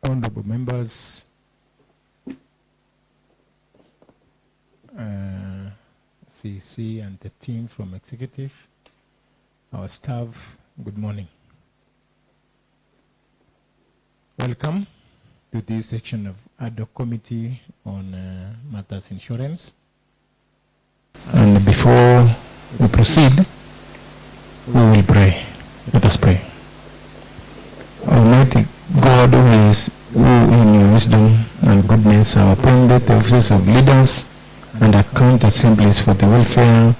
Honorable members, CC and the team from executive, our staff, good morning. Welcome to this section of Ad-Hoc Committee on Matters Insurance. And before we proceed, we will pray. Let us pray. Almighty God, who in your wisdom and goodness have appointed the offices of leaders and account assemblies for the welfare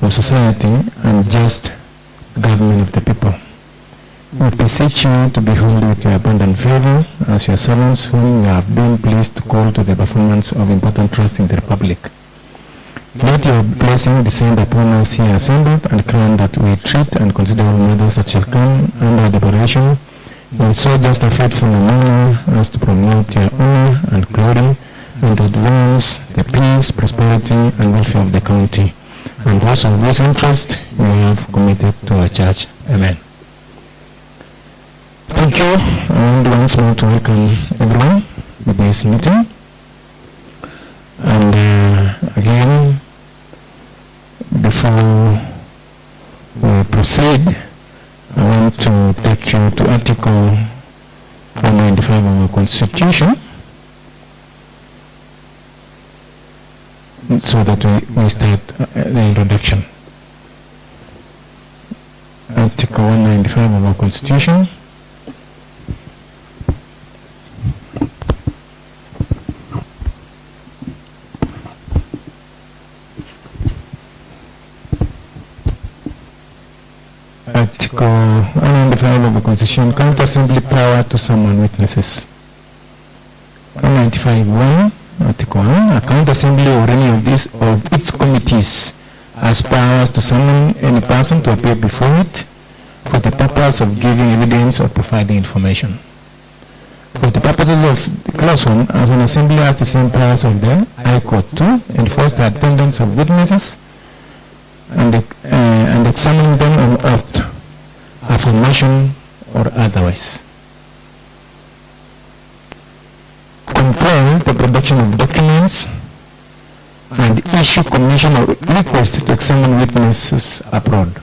of society and just government of the people. We beseech you to behold with your abundant favor as your servants whom you have been pleased to call to the performance of important trust in the Republic. Let your blessing descend upon us here assembled, and grant that we treat and consider all matters that shall come under deliberation in so just a faithful manner as to promote your honor and glory and advance the peace, prosperity, and welfare of the county, and those of whose interest you have committed to our church. Amen. Thank you, and once more to welcome everyone to this meeting. And again, before we proceed, I want to take you to Article 195 of our Constitution, so that we start the introduction. Article 195 of our Constitution. Article 195 of the Constitution, count assembly power to summon witnesses. 195.1, Article 1, account assembly or any of its committees has powers to summon any person to appear before it for the purpose of giving evidence or providing information. For the purposes of Clause 1, as an assembly has the same powers of the High Court to enforce the attendance of witnesses and examining them on oath, affirmation, or otherwise. Compel the production of documents and issue commission or request to examine witnesses abroad.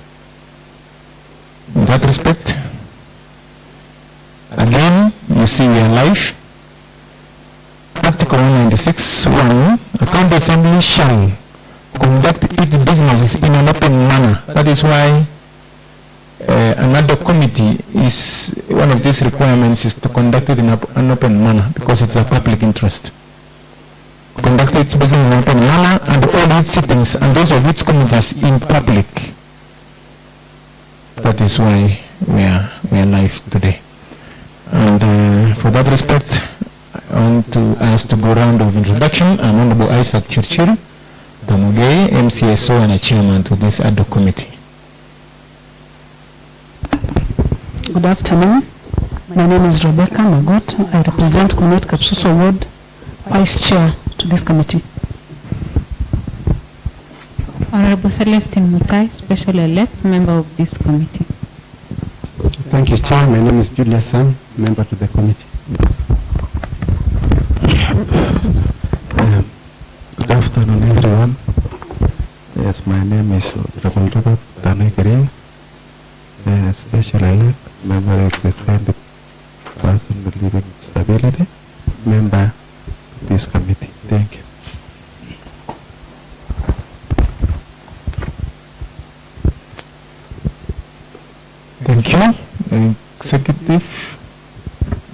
In that respect, again, you see we are live. Article 196.1, account assembly shall conduct its businesses in an open manner. That is why an ad hoc committee is one of these requirements, is to conduct it in an open manner because it's a public interest. Conduct its business in an open manner and all its sittings and those of its committees in public. That is why we are live today. And for that respect, I want to ask to go round of introduction. I'm Honorable Isaac Churchill, Tamugei, MCSO and a chairman to this ad hoc committee. Good afternoon. My name is Rebecca Magot. I represent Kunet Kapsuso Ward, Vice Chair to this committee. Honorable Celestine Mutai, Special Elect, Member of this committee. Thank you, Chair. My name is Julia San, Member to the committee. Good afternoon, everyone. Yes, my name is Honorable Robert Tanegri, Special Elect, Member of the 20 person with living disability, Member of this committee. Thank you. Thank you. Executive.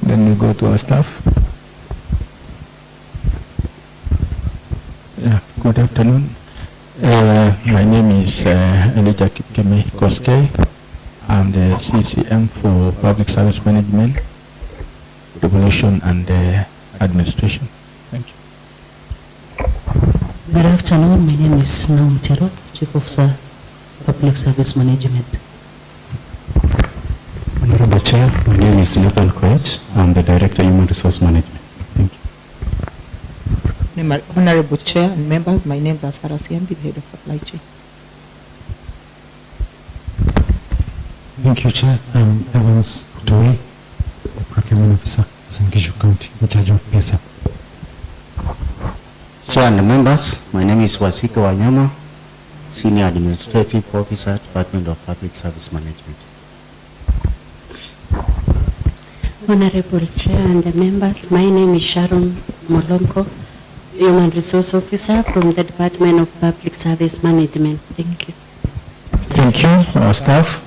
Then we go to our staff. Yeah, good afternoon. My name is Elijah Kipkeme Koske. I'm the CCM for Public Service Management, Regulation and Administration. Thank you. Good afternoon. My name is Naumtero, Chief Officer, Public Service Management. Honorable Chair, my name is Nathan Koech. I'm the Director of Human Resource Management. Thank you. Honorable Chair and members, my name is Sarah Siambi, the Head of Supply Chain. Thank you, Chair. I'm Evans Dewey, Procurement Officer. Gishu County, in charge of PESA. Chair and members, my name is Wasika Wanyama, Senior Administrative Officer, Department of Public Service Management. Honorable Chair and the members, my name is Sharon Molonko, Human Resource Officer from the Department of Public Service Management. Thank you. Thank you, our staff.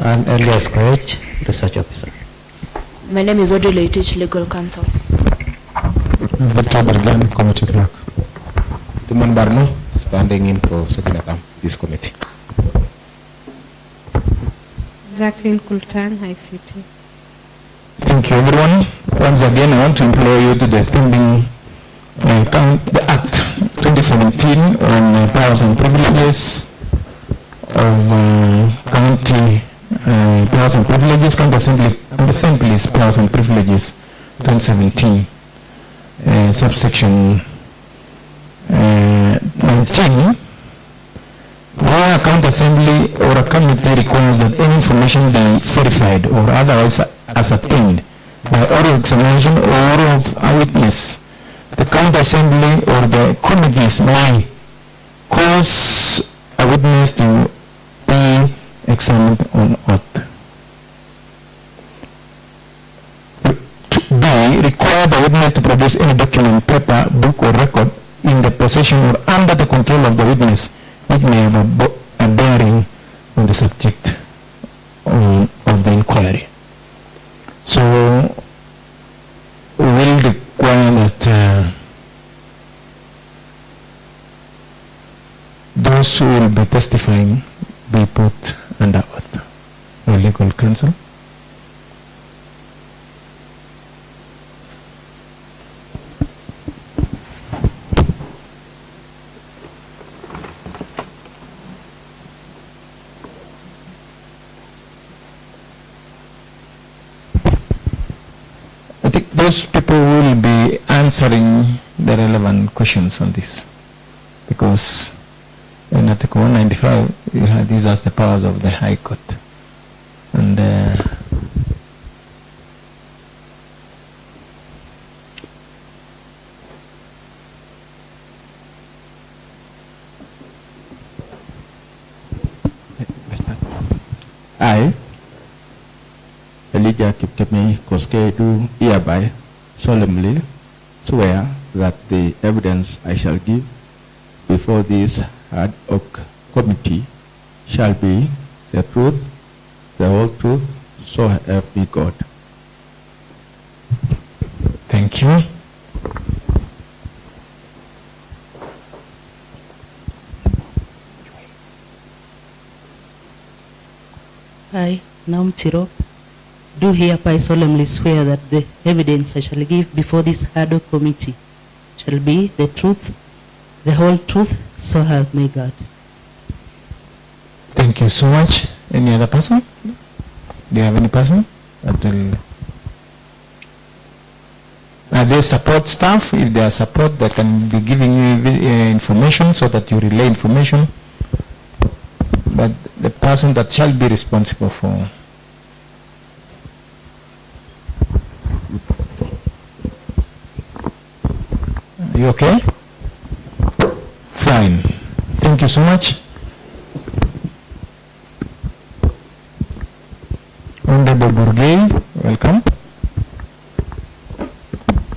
I'm Elias Coach, Research Officer. My name is Odile Itich, Legal Counsel. Victor Bergan, Committee Clerk. Timon Barno, standing in for second attempt this committee. Jacqueline Kultan, ICT. Thank you, everyone. Once again, I want to employ you to the standing the Act 2017 on powers and privileges of county powers and privileges, county assemblies powers and privileges 2017, subsection 19. Where a county assembly or a committee requires that any information be verified or otherwise ascertained by oral examination or of a witness, the county assembly or the committees may cause a witness to be examined on oath. B, require the witness to produce any document, paper, book or record in the possession or under the control of the witness which may have a bearing on the subject of the inquiry. So we will require that those who will be testifying be put under oath. Our legal counsel. I think those people will be answering the relevant questions on this, because in Article 195 you have these as the powers of the High Court, and I, Elijah Kipkeme Koske, do hereby solemnly swear that the evidence I shall give before this Ad-Hoc committee shall be the truth, the whole truth, so help me God. thank you. I, Naum Chiro, do hereby solemnly swear that the evidence I shall give before this Ad-Hoc committee shall be the truth, the whole truth, so help me God. Thank you so much. Any other person? Do you have any person that will? Are there support staff? If there are support that can be giving you information so that you relay information, but the person that shall be responsible for. Are you okay? Fine. Thank you so much. Honorable Bourguet, welcome.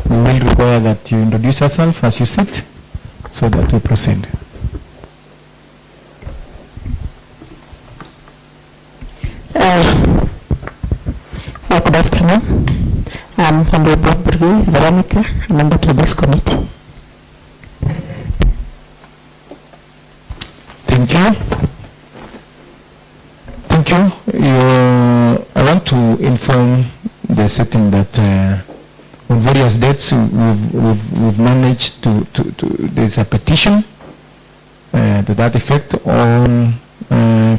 We will require that you introduce yourself as you sit so that we proceed. Good afternoon. I'm Honorable Bourguet Veronica, a member to this committee. Thank you. Thank you. I want to inform the setting that on various dates we've managed to there's a petition to that effect on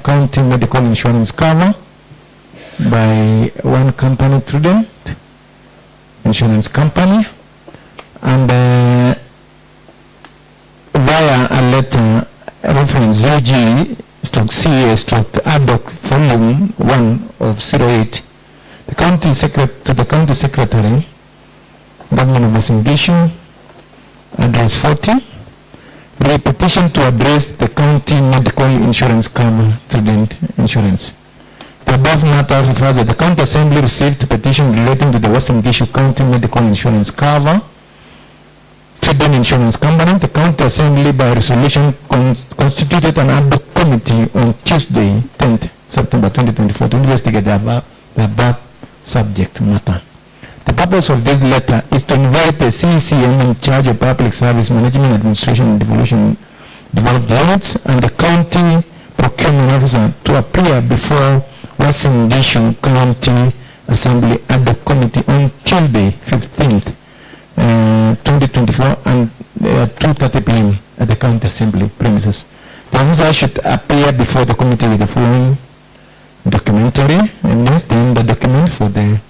county medical insurance cover by one company, Trident Insurance Company, and via a letter reference UG/CA/Ad-Hoc Volume 1 of 08, the county secretary, Government of Western Gishu, address 40, petition to address the county medical insurance cover student insurance. The above matter refers that the county assembly received a petition relating to the Western Gishu County medical insurance cover student insurance company. The county assembly by resolution constituted an ad-hoc committee on Tuesday, 10th September 2024 to investigate the above subject matter. The purpose of this letter is to invite the CCM in charge of public service management, administration and developed units and the county procurement officer to appear before Western Gishu County Assembly ad-hoc committee on Tuesday, 15th 2024 and 2:30 p.m. at the county assembly premises. The officer should appear before the committee with the following documentary evidence, then the document for the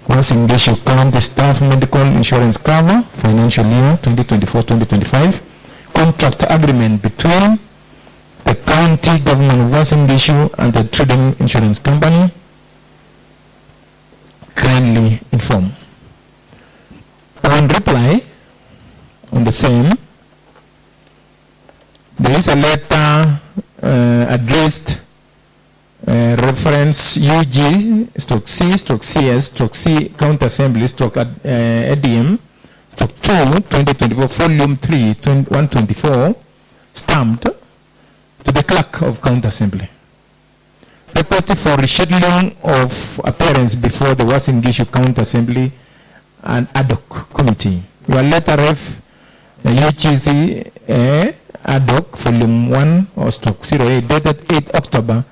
Western Gishu County Staff Medical Insurance Cover financial year 2024-2025, contract agreement between the county government of Western Gishu and the trading insurance company. Kindly inform. On reply on the same, there is a letter addressed reference UG/C/CS/C County Assembly ADM /2 2024 Volume 3 124 stamped to the clerk of County Assembly requesting for rescheduling of appearance before the Western Gishu County Assembly and ad-hoc committee. Your letter ref UGCA ad-hoc volume 1 or /08 dated 8 October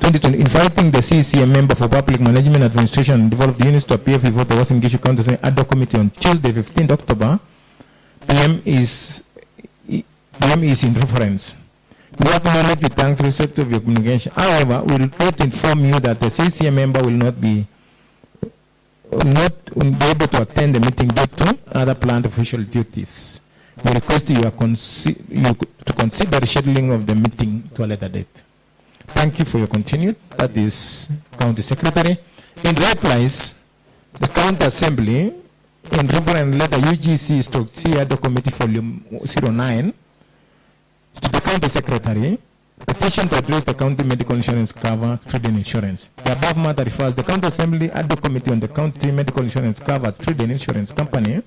2020 inviting the CCM member for public management, administration and developed units to appear before the Western Gishu County Assembly ad-hoc committee on Tuesday 15th October. PM is in reference. We acknowledge with thanks respect of your communication. However, we regret to inform you that the CCM member will not be able to attend the meeting due to other planned official duties. We request you to consider scheduling of the meeting to a later date. Thank you for your continued. That is County Secretary. In replies, the County Assembly, in reference letter UGC/C ad-hoc committee volume 09, to the County Secretary, petition to address the county medical insurance cover trading insurance. The above matter refers the County Assembly ad-hoc committee on the county medical insurance cover trading insurance company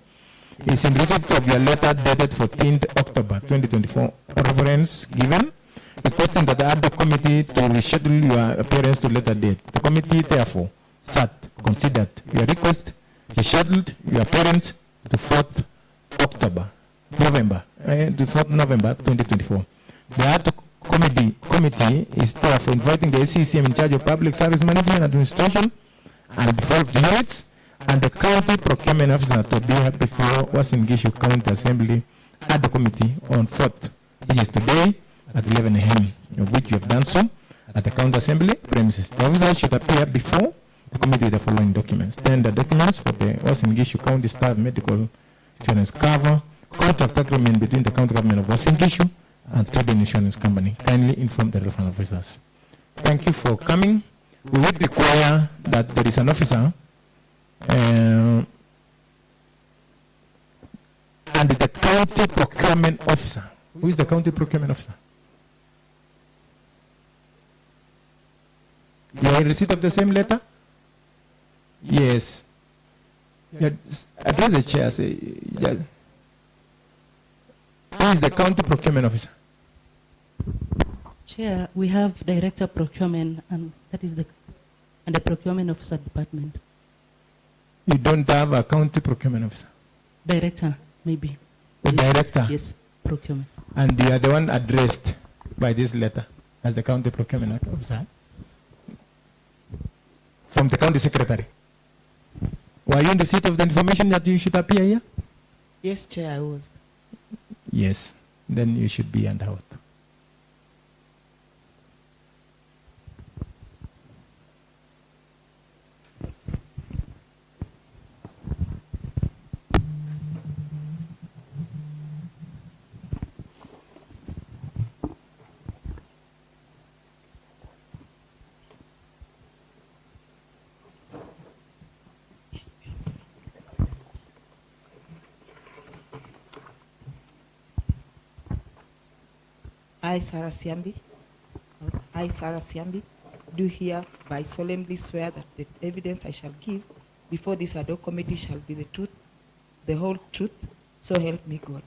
is in receipt of your letter dated 14th October 2024 reference given requesting that the ad-hoc committee to reschedule your appearance to later date. The committee therefore considered your request, rescheduled your appearance to 4th November 2024. The ad-hoc committee is therefore inviting the CCM in charge of public service management, administration and developed units and the county procurement officer to be before Western Gishu County Assembly ad-hoc committee on 4th, which is today at 11 a.m., of which you have done so at the County Assembly premises. The officer should appear before the committee with the following documents. Then the documents for the Western Gishu County Staff Medical Insurance Cover, contract agreement between the county government of Western Gishu and trading insurance company. Kindly inform the relevant officers. Thank you for coming. We would require that there is an officer and the county procurement officer. Who is the county procurement officer? You are in receipt of the same letter? Yes. Address the chair. Say, yeah. Who is the county procurement officer? Chair, we have director procurement and that is the procurement officer department. You don't have a county procurement officer? Director, maybe. The director? Yes, procurement. And you are the one addressed by this letter as the county procurement officer? From the county secretary? Were you in receipt of the information that you should appear here? Yes, Chair, I was. Yes, then you should be under oath. I, Sarah Siambi, do hereby solemnly swear that the evidence I shall give before this Ad-Hoc committee shall be the truth, the whole truth, so help me God.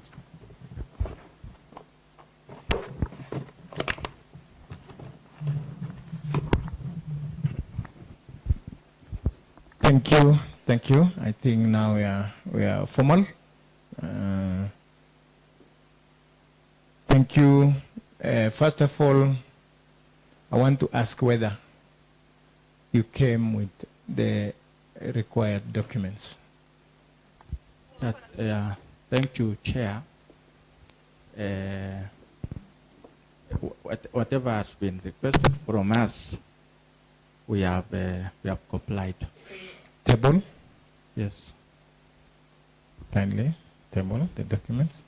Thank you. Thank you. I think now we are formal. Thank you. First of all, I want to ask whether you came with the required documents. Thank you, Chair. Whatever has been requested from us, we have complied. Table? Yes. Kindly table the documents.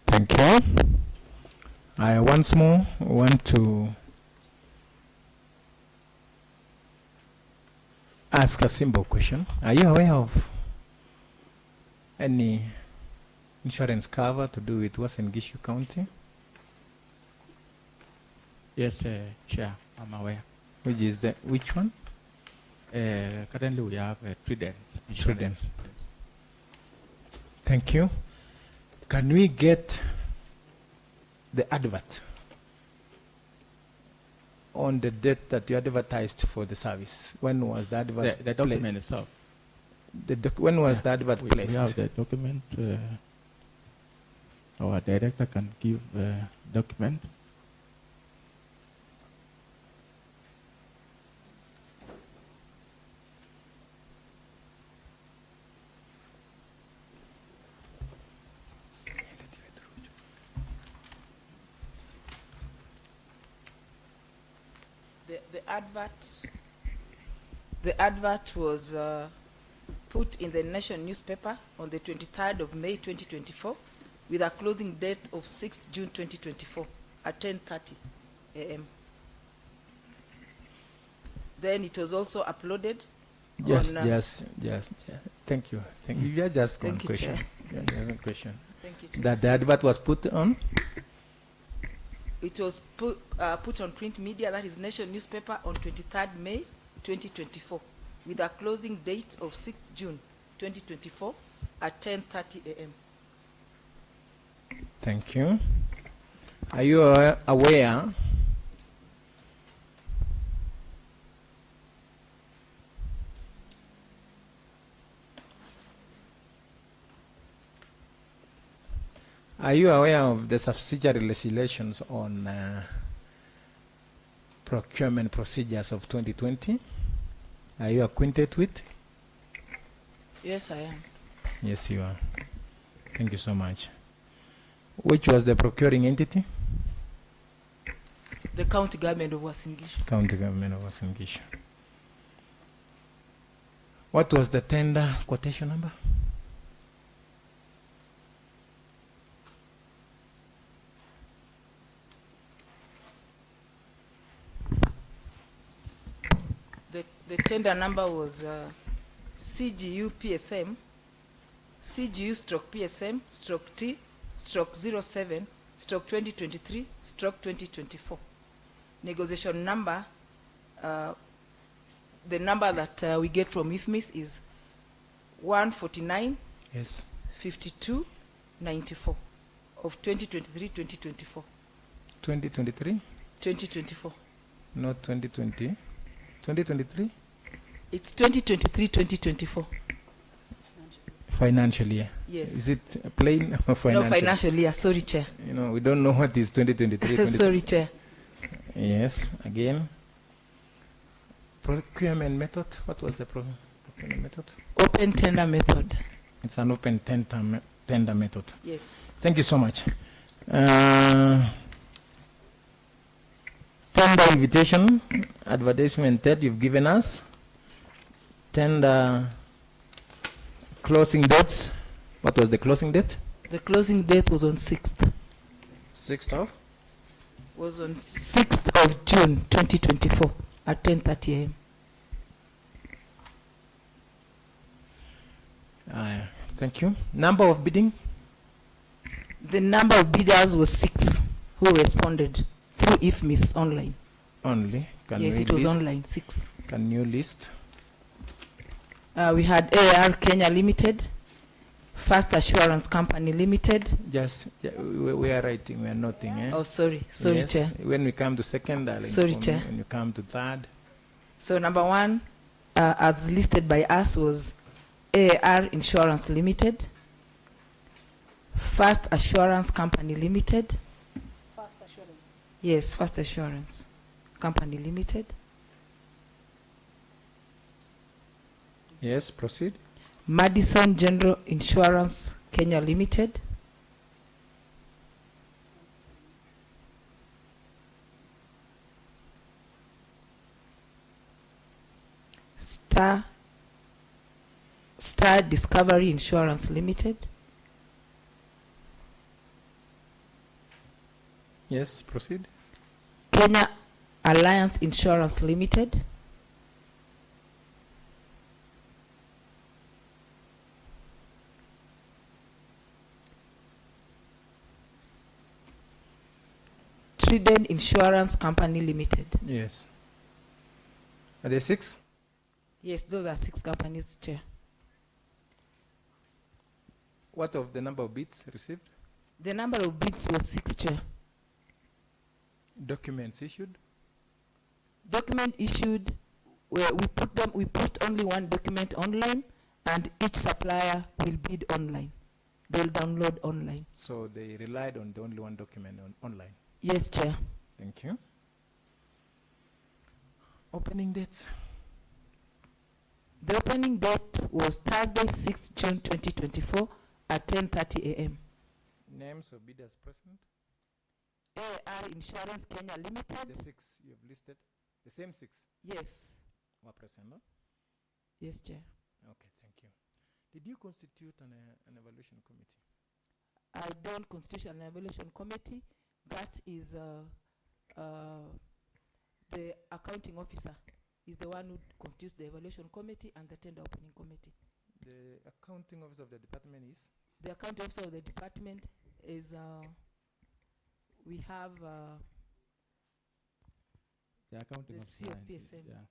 Thank you. I once more want to ask a simple question. Are you aware of any insurance cover to do with Uasin Gishu County? Yes, Chair, I'm aware. Which one? Currently we have Trident. Trident. Thank you. Can we get the advert on the date that you advertised for the service? When was the advert? The document itself. When was the advert placed? We have the document. Our director can give document. The advert was put in the Nation newspaper on the 23rd of May 2024 with a closing date of 6th June 2024 at 10:30 a.m. Then it was also uploaded. Just. Thank you. You are just one question. Thank you, Chair. That the advert was put on? It was put on print media, that is Nation newspaper, on 23rd May 2024 with a closing date of 6th June 2024 at 10:30 a.m. Thank you. Are you aware of the subsidiary legislations on procurement procedures of 2020? Are you acquainted with? Yes, I am. Yes, you are. Thank you so much. Which was the procuring entity? The county government of Uasin Gishu. County government of Uasin Gishu. What was the tender quotation number? The tender number was CGU PSM, CGU stroke PSM stroke T stroke 07 stroke 2023 stroke 2024. Negotiation number, the number that we get from IFMIS is 149 yes 52 94 of 2023-2024. 2023? 2024. Not 2020. 2023? It's 2023-2024. Financial year. Yes. Is it plain or financial? No, financial year. Sorry, Chair. You know, we don't know what is 2023. Sorry, Chair. Yes, again. Procurement method. What was the procurement method? Open tender method. It's an open tender method. Yes. Thank you so much. Tender invitation, advertisement that you've given us. Tender closing dates. What was the closing date? The closing date was on 6th. 6th of? Was on 6th of June 2024 at 10:30 a.m. Thank you. Number of bidding? The number of bidders was 6 who responded through IFMIS online. Only? Yes, it was online, 6. Can you list? We had AR Kenya Limited, First Assurance Company Limited. Just, we are writing, we are noting. Eh? Oh, sorry, Yes. Chair. When we come to second, I'll Sorry, inform Chair. you. When you come to third. So number 1, as listed by us, was AR Insurance Limited, First Assurance Company Limited. First Assurance. Yes, First Assurance Company Limited. Yes, proceed. Madison General Insurance Kenya Limited. Star Discovery Insurance Limited. Yes, proceed. Kenya Alliance Insurance Limited. Trident Insurance Company Limited. Yes. Are there 6? Yes, those are 6 companies, Chair. What of the number of bids received? The number of bids was 6, Chair. Documents issued? Document issued, where we put only one document online, and each supplier will bid online. They'll download online. So they relied on the only one document online? Yes, Chair. Thank you. Opening dates? The opening date was Thursday, 6th June 2024 at 10:30 a.m. Names of bidders present? AR Insurance Kenya Limited. The 6 you have listed? The same 6? Yes. Were present, no? Yes, Chair. Okay, thank you. Did you constitute an evaluation committee? I don't constitute an evaluation committee. That is the accounting officer is the one who constitutes the evaluation committee and the tender opening committee. The accounting officer of the department is? The accounting officer of the department is, we have the accounting the officer. CEO PSM. Yeah.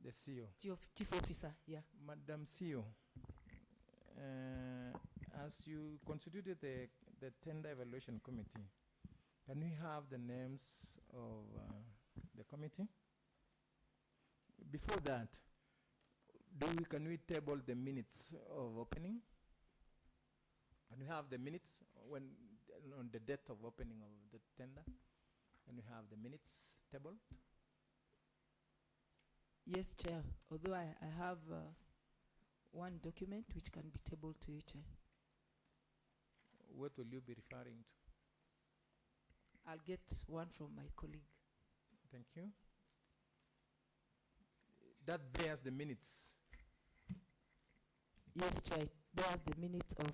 The CEO. Chief officer, yeah. Madam CEO, as you constituted the tender evaluation committee, can we have the names of the committee? Before that, can we table the minutes of opening? Can we have the minutes when on the date of opening of the tender? Can we have the minutes tabled? Yes, Chair. Although I have one document which can be tabled to you, Chair. What will you be referring to? I'll get one from my colleague. Thank you. That bears the minutes. Yes, Chair. It bears the minutes of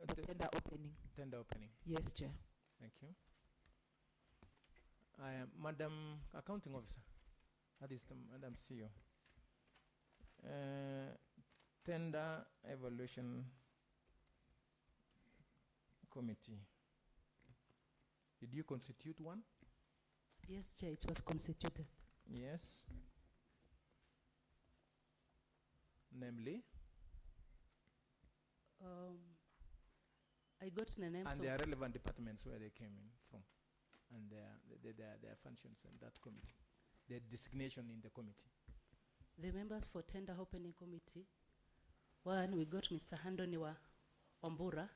the tender opening. Tender opening. Yes, Chair. Thank you. I am Madam Accounting Officer. That is the Madam CEO. Tender Evaluation Committee. Did you constitute one? Yes, Chair, it was constituted. Yes. Namely? I got the names and of their relevant departments where they came in from, and their functions in that committee, their designation in the committee. the members for tender opening committee. One, we got Mr. Handoni Wambura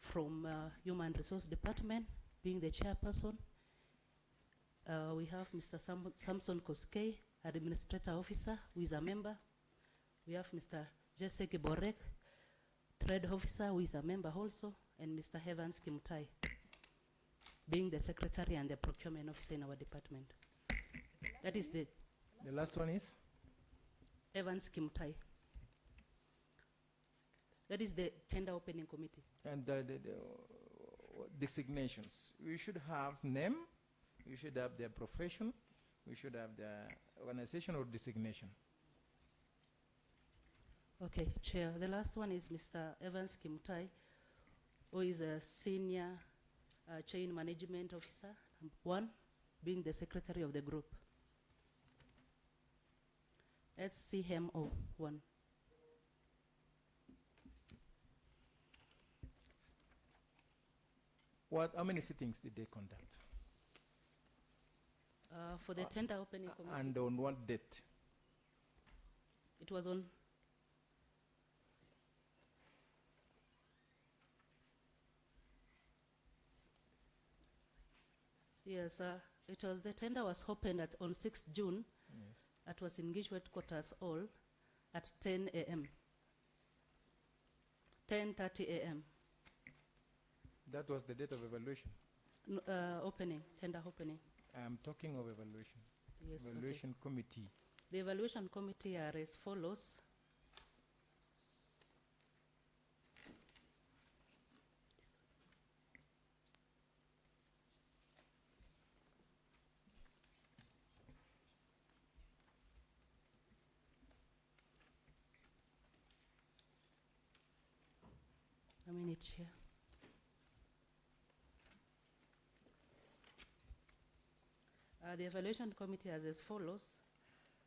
from Human Resource Department, being the chairperson. We have Mr. Samson Koskei, Administrator Officer, who is a member. We have Mr. Jesse Borek, Trade Officer, who is a member also, and Mr. Evans Kimutai. being the secretary and the procurement officer in our department. That is the last one is? Evans Kimutai. That is the tender opening committee. And the designations. We should have name, we should have their profession, we should have their organization or designation. Okay, Chair. The last one is Mr. Evans Kimutai, who is a senior chain management officer, one, being the secretary of the group. SCMO 1. How many sittings did they conduct? For the tender opening committee. And on what date? It was on Yes, it was the tender was opened on 6th June. Yes. It was in Gishwet Quarters Hall at 10 a.m. 10:30 a.m. That was the date of evaluation. Opening, tender opening. I'm talking of evaluation. Yes, Evaluation committee. The evaluation committee are as follows. A minute here. The evaluation committee is as follows.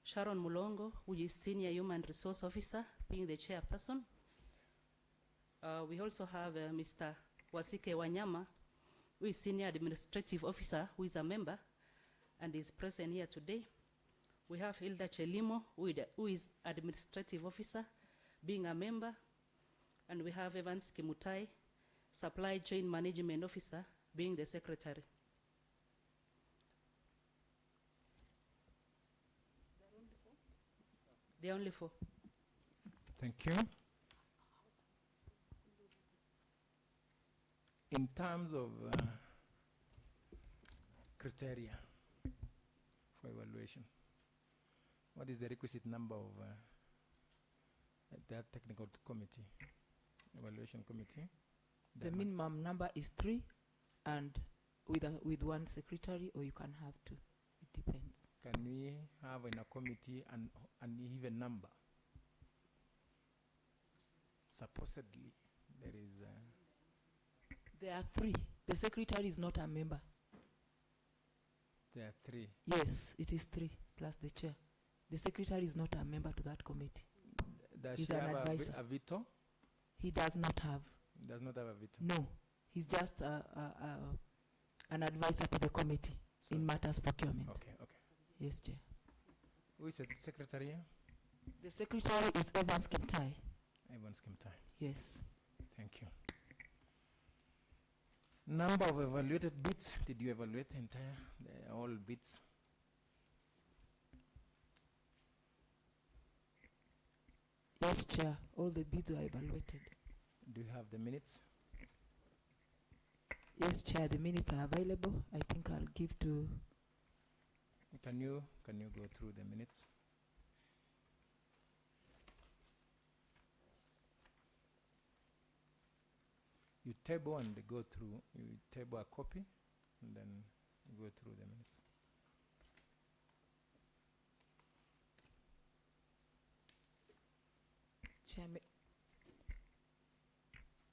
Sharon Mulongo, who is Senior Human Resource Officer, being the chairperson. We also have Mr. Wasike Wanyama, who is Senior Administrative Officer, who is a member and is present here today. We have Hilda Chelimo, who is Administrative Officer, being a member. And we have Evans Kimutai, Supply Chain Management Officer, being the secretary. There are only four. Thank you. In terms of criteria for evaluation, what is the requisite number of that technical committee, evaluation committee? The minimum number is 3, and with one secretary, or you can have 2. It depends. Can we have in a committee an even number? Supposedly, there is. There are 3. The secretary is not a member. There are 3. Yes, it is 3 plus the chair. The secretary is not a member to that committee. Does He's she an have advisor. a veto? He does not have. He does not have a veto. No, he's just an advisor to the committee in matters procurement. Okay, okay. Yes, Chair. Who is the secretary here? The secretary is Evans Kimtai. Evans Kimtai. Yes. Thank you. Number of evaluated bids. Did you evaluate all bids? Yes, Chair. All the bids were evaluated. Do you have the minutes? Yes, Chair. The minutes are available. I think I'll give to. Can you go through the minutes? You table and go through. You table a copy, and then you go through the minutes.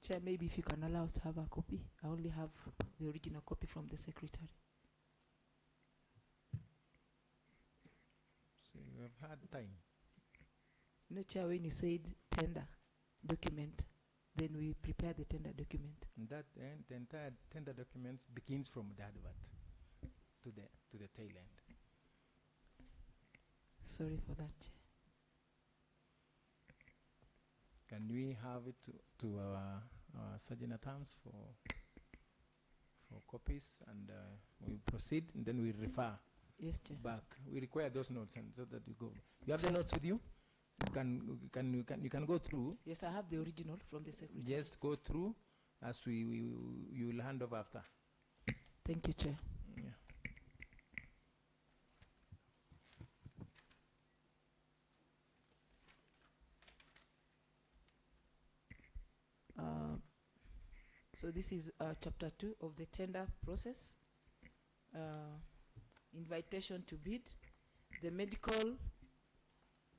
Chair, maybe if you can allow us to have a copy. I only have the original copy from the secretary. So you have had time. No, Chair, when you said tender document, then we prepare the tender document. And that the entire tender documents begins from the advert to the tail end. Sorry for that, Chair. Can we have it to our Sergeant at Arms for copies, and we proceed, and then we refer back. We require those notes, and so that we go. You have the notes with you? You can go through. Yes, I have the original from the secretary. Just go through as you will hand over after. Thank you, Chair. Yeah. So this is chapter 2 of the tender process. Invitation to bid. The medical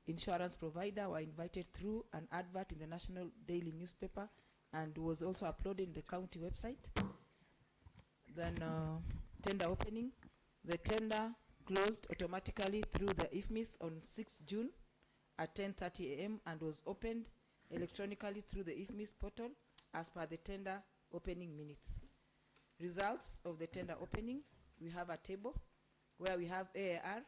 insurance provider were invited through an advert in the national daily newspaper and was also uploaded in the county website. Then tender opening. The tender closed automatically through the IFMIS on 6th June at 10:30 a.m. and was opened electronically through the IFMIS portal as per the tender opening minutes. Results of the tender opening. We have a table where we have AAR,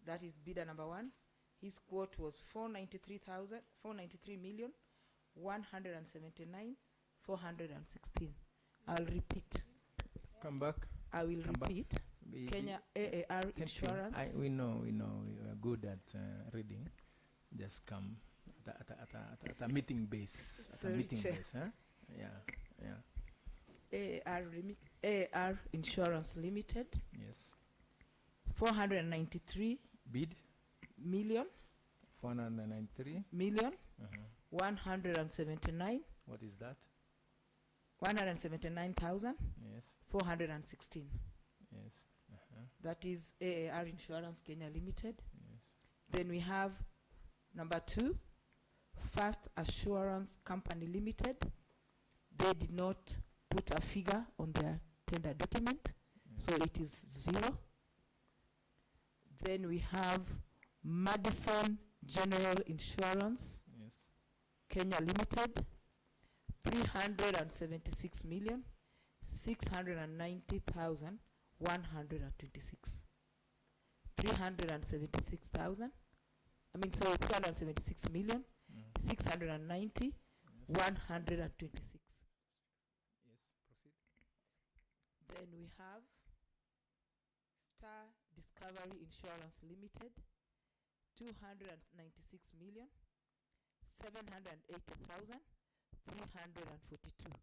that is bidder number 1. His quote was 493,179,416. I'll repeat. Come back. I will Come repeat. back. Kenya AAR Insurance. We know we are good at reading. Just come at a meeting base. At a Sorry, meeting Chair. base, huh? Yeah. AAR Insurance Limited. Yes. 493 bid million 493 million 179. What is that? 179,000. Yes. 416. Yes. That is AAR Insurance Kenya Limited. Yes. Then we have number 2, First Assurance Company Limited. They did not put a figure on their tender document, so it is 0. Then we have Madison General Insurance, yes, Kenya Limited, 376,690,126. 376,690,126. Yes, proceed. Then we have Star Discovery Insurance Limited, 296,780,342.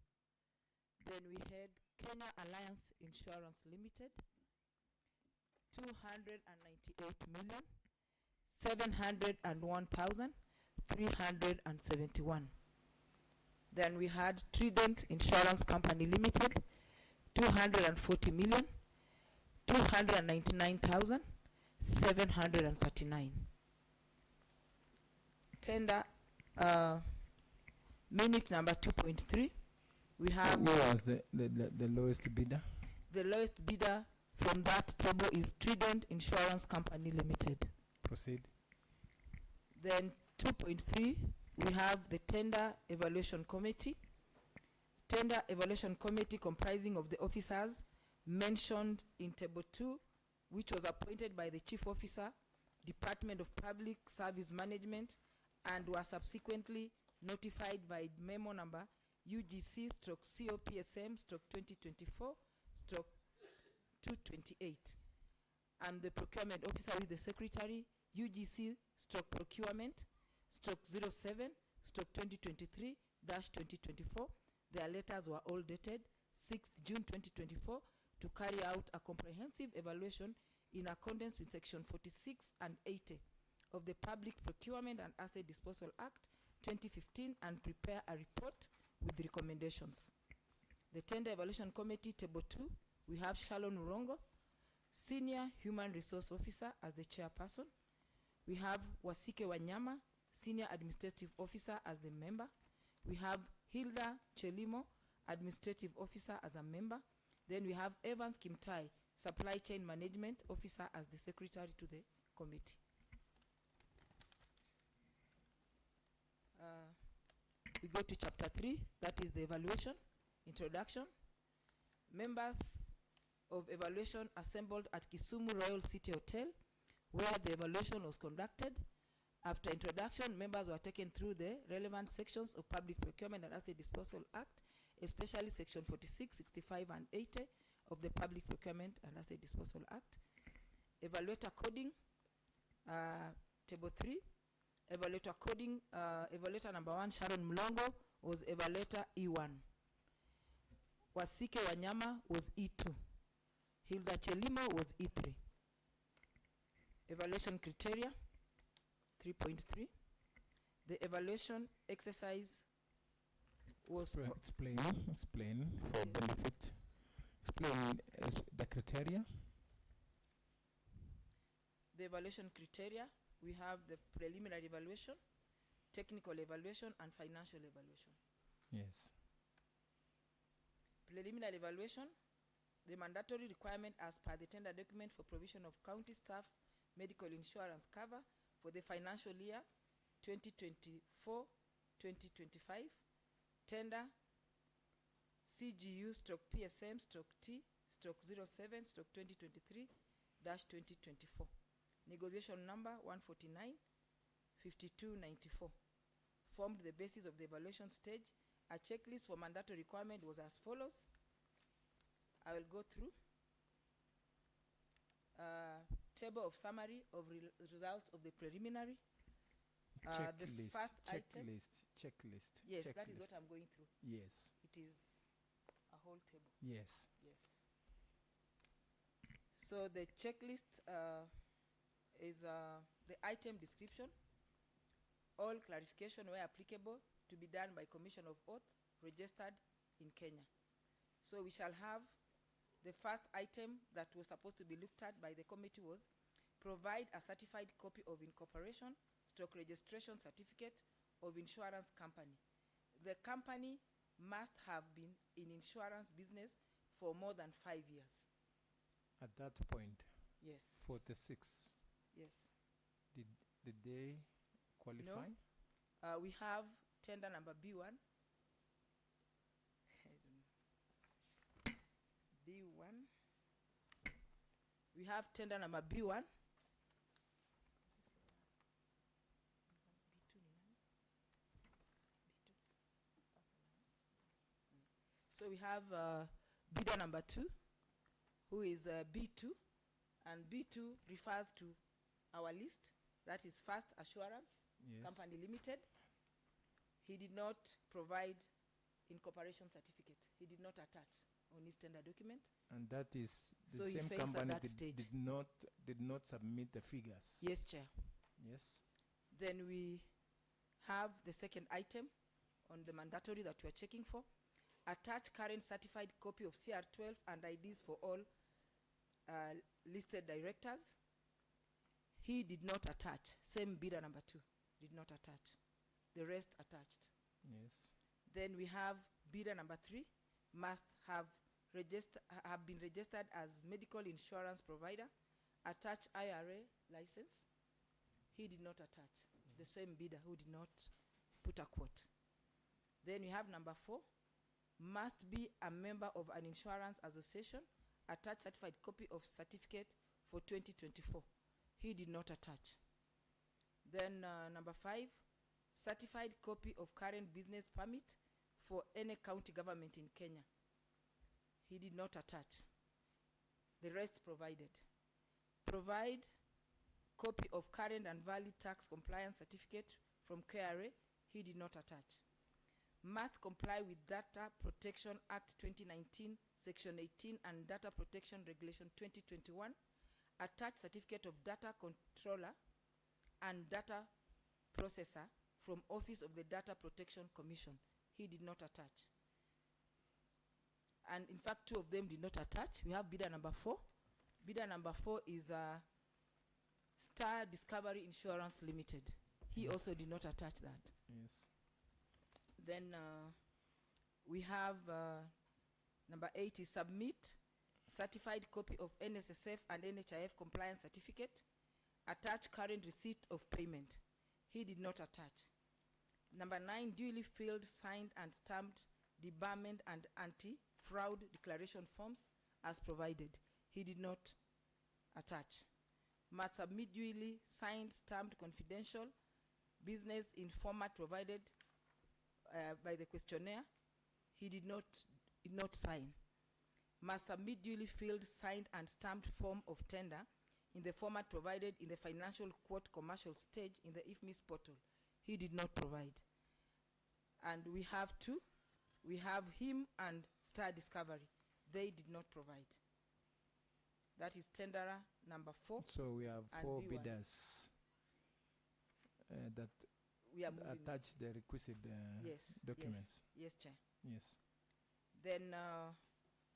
Then we had Kenya Alliance Insurance Limited, 298,701,371. Then we had Trident Insurance Company Limited, 240,299,739. Tender minute number 2.3. We have Who was the lowest bidder? the lowest bidder from that table is Trident Insurance Company Limited. Proceed. Then 2.3, we have the Tender Evaluation Committee. Tender Evaluation Committee comprising of the officers mentioned in Table 2, which was appointed by the Chief Officer, Department of Public Service Management, and were subsequently notified by memo number UGC/COPSM/2024/228. And the Procurement Officer with the Secretary, UGC/Procurement/07/2023-2024. Their letters were all dated 6th June 2024 to carry out a comprehensive evaluation in accordance with Section 46 and 80 of the Public Procurement and Asset Disposal Act 2015 and prepare a report with recommendations. The Tender Evaluation Committee, Table 2, we have Shalon Urongo, Senior Human Resource Officer as the chairperson. We have Wasike Wanyama, Senior Administrative Officer as the member. We have Hilda Chelimo, Administrative Officer as a member. Then we have Evans Kimtai, Supply Chain Management Officer as the secretary to the committee. We go to chapter 3, that is the evaluation, introduction. Members of evaluation assembled at Kisumu Royal City Hotel, where the evaluation was conducted. After introduction, members were taken through the relevant sections of Public Procurement and Asset Disposal Act, especially Section 46, 65, and 80 of the Public Procurement and Asset Disposal Act. Evaluator coding, Table 3. Evaluator coding, evaluator number 1, Sharon Mlongo, was evaluator E1. Wasike Wanyama was E2. Hilda Chelimo was E3. Evaluation criteria, 3.3. The evaluation exercise was explain for benefit. Explain the criteria. The evaluation criteria, we have the preliminary evaluation, technical evaluation, and financial evaluation. Yes. Preliminary evaluation, the mandatory requirement as per the tender document for provision of county staff medical insurance cover for the financial year 2024-2025, tender CGU/PSM/T/07/2023-2024. Negotiation number 149-5294. Formed the basis of the evaluation stage. A checklist for mandatory requirement was as follows. I will go through. Table of summary of results of the preliminary. The first item. Checklist. Yes, checklist. That is what I'm going through. Yes. It is a whole table. Yes. Yes. So the checklist is the item description, all clarification where applicable to be done by Commission of Oath registered in Kenya. So we shall have the first item that was supposed to be looked at by the committee was provide a certified copy of incorporation / registration certificate of insurance company. The company must have been in insurance business for more than 5 years. At that point. Yes. 46. Yes. Did they qualify? No. We have tender number B1. B1. We have tender number B1. So we have bidder number 2, who is B2, and B2 refers to our list, that is First Assurance Company Limited. He did not provide incorporation certificate. He did not attach on his tender document. And that is the So he same fails at company that that stage. did not submit the figures. Yes, Chair. Yes. Then we have the second item on the mandatory that we are checking for. Attach current certified copy of CR12 and IDs for all listed directors. He did not attach. Same bidder number 2 did not attach. The rest attached. Yes. Then we have bidder number 3 must have been registered as medical insurance provider. Attach IRA license. He did not attach. The same bidder who did not put a quote. Then we have number 4. Must be a member of an insurance association. Attach certified copy of certificate for 2024. He did not attach. Then number 5, certified copy of current business permit for any county government in Kenya. He did not attach. The rest provided. Provide copy of current and valid tax compliance certificate from KRA. He did not attach. Must comply with Data Protection Act 2019, Section 18, and Data Protection Regulation 2021. Attach certificate of data controller and data processor from Office of the Data Protection Commission. He did not attach. And in fact, 2 of them did not attach. We have bidder number 4. Bidder number 4 is Star Discovery Insurance Limited. He also did not attach that. Yes. Then we have number 8 is submit certified copy of NSSF and NHIF compliance certificate. Attach current receipt of payment. He did not attach. Number 9, duly filled, signed, and stamped debarment and anti-fraud declaration forms as provided. He did not attach. Must submit duly signed, stamped, confidential business in format provided by the questionnaire. He did not sign. Must submit duly filled, signed, and stamped form of tender in the format provided in the financial quote commercial stage in the IFMIS portal. He did not provide. And we have 2. We have him and Star Discovery. They did not provide. That is tenderer number 4. So we have and 4 B1. bidders that We are moving. attach the requisite Yes, documents. Yes, Chair. Yes. Then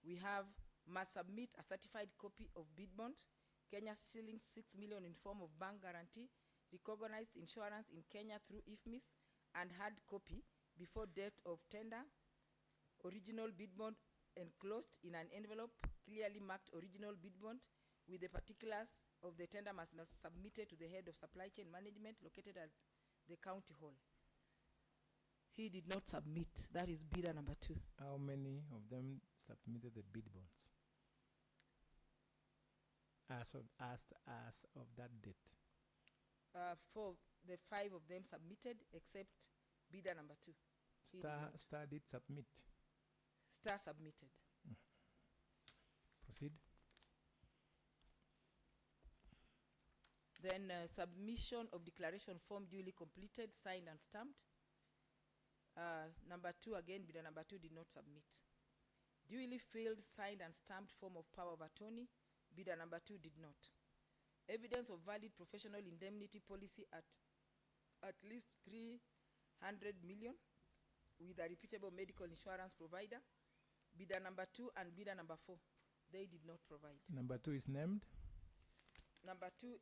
we have must submit a certified copy of bid bond, Kenya shilling 6 million in form of bank guarantee, recognized insurance in Kenya through IFMIS, and hard copy before date of tender, original bid bond enclosed in an envelope, clearly marked original bid bond, with the particulars of the tender must submitted to the head of supply chain management located at the county hall. He did not submit. That is bidder number 2. How many of them submitted the bid bonds? As of that date. For the 5 of them submitted, except bidder number 2. He did not. Star did submit. Star submitted. Proceed. Then submission of declaration form duly completed, signed and stamped. Number 2 again, bidder number 2 did not submit. Duly filled, signed and stamped form of power of attorney, bidder number 2 did not. Evidence of valid professional indemnity policy at least 300 million with a reputable medical insurance provider, bidder number 2 and bidder number 4, they did not provide. Number 2 is named. Number 2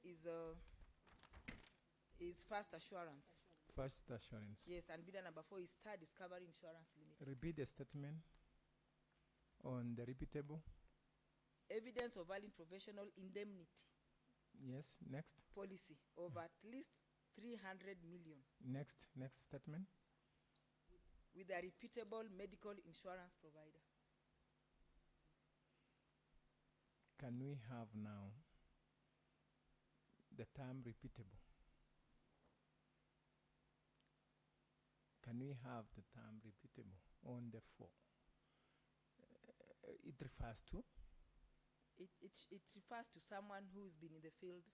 is First Assurance. First Assurance. Yes, and bidder number 4 is Star Discovery Insurance Limited. Repeat the statement on the reputable. Evidence of valid professional indemnity Yes, next. policy of at least 300 million Next statement. with a reputable medical insurance provider. Can we have now the term reputable? Can we have the term reputable on the 4? It refers to? It refers to someone who's been in the field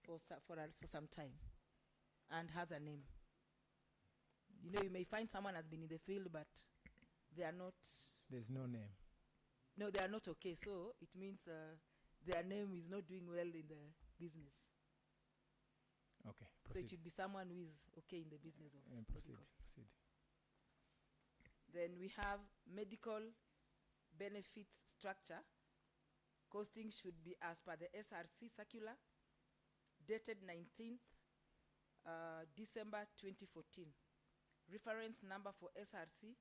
for some time and has a name. You know, you may find someone has been in the field, but they are not. There's no name. No, they are not okay. So it means their name is not doing well in the business. Okay, So proceed. it should be someone who is okay in the business of Proceed. medical. Proceed. Then we have medical benefits structure. Costing should be as per the SRC circular dated 19th December 2014. Reference number for SRC.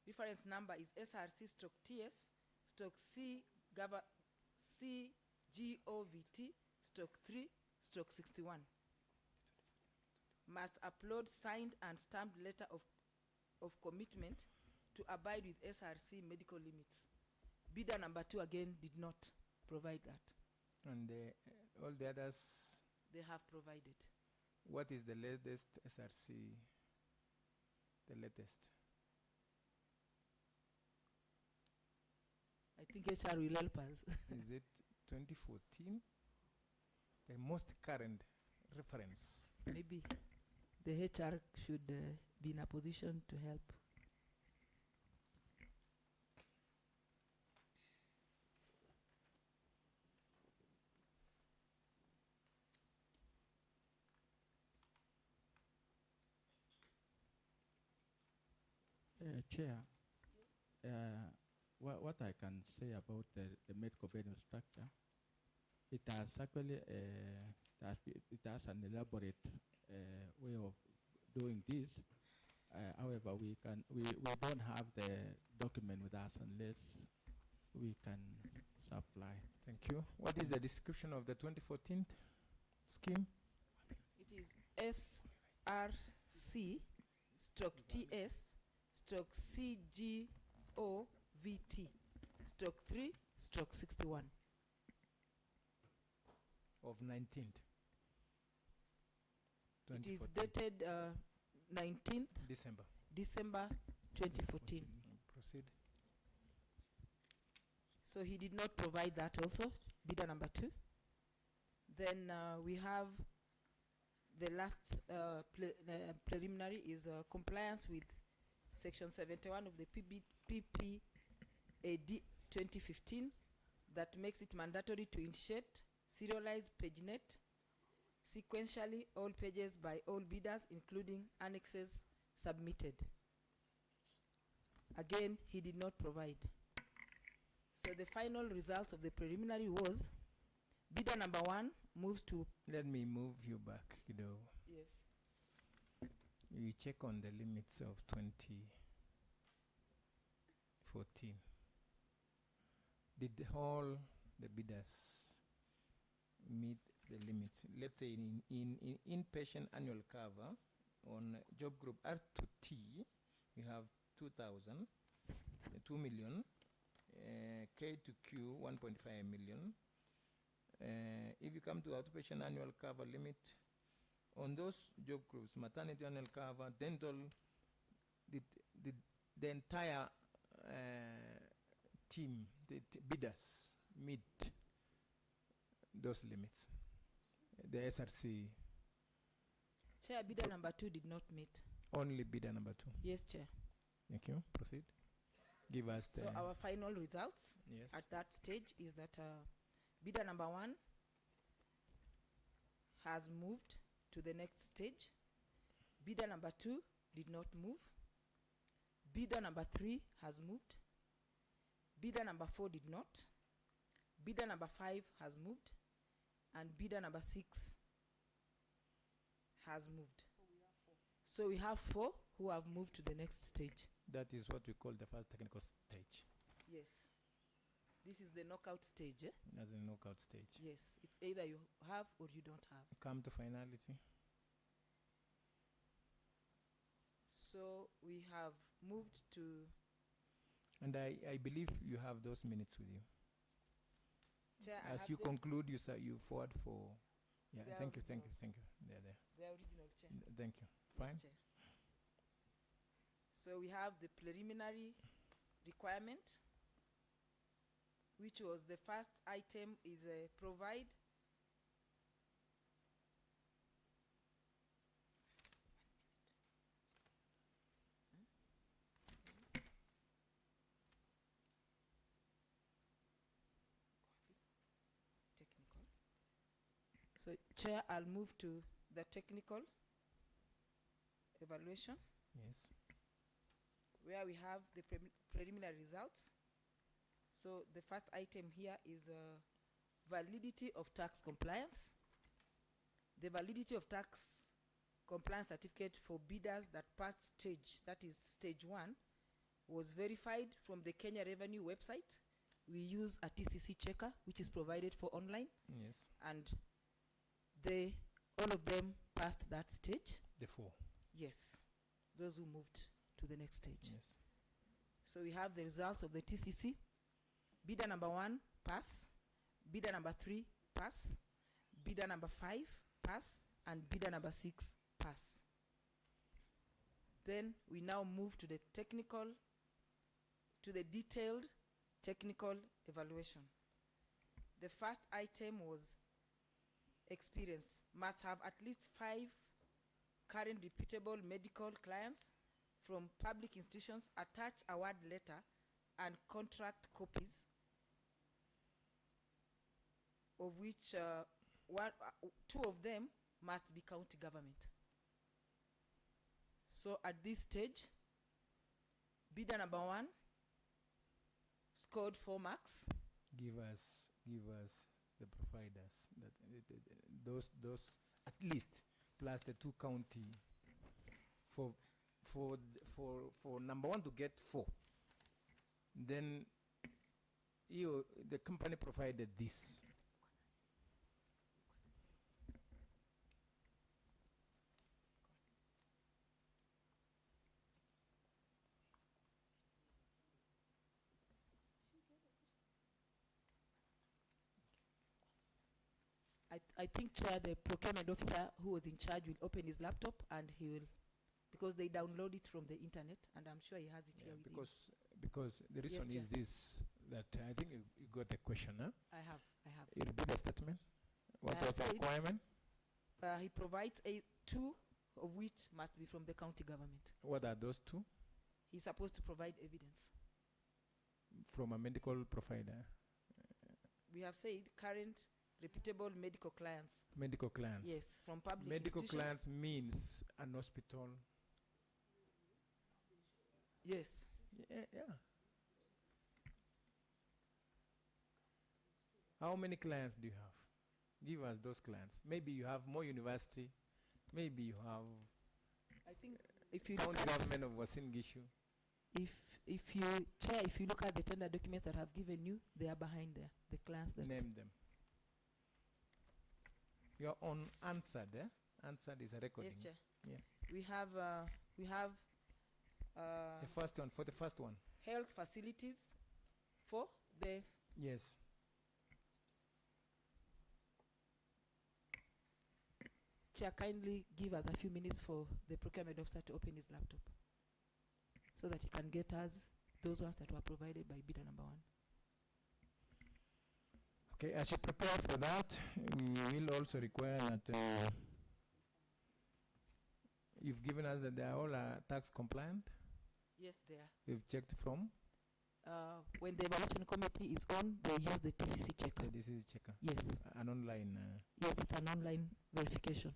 Reference number is SRC/TS/CGOVT/3/61. Must upload signed and stamped letter of commitment to abide with SRC medical limits. Bidder number 2 again did not provide that. And all the others, They have provided. what is the latest SRC? The latest. I think HR will help us. Is it 2014? The most current reference. Maybe the HR should be in a position to help. Chair, what I can say about the medical benefit structure, it has actually it has an elaborate way of doing this. However, we don't have the document with us unless we can supply. Thank you. What is the description of the 2014 scheme? It is SRC/TS/CGOVT/3/61. Of 19th. It is dated 19th December 2014. Proceed. So he did not provide that also, bidder number 2. Then we have the last preliminary is compliance with section 71 of the PPAD 2015, that makes it mandatory to initiate serialized pagenet sequentially all pages by all bidders, including annexes submitted. Again, he did not provide. So the final results of the preliminary was bidder number 1 moves to... Let me move you back, Yes. You check on the limits of 2014. Did all the bidders meet the limits? Let's say in inpatient annual cover on job group R to T, you have 2,000, 2 million, K to Q 1.5 million. If you come to outpatient annual cover limit, on those job groups, maternity annual cover, dental, the entire team, the bidders meet those limits. The SRC. Chair, bidder number 2 did not meet. Only bidder number 2. Yes, Chair. Thank you. Proceed. Give us the... So our final results yes. at that stage is that bidder number 1 has moved to the next stage. Bidder number 2 did not move. Bidder number 3 has moved. Bidder number 4 did not. Bidder number 5 has moved. And bidder number 6 has moved. So we have 4 who have moved to the next stage. That is what we call the first technical stage. Yes. This is the knockout stage. Eh? That's the knockout stage. Yes. It's either you have or you don't have. Come to finality. So we have moved to... And I believe you have those minutes with you. Chair, as you conclude, you forward for... Yeah, thank you. They're there. The original, Chair. Thank you. Fine. Yes, Chair. So we have the preliminary requirement, which was the first item is provide technical. So Chair, I'll move to the technical evaluation. Yes. Where we have the preliminary results. So the first item here is validity of tax compliance. The validity of tax compliance certificate for bidders that passed stage, that is stage 1, was verified from the Kenya Revenue website. We use a TCC checker, which is provided for online. Yes. And all of them passed that stage. The 4. Yes. Those who moved to the next stage. Yes. So we have the results of the TCC. Bidder number 1, pass. Bidder number 3, pass. Bidder number 5, pass. And bidder number 6, pass. Then we now move to the detailed technical evaluation. The first item was experience. Must have at least 5 current reputable medical clients from public institutions, attach award letter and contract copies, of which 2 of them must be county government. So at this stage, bidder number 1 scored 4 marks. Give us the providers that those at least plus the 2 county for number 1 to get 4. Then the company provided this. I think, Chair, the procurement officer who was in charge will open his laptop and he will, because they download it from the internet, and I'm sure he has it here with him. Because the reason is this, that I think you got a question, huh? I have. You repeat the statement? What was the requirement? He provides 2 of which must be from the county government. What are those 2? He's supposed to provide evidence. From a medical provider. we have said current reputable medical clients. Medical clients. Yes, from public Medical institutions. clients means an hospital. Yes. Yeah. How many clients do you have? Give us those clients. Maybe you have more university. Maybe you have. I think if you county look at government of Uasin Gishu. if you chair, if you look at the tender documents that I've given you, they are behind there. The clients that Name them. Your own answered. Answered is a recording. Yes, Chair. Yeah. We have The first one, for the first one. health facilities for the Yes. Chair, kindly give us a few minutes for the procurement officer to open his laptop so that he can get us those ones that were provided by bidder number 1. Okay, as you prepare for that, we will also require that you've given us that they are all tax compliant. Yes, they are. We've checked from When the evaluation committee is on, they use the TCC checker. the DCC checker. Yes. An online. Yes, it's an online verification.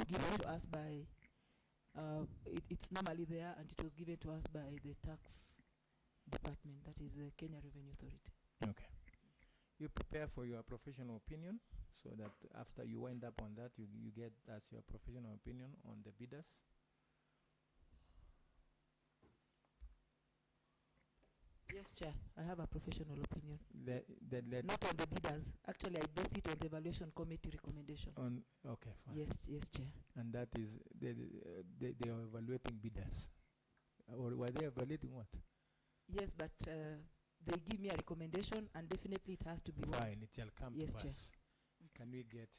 Given to us by, it's normally there, and it was given to us by the tax department, that is the Kenya Revenue Authority. Okay. You prepare for your professional opinion, so that after you wind up on that, you get as your professional opinion on the bidders. Yes, Chair, I have a professional opinion. Not on the bidders. Actually, I base it on the evaluation committee recommendation. Okay, fine. Yes, Chair. And that is, they are evaluating bidders. Or were they evaluating what? Yes, but they give me a recommendation, and definitely it has to be one. Fine, it shall come Yes, to Chair. us. Can we get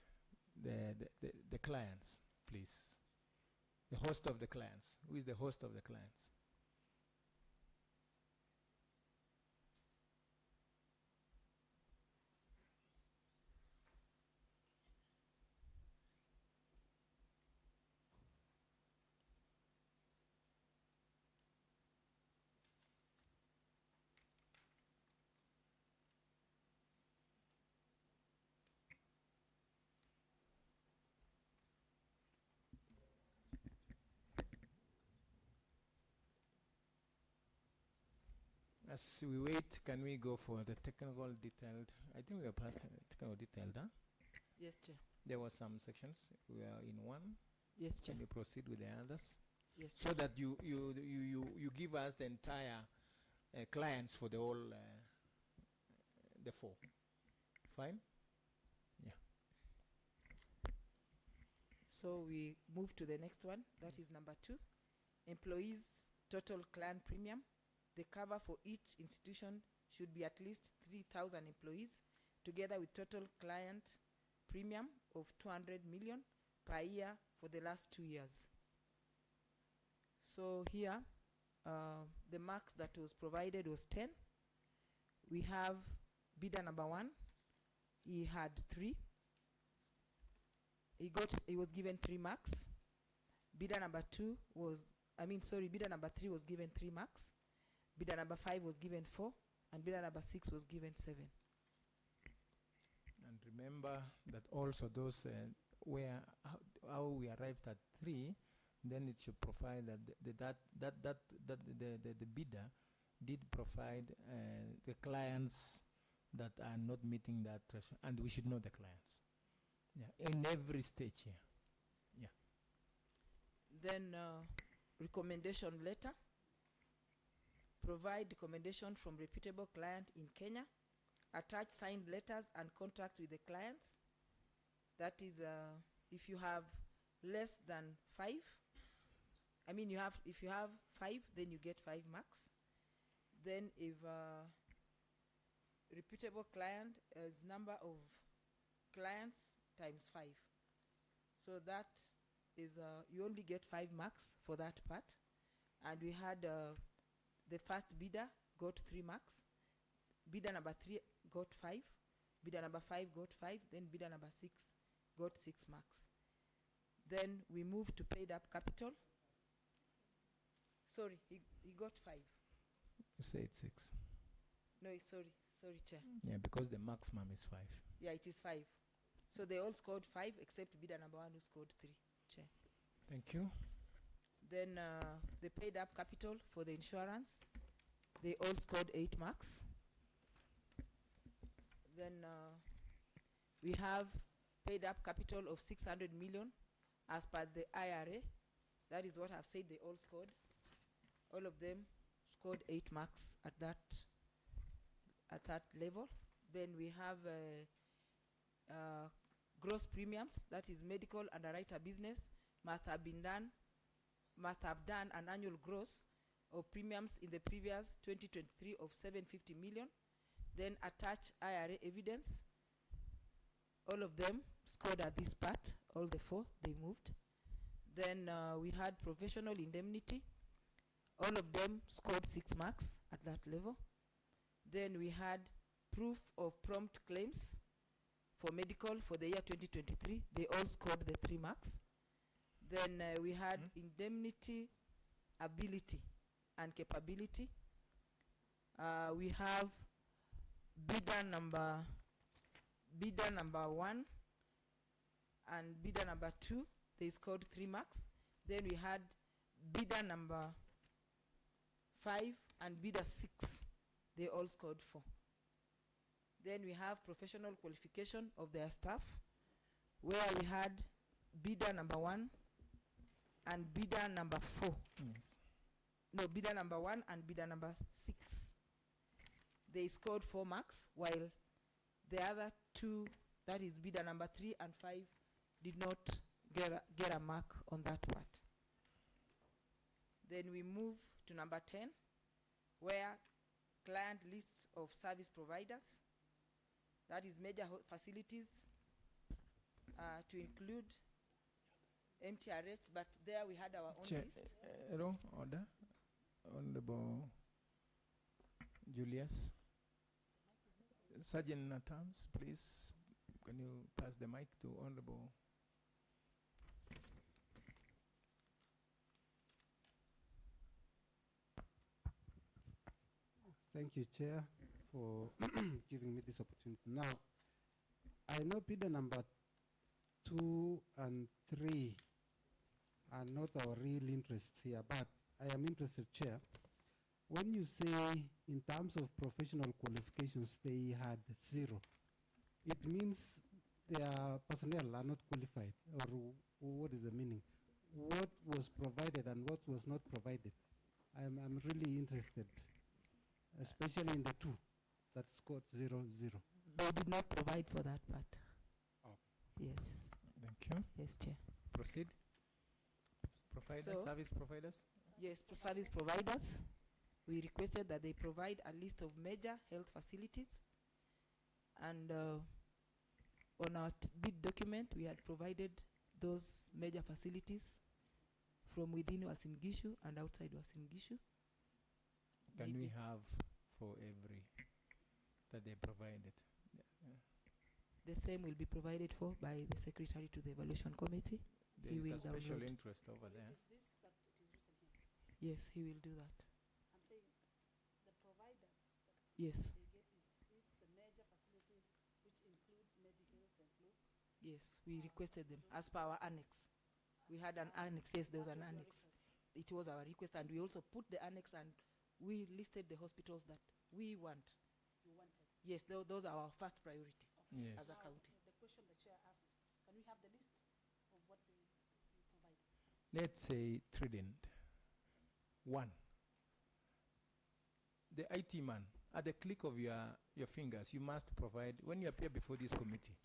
the clients, please? The host of the clients. Who is the host of the clients? As we wait, can we go for the technical detailed? I think we are past technical detailed, huh? Yes, Chair. There were some sections. We are in one. Yes, Chair. Can you proceed with the others? Yes, So Chair. that you give us the entire clients for the whole the 4. Fine. Yeah. So we move to the next one. That is number 2. Employees total client premium. The cover for each institution should be at least 3,000 employees, together with total client premium of 200 million per year for the last 2 years. So here, the marks that was provided was 10. We have bidder number 1. He had 3. He was given 3 marks. Bidder number 2 was, bidder number 3 was given 3 marks. Bidder number 5 was given 4, and bidder number 6 was given 7. And remember that also those where how we arrived at 3, then it should provide that the bidder did provide the clients that are not meeting that threshold, and we should know the clients. Yeah, in every stage here. Yeah. Then recommendation letter. Provide recommendation from reputable client in Kenya. Attach signed letters and contract with the clients. That is, if you have less than 5, if you have 5, then you get 5 marks. Then if reputable client is number of clients times 5. So that is, you only get 5 marks for that part. And we had the first bidder got 3 marks. Bidder number 3 got 5. Bidder number 5 got 5. Then bidder number 6 got 6 marks. Then we move to paid up capital. Sorry, he got 5. You said 6. No, sorry, Sorry, Chair. Yeah, because the maximum is 5. Yeah, it is 5. So they all scored 5 except bidder number 1 who scored 3, Chair. Thank you. Then the paid up capital for the insurance, they all scored 8 marks. Then we have paid up capital of 600 million as per the IRA. That is what I've said they all scored. All of them scored 8 marks at that level. Then we have gross premiums, that is medical underwriter business, must have done an annual gross of premiums in the previous 2023 of 750 million. Then attach IRA evidence. All of them scored at this part, all the 4, they moved. Then we had professional indemnity. All of them scored 6 marks at that level. Then we had proof of prompt claims for medical for the year 2023. They all scored the 3 marks. Then we had indemnity, ability, and capability. We have bidder number 1 and bidder number 2. They scored 3 marks. Then we had bidder number 5 and bidder 6. They all scored 4. Then we have professional qualification of their staff, where we had bidder number 1 and bidder number 4. Yes. No, bidder number 1 and bidder number 6. They scored 4 marks, while the other 2, that is bidder number 3 and 5, did not get a mark on that part. Then we move to number 10, where client lists of service providers, that is major facilities, to include MTRH, but there we had our own list. Hello, order. Honorable Julius. Sergeant at arms, please, can you pass the mic to Honorable? Thank you, Chair, for giving me this opportunity. Now, I know bidder number 2 and 3 are not our real interests here, but I am interested, Chair. When you say in terms of professional qualifications, they had 0, it means their personnel are not qualified, or what is the meaning? What was provided and what was not provided? I'm really interested, especially in the 2 that scored 0, 0. They did not provide for that part. Oh. Yes. Thank you. Yes, Chair. Proceed. Providers, service providers? Yes, service providers. We requested that they provide a list of major health facilities. And on our bid document, we had provided those major facilities from within Uasin Gishu and outside Uasin Gishu. Can we have for every that they provided? The same will be provided for by the Secretary to the Evaluation Committee. There is a special interest over there. Yes, he will do that. I'm saying the providers. Yes. They gave is the major facilities which includes medicals and flu. Yes, we requested them as per our annex. We had an annex. Yes, there was an annex. It was our request, and we also put the annex and we listed the hospitals that we want. You wanted? Yes, those are our first priority yes. as a county. The question the chair asked, can we have the list of what they provide? Let's say Trident. 1. The IT man, at the click of your fingers, you must provide, when you appear before this committee,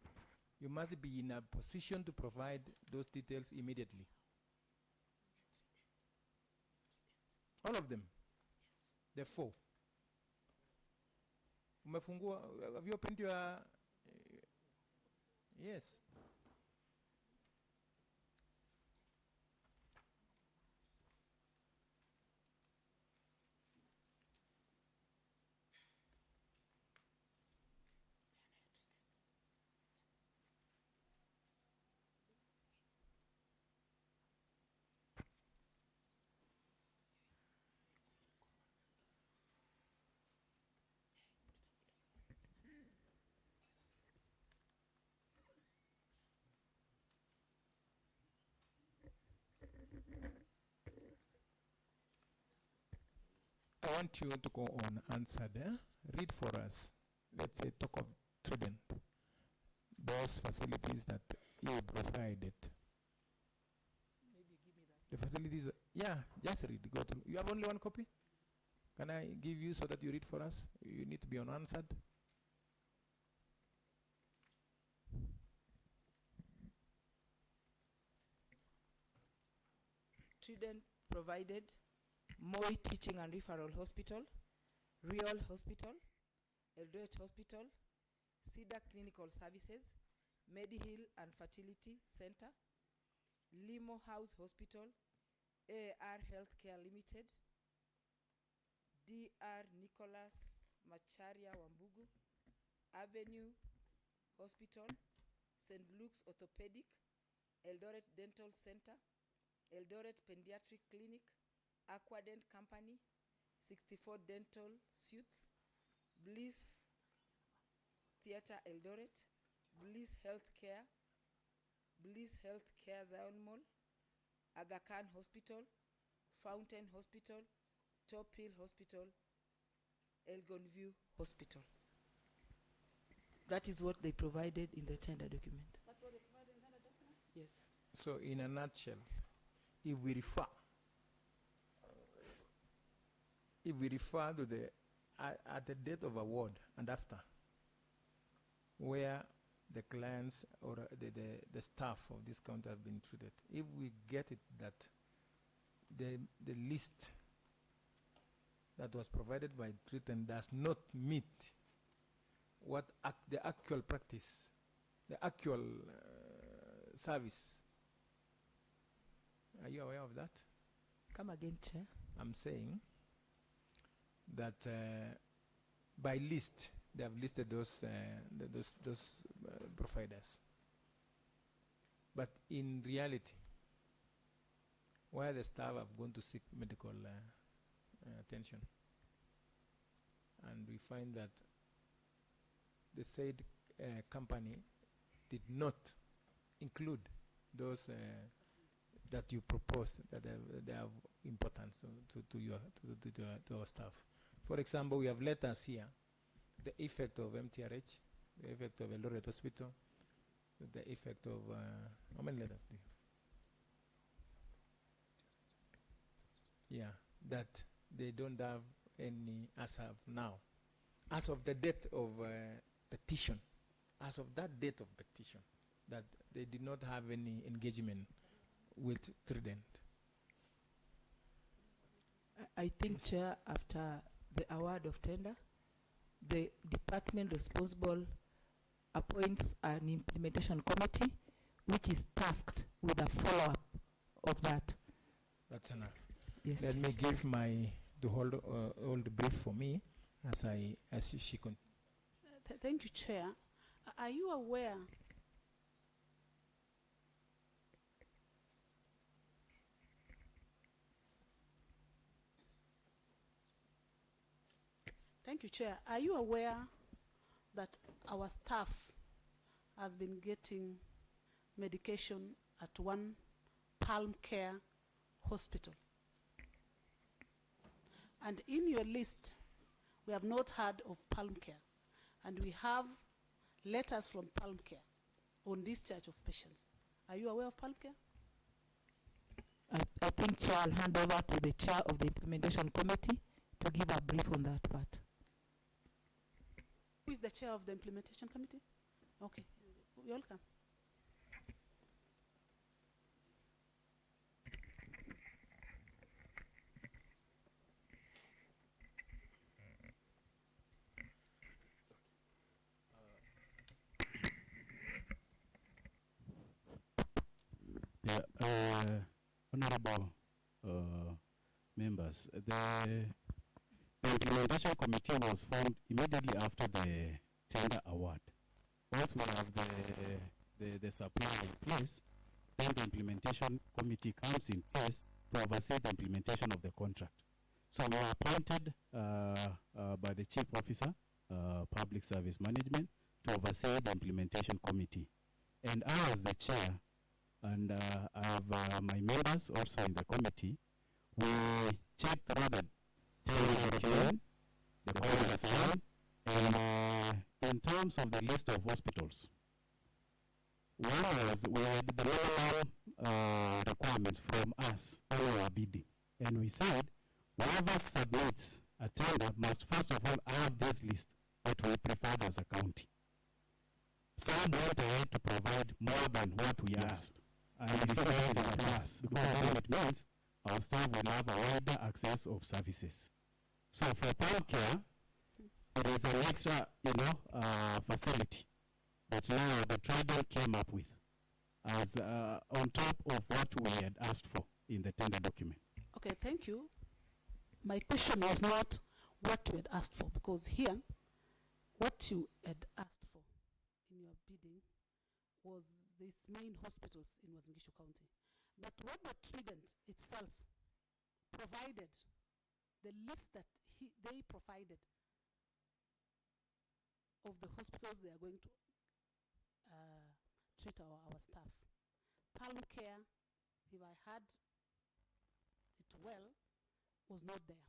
you must be in a position to provide those details immediately. All of them. The 4. Umefungua, have you opened your, yes. I want you to go on answered. Read for us. Let's say talk of Trident. Those facilities that you provided. The facilities, yeah, just read. Go through. You have only one copy? Can I give you so that you read for us? You need to be unanswered. Trident provided Moi Teaching and Referral Hospital, Real Hospital, Eldoret Hospital, Cedar Clinical Services, Medihill and Fertility Center, Limo House Hospital, AR Healthcare Limited, Dr. Nicholas Macharia Wambugu, Avenue Hospital, St. Luke's Orthopedic, Eldoret Dental Center, Eldoret Pediatric Clinic, Aquadent Company, 64 Dental Suites, Bliss Theatre Eldoret, Bliss Healthcare Zion Mall, Aga Khan Hospital, Fountain Hospital, Top Hill Hospital, Elgon View Hospital. That is what they provided in the tender document. That's what they provided in the document? Yes. So in a nutshell, if we refer to the at the date of award and after, where the clients or the staff of this county have been treated, if we get it that the list that was provided by Triton does not meet what the actual practice, the actual service. Are you aware of that? Come again, Chair. I'm saying that by list, they have listed those providers. But in reality, where the staff have gone to seek medical attention, and we find that the said company did not include those that you proposed, that they have importance to our staff. For example, we have letters here, the effect of MTRH, the effect of Eldoret Hospital, the effect of, how many letters do you have? Yeah, that they don't have any as of now. As of the date of petition, as of that date of petition, that they did not have any engagement with Trident. I think, Chair, after the award of tender, the department responsible appoints an implementation committee which is tasked with a follow-up of that. That's enough. Yes. Let me give the whole brief for me as she continues. Thank you, Chair. Are you aware Thank you, Chair. Are you aware that our staff has been getting medication at one Palm Care hospital? And in your list, we have not heard of Palm Care. And we have letters from Palm Care on discharge of patients. Are you aware of Palm Care? I think, Chair, I'll hand over to the chair of the implementation committee to give a brief on that part. Who is the chair of the implementation committee? Okay, you're welcome. Honorable members, the implementation committee was formed immediately after the tender award. Once we have the supply in place, then the implementation committee comes in place to oversee the implementation of the contract. So we are appointed by the Chief Officer, Public Service Management, to oversee the implementation committee. And I, as the chair, and I have my members also in the committee, we checked rather tender document, the board assigned, and in terms of the list of hospitals, one was we had the minimum requirements from us when we were bidding, and we said whoever submits a tender must first of all have this list that we preferred as a county. Some went ahead to provide more than what we asked. And we said that is a plus, because then it means our staff will have a wider access of services. So for palm care, it is an extra, facility that now the Trident came up with as on top of what we had asked for in the tender document. Okay, thank you. My question was not what you had asked for, because here, what you had asked for in your bidding was these main hospitals in Uasin County. But what the Trident itself provided, the list that they provided of the hospitals they are going to treat our staff. Palm care, if I had it well, was not there.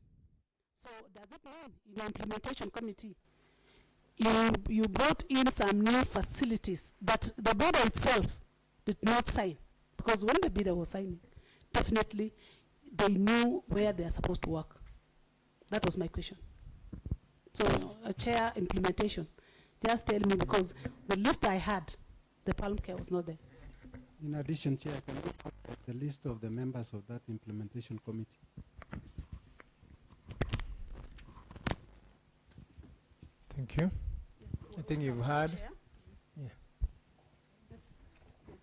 So does it mean in the implementation committee, you brought in some new facilities that the bidder itself did not sign? Because when the bidder was signing, definitely they knew where they are supposed to work. That was my question. So, Chair, implementation, just tell me, because the list I had, the palm care was not there. In addition, Chair, can you put the list of the members of that implementation committee? Thank you. Yes. I think you've heard. Chair? Yeah. Yes.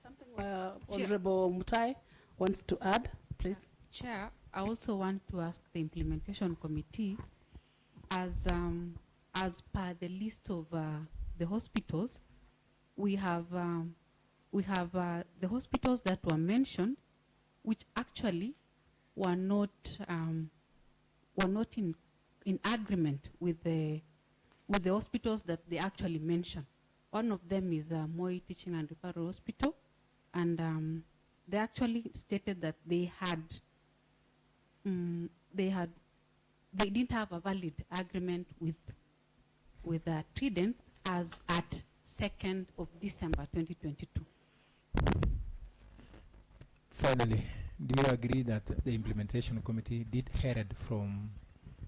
Something Honorable Mutai wants to add, please. Chair, I also want to ask the implementation committee, as per the list of the hospitals, we have the hospitals that were mentioned, which actually were not in agreement with the hospitals that they actually mentioned. One of them is Moi Teaching and Referral Hospital, and they actually stated that they didn't have a valid agreement with Trident as at 2nd of December 2022. Finally, do you agree that the implementation committee did hear from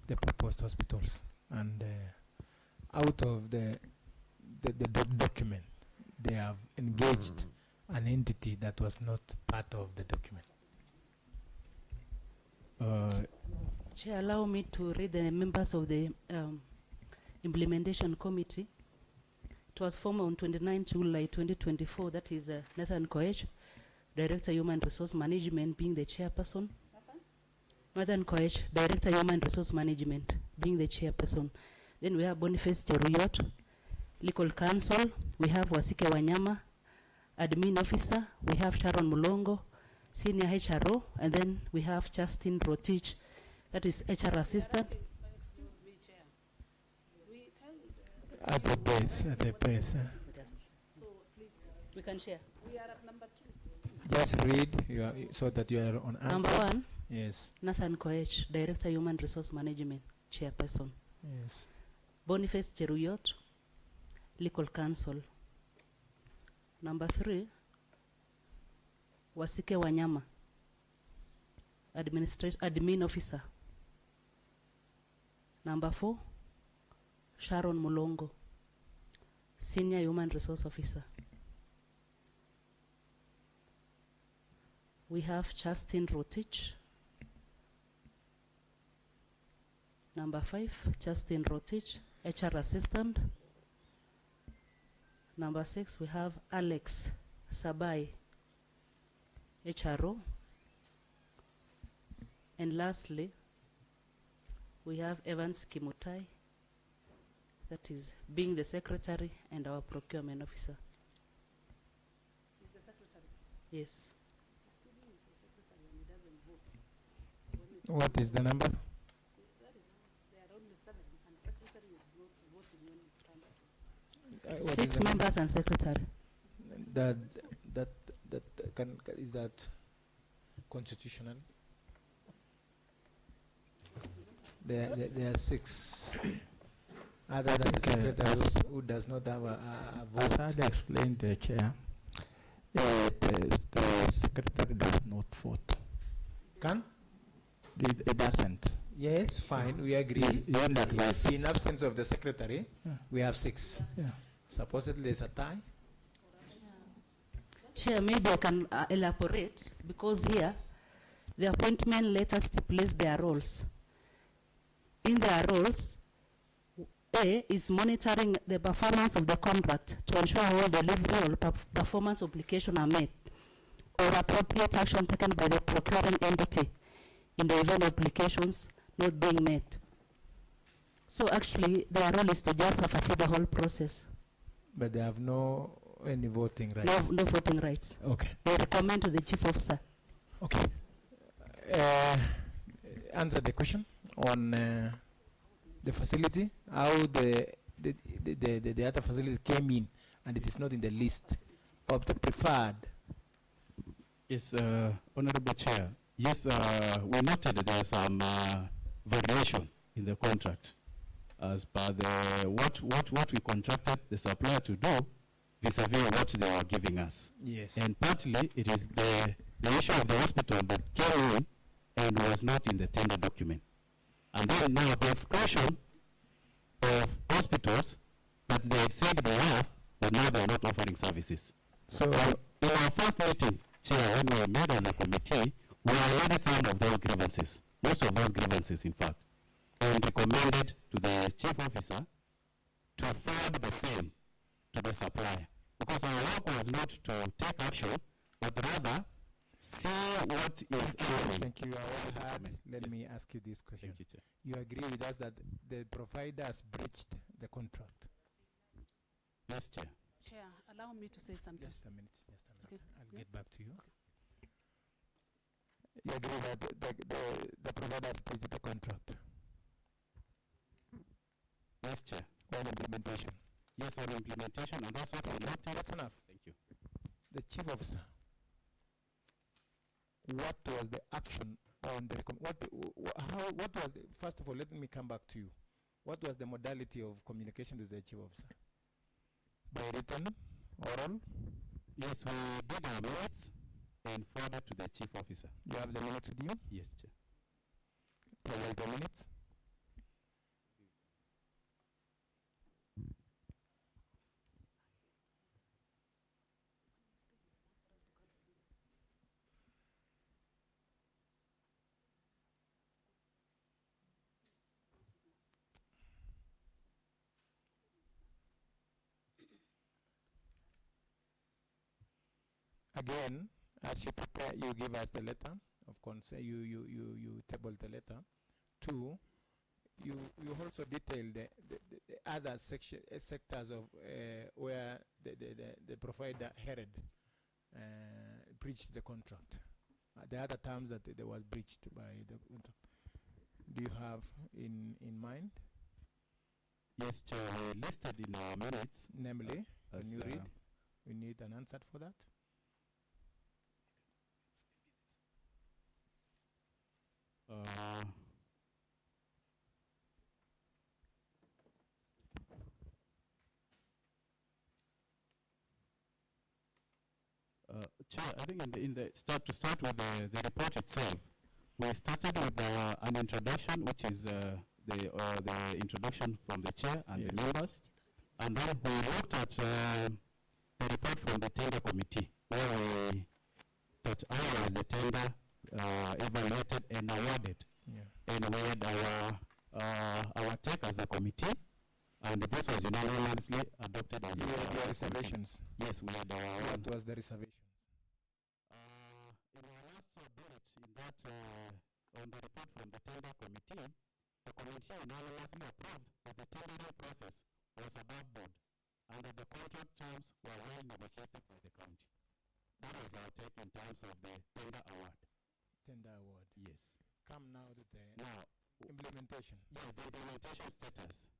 the proposed hospitals, and out of the document, they have engaged an entity that was not part of the document? Chair, allow me to read the members of the implementation committee. It was formed on 29 July 2024. That is Nathan Koech, Director Human Resource Management, being the chairperson. Nathan Koech, Director Human Resource Management, being the chairperson. Then we have Boniface Cheruyot, Legal Counsel. We have Wasike Wanyama, Admin Officer. We have Sharon Mulongo, Senior HRO. And then we have Justin Rotich, that is HR Assistant. Excuse me, Chair. At the base. So please. We can share. We are at number 2. Just read so that you are on answer. Number 1. Yes. Nathan Koech, Director Human Resource Management, chairperson. Yes. Boniface Cheruyot, Legal Counsel. Number 3, Wasike Wanyama, Admin Officer. Number 4, Sharon Mulongo, Senior Human Resource Officer. We have Justin Rotich. Number 5, Justin Rotich, HR Assistant. Number 6, we have Alex Sabai, HRO. And lastly, we have Evans Kimutai, that is being the secretary and our procurement officer. He's the secretary. Yes. He's still being the secretary and he doesn't vote. What is the number? That is, there are only 7, and secretary is not voting when it comes to. 6 members and secretary. Is that constitutional? There are 6. Other than the Okay, secretary who does not have a As vote. I explained, the chair, the secretary does not vote. Can? It doesn't. Yes, fine, we agree. Even that we have In absence of the secretary, we have 6. Yeah. Supposedly there's a tie. Chair, maybe I can elaborate, because here the appointment letter stipulates their roles. In their roles, A is monitoring the performance of the contract to ensure all delivery or performance obligations are met, or appropriate action taken by the procuring entity in the event obligations not being met. So actually, their role is to just oversee the whole process. But they have any voting rights. No voting rights. Okay. They recommend to the chief officer. Okay. Answer the question on the facility, how the other facility came in and it is not in the list of the preferred. Yes, Honorable Chair. Yes, we noted that there are some variation in the contract as per the what we contracted the supplier to do vis-a-vis what they were giving us. Yes. And partly it is the issue of the hospital that came in and was not in the tender document. And then now the exclusion of hospitals that they had said they have, but now they are not offering services. So in our first meeting, Chair, when we met as a committee, we already some of those grievances, most of those grievances in fact, and recommended to the chief officer to forward the same to the supplier. Because our work was not to take action, but rather see what is happening. Thank you. Let me ask you this question. Thank you, Chair. You agree with us that the provider has breached the contract? Yes, Chair. Chair, allow me to say something. Just a minute. Okay. I'll Yeah. get back to you. You agree that the provider has breached the contract? Yes, Chair. On implementation. Yes, on implementation, and that's what we noted. That's enough. Thank you. The chief officer, what was the action on the what was the, first of all, let me come back to you. What was the modality of communication to the chief officer? By written, oral? Yes, we did our minutes and forwarded to the chief officer. You have the minutes with you? Yes, Chair. Provide the minutes. Again, as you prepare, you give us the letter of consent. You table the letter. 2, you also detail the other sectors of where the provider headed breached the contract. The other terms that they was breached by the contract. Do you have in mind? Yes, Chair. We listed in our minutes. Namely, as, when you read, we need an answer for that. Chair, I think in the start with the report itself, we started with an introduction, which is the introduction from the chair and the members, and then we looked at the report from the tender committee, where we that how was the tender evaluated and awarded, and we had our take as a committee. And this was unanimously adopted as your reservations. Yes, we had our. What was the reservations? In our last bullet, in that on the report from the tender committee, the committee unanimously approved that the tendering process was above board and that the contract terms were well negotiated by the county. That was our take in terms of the tender award. Tender award. Yes. Come now to the implementation. Yes, the implementation status.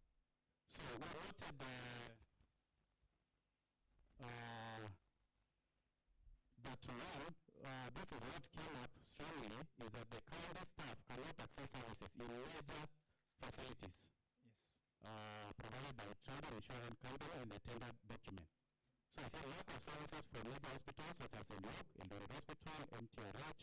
So we noted that this is what came up strongly, is that the county staff cannot access services in major facilities provided by travel insurance company in the tender document. So you see lack of services for major hospitals such as Ad-Hoc, Eldoret Hospital, MTRH,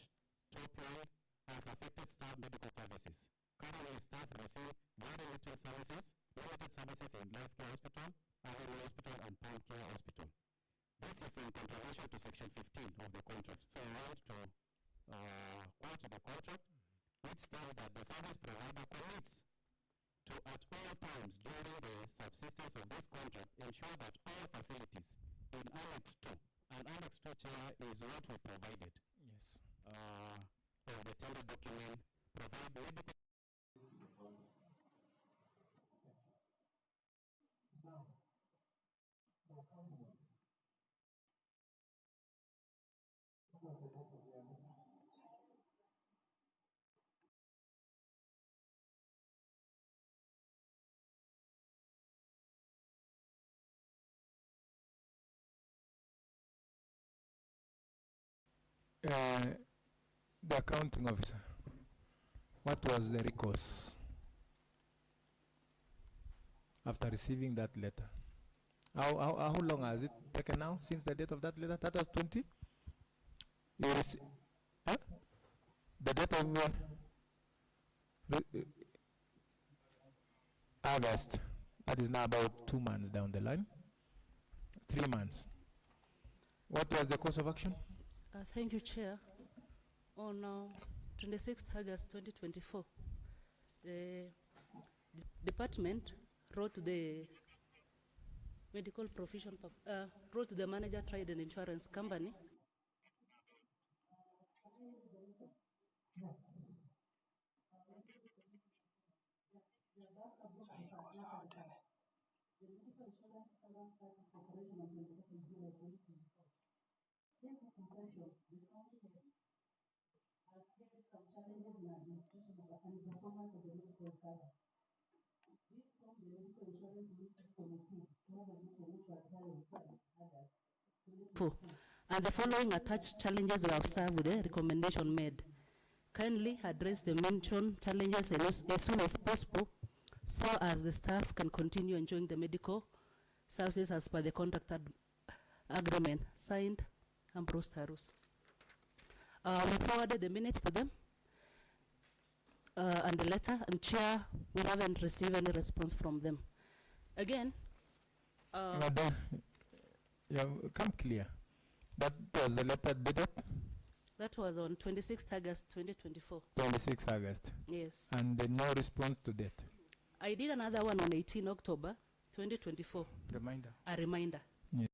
Topline has affected staff medical services. Currently, staff receive very limited services in Life Care Hospital, Allen Hospital, and Palm Care Hospital. This is in contravention to Section 15 of the contract. So I want to quote the contract, which states that the service provider commits to, at all times during the subsistence of this contract, ensure that all facilities in Annex 2, and Annex 2 chair is what we provided. Yes. Of the tender document, provide medical. The accounting officer, what was the recourse after receiving that letter? How long has it taken now since the date of that letter? That was 20? The date of August. That is now about 2 months down the line. 3 months. What was the course of action? Thank you, Chair. On 26th August 2024, the department wrote to the medical profession, wrote to the manager, trade and insurance company. Since its inception, the county has faced some challenges in administration and the performance of the medical cover. This prompted the Medical Insurance Monitoring Committee to have a meeting which was held on 3rd August 2024. And the following attached challenges were observed with the recommendation made. Kindly address the mentioned challenges as soon as possible so as the staff can continue enjoying the medical services as per the contract agreement. Signed, Ambrose Tarus. We forwarded the minutes to them and the letter, and Chair, we haven't received any response from them. Again, Madam, come clear. That was the letter dated? That was on 26th August 2024. 26th August. Yes. And no response to that. I did another one on 18 October 2024. Reminder. A reminder. Yeah.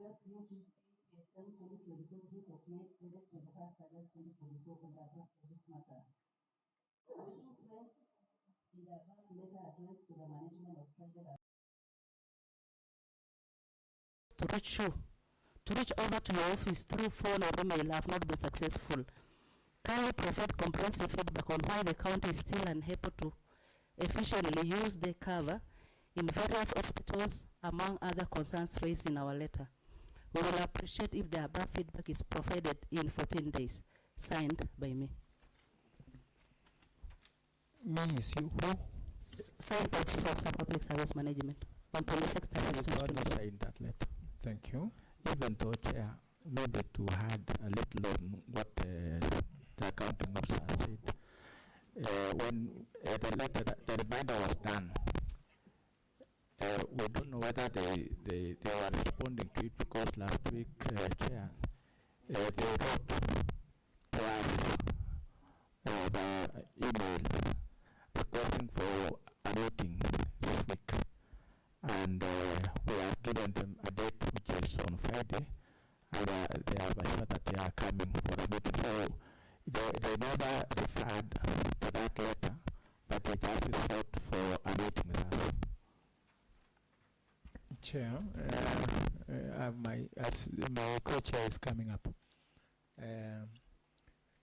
UGCA 2024 dated 21st August 2024 on the above subject matters. Special place in the above letter addressed to the management of private to reach over to your office through phone or email have not been successful. Kindly provide comprehensive feedback on why the county is still unable to efficiently use the cover in various hospitals, among other concerns raised in our letter. We will appreciate if the above feedback is provided in 14 days. Signed by me. Me is you who? Signed by Chief Officer Public Service Management on 26th August 2024. Sign that letter. Thank you. Even though, Chair, maybe to add a little on what the accounting officer said. When the reminder was done, we don't know whether they were responding to it because last week, Chair, they wrote to us by email requesting for a meeting this week. And we have given them a date which is on Friday, and they have assured that they are coming for a meeting. So they never referred to that letter, but they just sought for a meeting with us. Chair, my co-chair is coming up.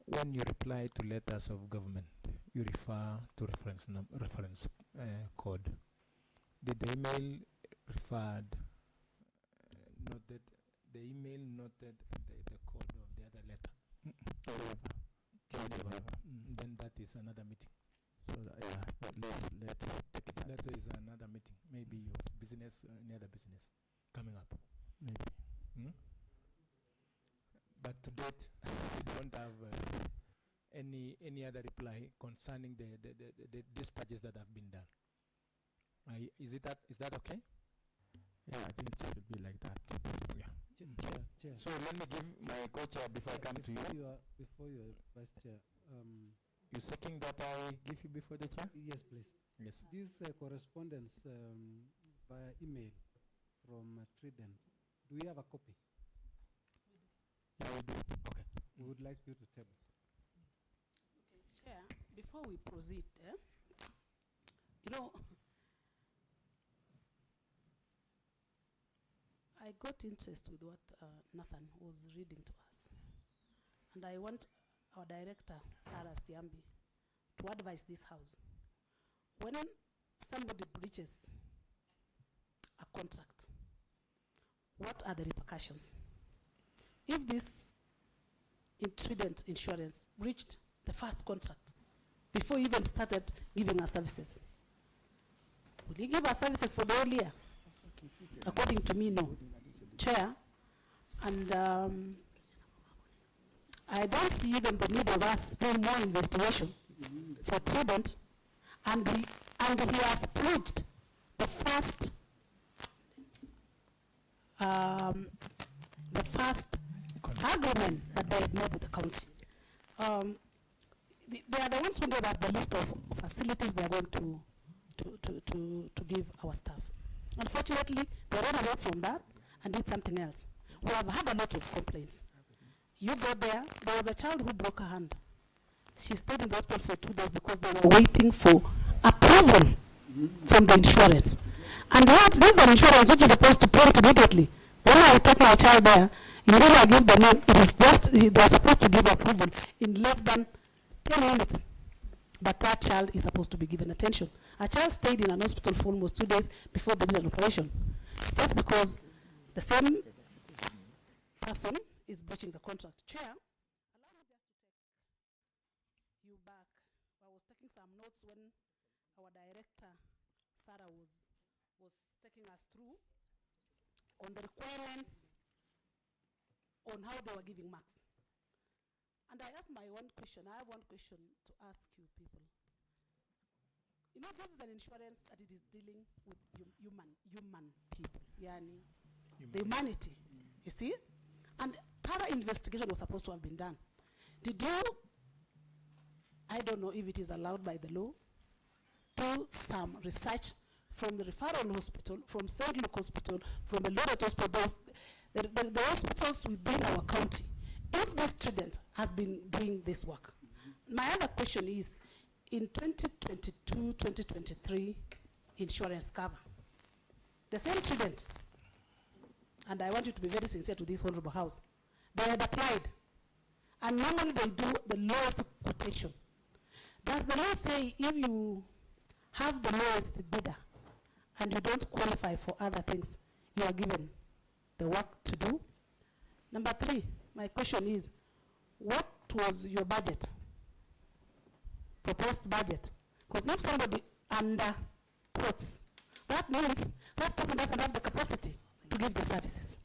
When you reply to letters of government, you refer to reference code. Did the email referred noted the email noted the code of the other letter? Then that is another meeting. So let's take it out. That is another meeting. Maybe your business, any other business coming up. Maybe. But to date, we don't have any other reply concerning the dispatches that have been done. Is that okay? Yeah, I think it should be like that. Yeah. Chair. So let me give my co-chair before I come to you. Before you are vice chair. You second that I give you before the chair? Yes, please. Yes. This correspondence via email from Trident, do we have a copy? Yeah, we do. Okay. We would like you to table. Okay, Chair, before we proceed, you know, I got interest with what Nathan was reading to us. And I want our director, Sarah Siambi, to advise this house. When somebody breaches a contract, what are the repercussions? If this Trident Insurance breached the first contract before he even started giving us services, will he give us services for the whole year? According to me, no. Chair, and I don't see even the need of us doing more investigation for Trident, and he has breached the first agreement that they had made with the county. They are the ones who gave us the list of facilities they are going to give our staff. Unfortunately, they ran away from that and did something else. We have had a lot of complaints. You go there was a child who broke her hand. She stayed in the hospital for 2 days because they were waiting for approval from the insurance. And this is an insurance which is supposed to pay it immediately. When I take my child there, when I give the name, it is just, they are supposed to give approval in less than 10 minutes. But that child is supposed to be given attention. A child stayed in an hospital for almost 2 days before they did an operation. Just because the same person is breaching the contract. Chair, allow me just to take you back. I was taking some notes when our director, Sarah, was taking us through on the requirements on how they were giving marks. And I asked my one question. I have one question to ask you people. You know, this is an insurance that it is dealing with human people, yani the humanity, you see? And thorough investigation was supposed to have been done. Did you, I don't know if it is allowed by the law, do some research from the referral hospital, from St. Luke Hospital, from the Lorette Hospital, the hospitals within our county, if this student has been doing this work? My other question is, in 2022-2023 insurance cover, the same student, and I want you to be very sincere to this honorable house, they had applied, and normally they do the lowest quotation. Does the law say if you have the lowest bidder and you don't qualify for other things, you are given the work to do? Number 3, my question is, what was your budget? Proposed budget? Because if somebody under quotes, that means that person doesn't have the capacity to give the services.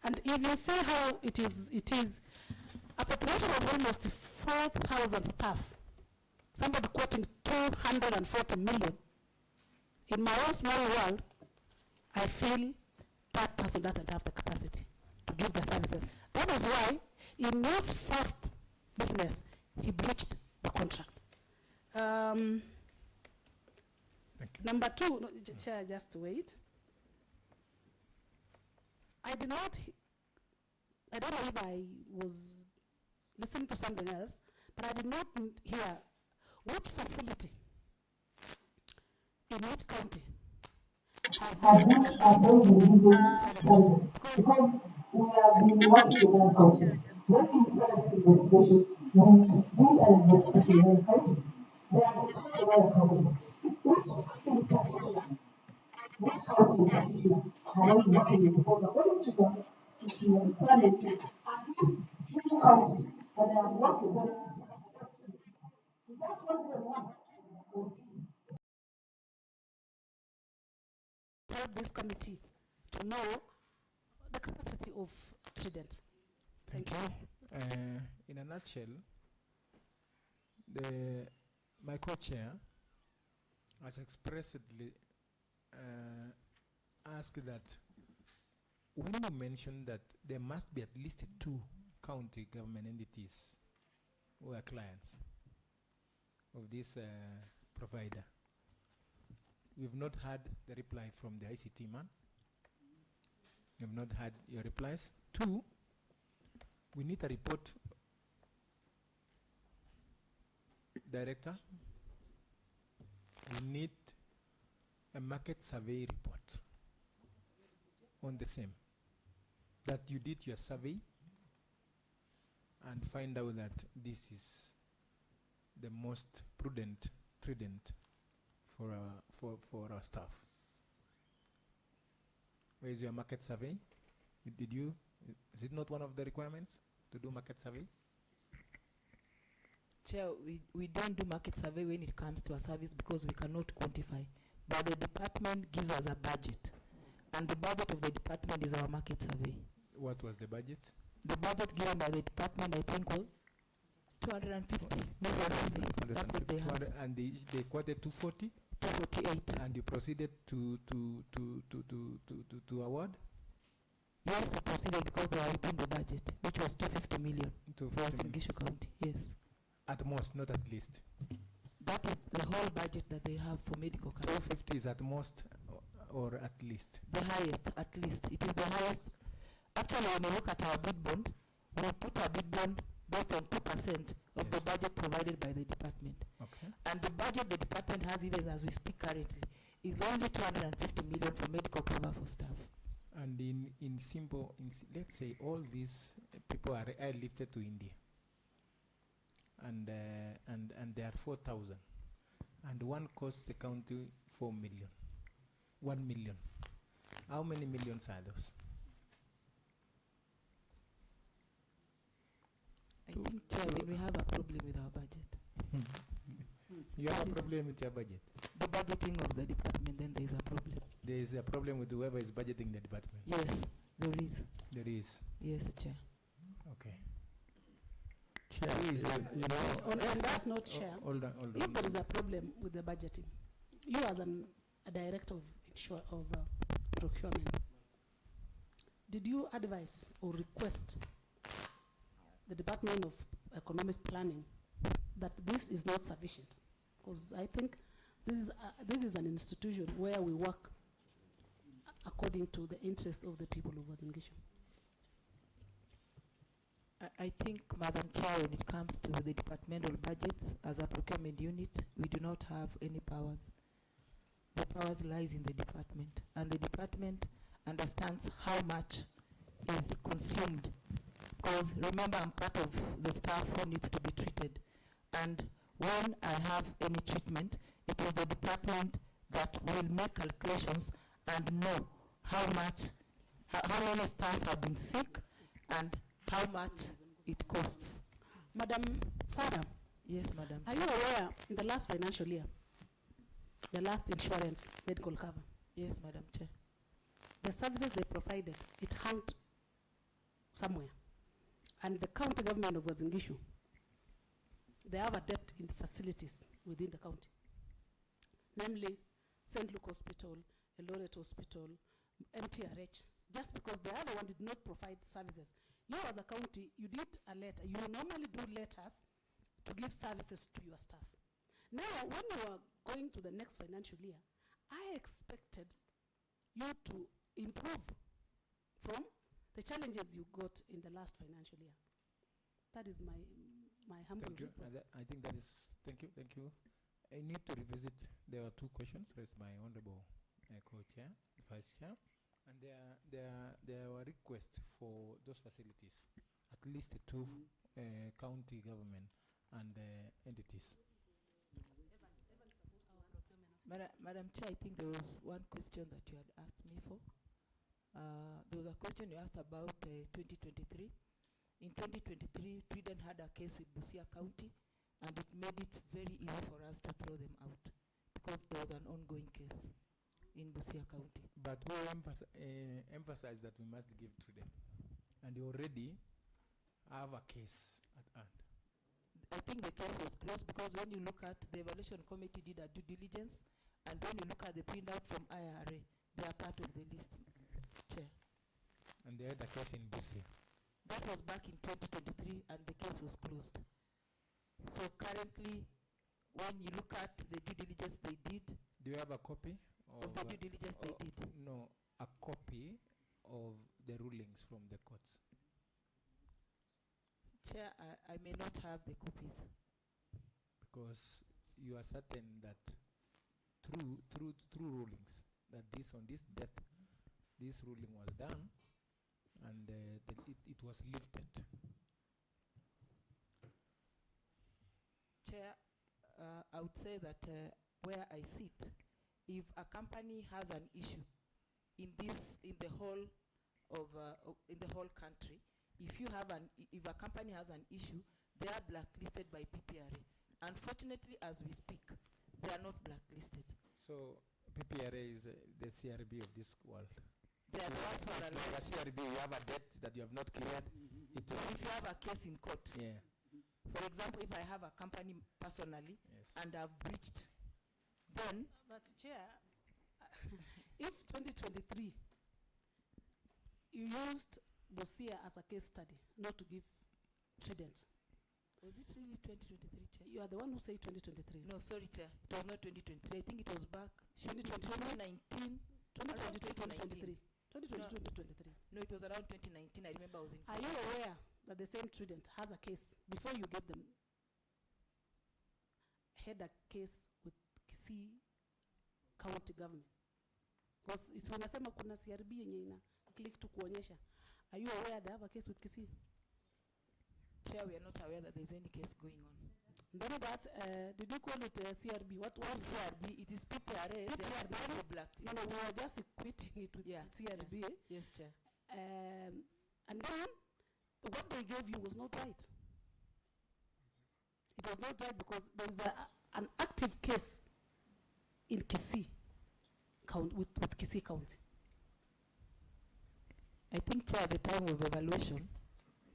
And if you see how it is a population of almost 4,000 staff, somebody quoting 240 million. In my own small world, I feel that person doesn't have the capacity to give the services. That is why in his first business, he breached the contract. Number 2, no, Chair, just wait. I don't know if I was listening to something else, but I did not hear what facility in which county has not assigned the legal services because we have been working with other counties. When we started this investigation, we did an investigation in other counties. There are issues in other counties. Which in particular, which county in particular have I been working with? Because according to the parliament, at least 2 counties that I have worked with them. We just want to know help this committee to know the capacity of Trident. Thank you. In a nutshell, my co-chair has expressly asked that when you mention that there must be at least 2 county government entities who are clients of this provider, we've not had the reply from the ICT man. We've not had your replies. 2, we need a report, director. We need a market survey report on the same, that you did your survey and find out that this is the most prudent Trident for our staff. Where is your market survey? Did you? Is it not one of the requirements to do market survey? Chair, we don't do market survey when it comes to a service because we cannot quantify. But the department gives us a budget. And the budget of the department is our market survey. What was the budget? The budget given by the department, I think, was 250 million. That's what they have. And they quoted 240? 248. And you proceeded to award? Yes, we proceeded because they are within the budget, which was 250 million for Gishu County. Yes. At most, not at least. That is the whole budget that they have for medical coverage. 250 is at most or at least? The highest, at least. It is the highest. Actually, when you look at our bid bond, we put our bid bond based on 2% of the budget provided by the department. Okay. And the budget the department has, even as we speak currently, is only 250 million for medical cover for staff. And in simple, let's say all these people are airlifted to India, and there are 4,000, and one costs the county 4 million, 1 million. How many millions are those? I think, Chair, we have a problem with our budget. You have a problem with your budget? The budgeting of the department, then there is a problem. There is a problem with whoever is budgeting the department? Yes, there is. There is? Yes, Chair. Okay. Chair, on that note, Chair, hold on. If there is a problem with the budgeting, you as a director of procurement, did you advise or request the Department of Economic Planning that this is not sufficient? Because I think this is an institution where we work according to the interest of the people of Wazingishu. I think, Madam Chair, when it comes to the departmental budgets, as a procurement unit, we do not have any powers. The powers lies in the department, and the department understands how much is consumed. Because remember, I'm part of the staff who needs to be treated. And when I have any treatment, it is the department that will make calculations and know how much, how many staff have been sick and how much it costs. Madam Sarah. Yes, Madam. Are you aware in the last financial year, the last insurance medical cover? Yes, Madam Chair. The services they provided, it hung somewhere. And the county government of Wazingishu, they have a debt in the facilities within the county. Namely, St. Luke Hospital, Eldoret Hospital, MTRH, just because the other one did not provide services. You as a county, you did a letter. You normally do letters to give services to your staff. Now, when you are going to the next financial year, I expected you to improve from the challenges you got in the last financial year. That is my humble request. I think that is, thank you. I need to revisit, there are 2 questions raised by Honorable co-chair, vice chair, and there were requests for those facilities, at least two county government and entities. Madam Chair, I think there was one question that you had asked me for. There was a question you asked about 2023. In 2023, Trident had a case with Busia County, and it made it very easy for us to throw them out because there was an ongoing case in Busia County. But we emphasize that we must give to them, and they already have a case at hand. I think the case was closed because when you look at the evaluation committee did a due diligence, and when you look at the printout from IRA, they are part of the list, Chair. And they had a case in Busia. That was back in 2023, and the case was closed. So currently, when you look at the due diligence they did, do you have a copy of the due diligence they did? No, a copy of the rulings from the courts. Chair, I may not have the copies. Because you are certain that through rulings that this on this death, this ruling was done, and that it was lifted. Chair, I would say that where I sit, if a company has an issue in the whole country, if a company has an issue, they are blacklisted by PPRA. Unfortunately, as we speak, they are not blacklisted. So PPRA is the CRB of this world. They are the ones who are like a CRB, you have a debt that you have not cleared. If you have a case in court, yeah. For example, if I have a company personally, yes, and I've breached, then... But Chair, if 2023, you used Busia as a case study, not to give Trident. Was it really 2023, Chair? You are the one who said 2023. No, sorry, Chair. It was not 2023. I think it was back 2019. 2023. 2023. No, it was around 2019. I remember I was in... Are you aware that the same Trident has a case, before you gave them, had a case with Kisii County government? Because it's when nasema kuna CRB yenye ina click to kuonyesha. Are you aware they have a case with Kisii? Chair, we are not aware that there's any case going on. Then that, did you call it CRB? What was CRB? It is PPRA. They are the blacklist. No, we are just equating it with CRB. Yeah. Yes, Chair. And then, what they gave you was not right. It was not right because there is an active case in Kisii County, with Kisii County. I think, Chair, at the time of evaluation,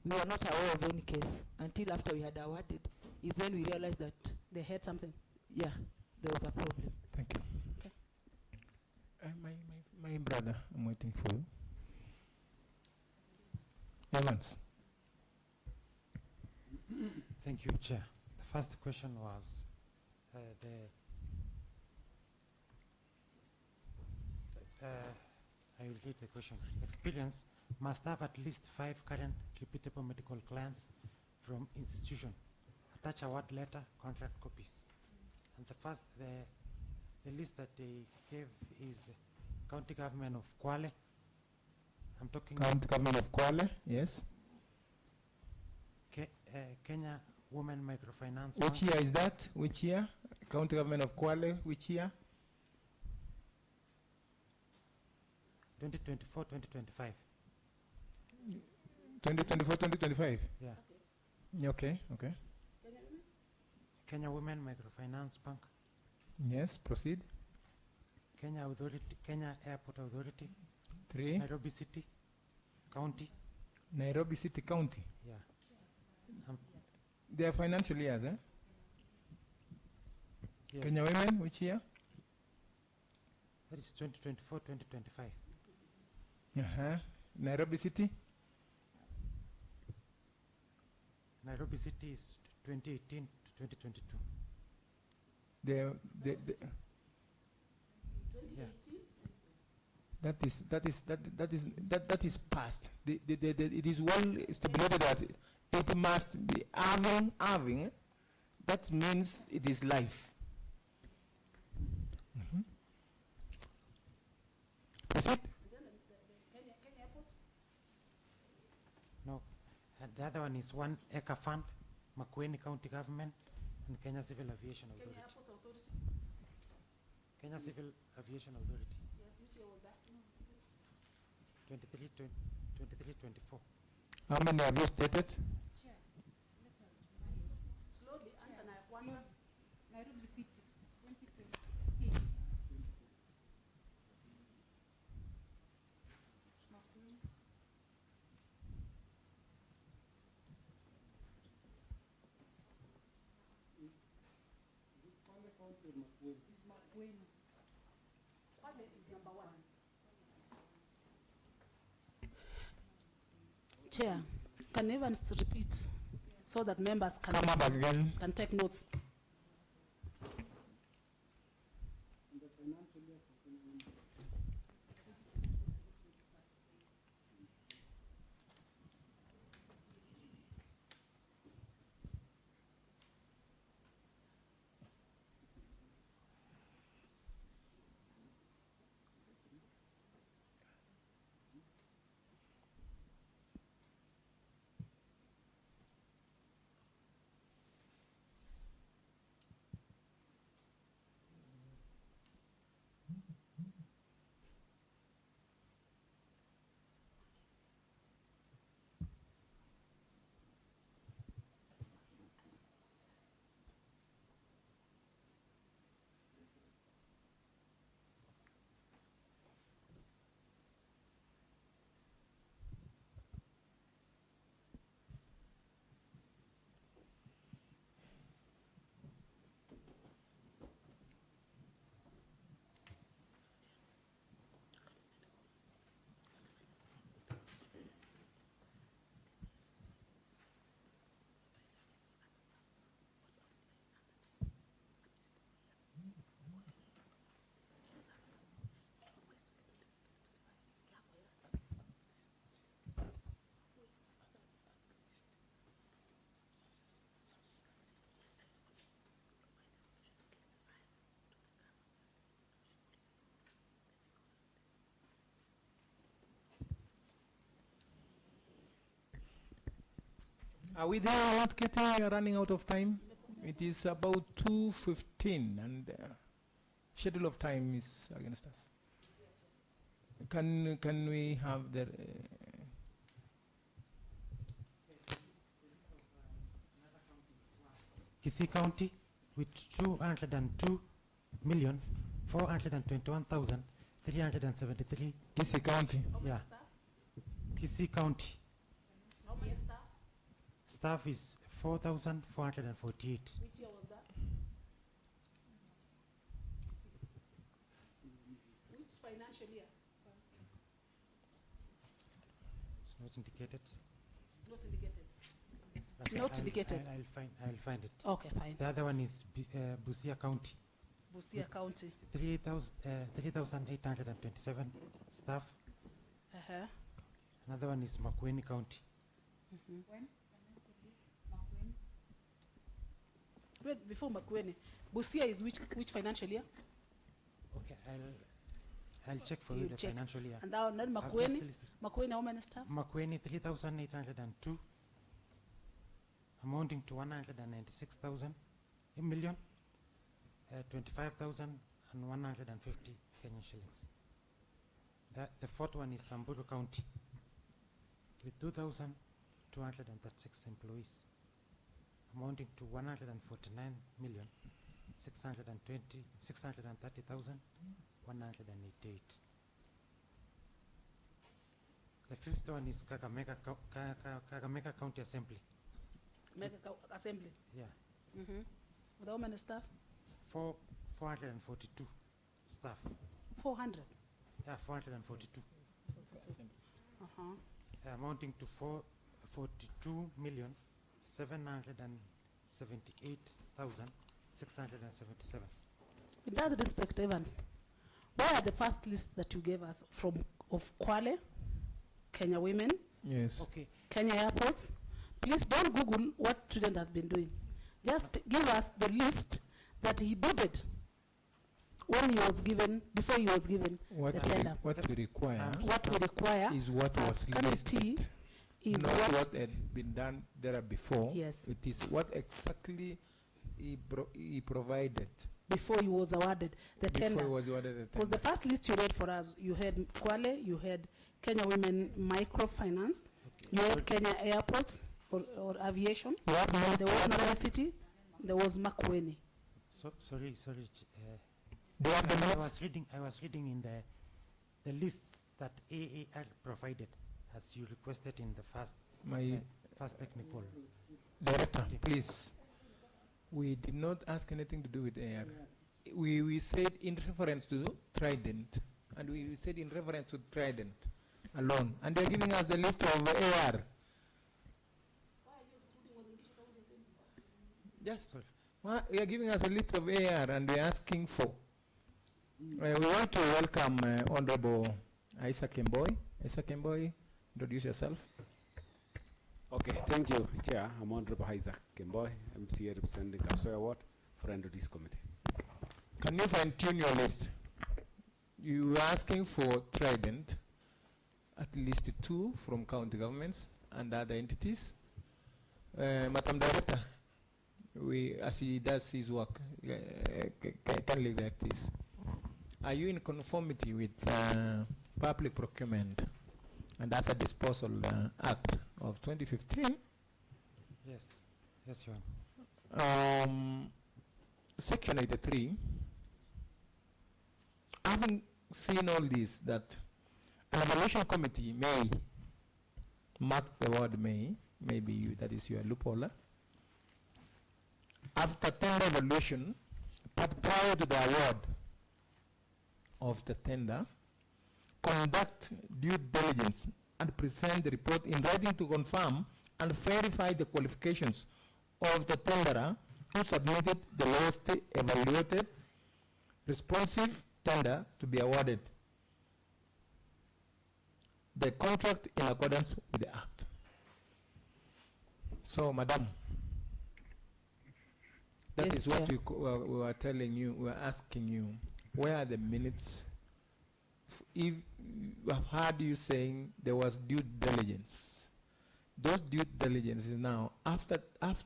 we were not aware of any case until after we had awarded, is when we realized that they had something. Yeah, there was a problem. Thank you. Okay. My brother, I'm waiting for you. Evans. Thank you, Chair. The first question was I will read the question. Experience must have at least 5 current reputable medical clients from institution. Attach award letter, contract copies. And the first, the list that they gave is County Government of Kwale. I'm talking County Government of Kwale, yes. Kenya Women Microfinance. Which year is that? Which year? County Government of Kwale, which year? 2024, 2025. 2024, 2025? Yeah. Okay, okay. Kenya Women Microfinance Bank. Yes, proceed. Kenya Authority, Kenya Airport Authority. 3. Nairobi City County. Nairobi City County. Yeah. They are financial years, eh? Yes. Kenya Women, which year? That is 2024, 2025. Nairobi City? Nairobi City is 2018 to 2022. Yeah. That is past. It is well stipulated that it must be having. That means it is life. Proceed. No, the other one is 1 acre fund, Makueni County Government, and Kenya Civil Aviation Authority. Kenya Airports Authority? Kenya Civil Aviation Authority. Yes, which year was that? 23-24. How many have you stated? Slowly, answer na ya kwanza. Nairobi City, 2020. Kwale is number 1. Chair, can Evans repeat so that members can Come up again. can take notes? Are we there? We're not getting running out of time. It is about 2:15 and schedule of time is against us. Can we have the Kisii County with 202,421,373. Kisii County? Yeah. Kisii County. How many staff? Staff is 4,448. Which year was that? Which financial year? It's not indicated. Not indicated. Okay, Not indicated. I'll find it. Okay, fine. The other one is Busia County. Busia County. 3,827 staff. Uh-huh. Another one is Makueni County. When? Wait, before Makueni, Busia is which financial year? Okay, I'll check for you You'll the check. financial year. And then I've just Makueni, listed. Makueni, how many staff? Makueni 3,802, amounting to 196,000, a million, 25,150 Kenyan shillings. The fourth one is Samburu County with 2,236 employees, amounting to 149,630,188. The fifth one is Kakamega County Assembly. Assembly. Yeah. With how many staff? 442 staff. 400. Yeah, 442. Amounting to 42,778,677. In that respect, Evans, where are the first list that you gave us from of Kwale, Kenya Women, yes, okay, Kenya Airports? Please don't Google what student has been doing. Just give us the list that he bidded. when he was given, before he was given What the tender. what we require What we require is what as was committee listed, is not what, what had been done there before. Yes. It is what exactly he provided. Before he was awarded the tender. Before he was awarded the Because tender. the first list you read for us, you had Kwale, you had Kenya Women Microfinance, you had Kenya Airports or Aviation, there was University, there was Makueni. So, sorry. Do you have the I minutes? was reading in the list that AAR provided, as you requested in the first first technical. Director, please. We did not ask anything to do with AR. We said in reference to Trident, and we said in reference to Trident alone, and they're giving us the list of AR. Just, we are giving us a list of AR, and we're asking for. We want to welcome Honorable Isaac Kemboy. Isaac Kemboy, introduce yourself. Okay, thank you, Chair. I'm Honorable Isaac Kemboy, MCA representing Kapsoy Award, friend of this committee. Can you fine-tune your list? You were asking for Trident, at least 2 from county governments and other entities. Madam Director, as he does his work, kindly like this. Are you in conformity with Public Procurement and Asset Disposal Act of 2015? Yes, Your Honor. Section 83, having seen all this, that an evaluation committee may, mark the word may, maybe you, that is your loophole, after tender evaluation, but prior to the award of the tender, conduct due diligence and present the report in writing to confirm and verify the qualifications of the tenderer who submitted the lowest evaluated responsive tender to be awarded the contract in accordance with the Act. So, Madam, that Yes, is what Chair. we were telling you, we were asking you, where are the minutes? If we have heard you saying there was due diligence, those due diligence is now after an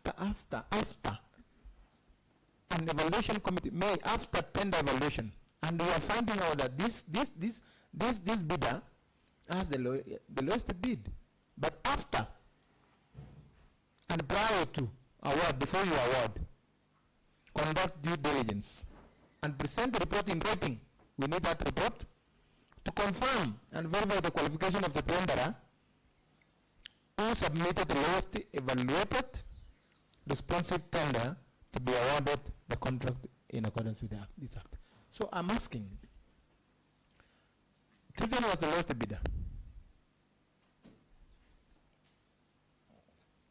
evaluation committee may after tender evaluation, and we are finding out that this bidder has the lowest bid, but after and prior to award, before you award, conduct due diligence and present the report in writing. We need that report to confirm and verify the qualification of the tenderer who submitted the lowest evaluated responsive tender to be awarded the contract in accordance with this act. So I'm asking, Triton was the lowest bidder.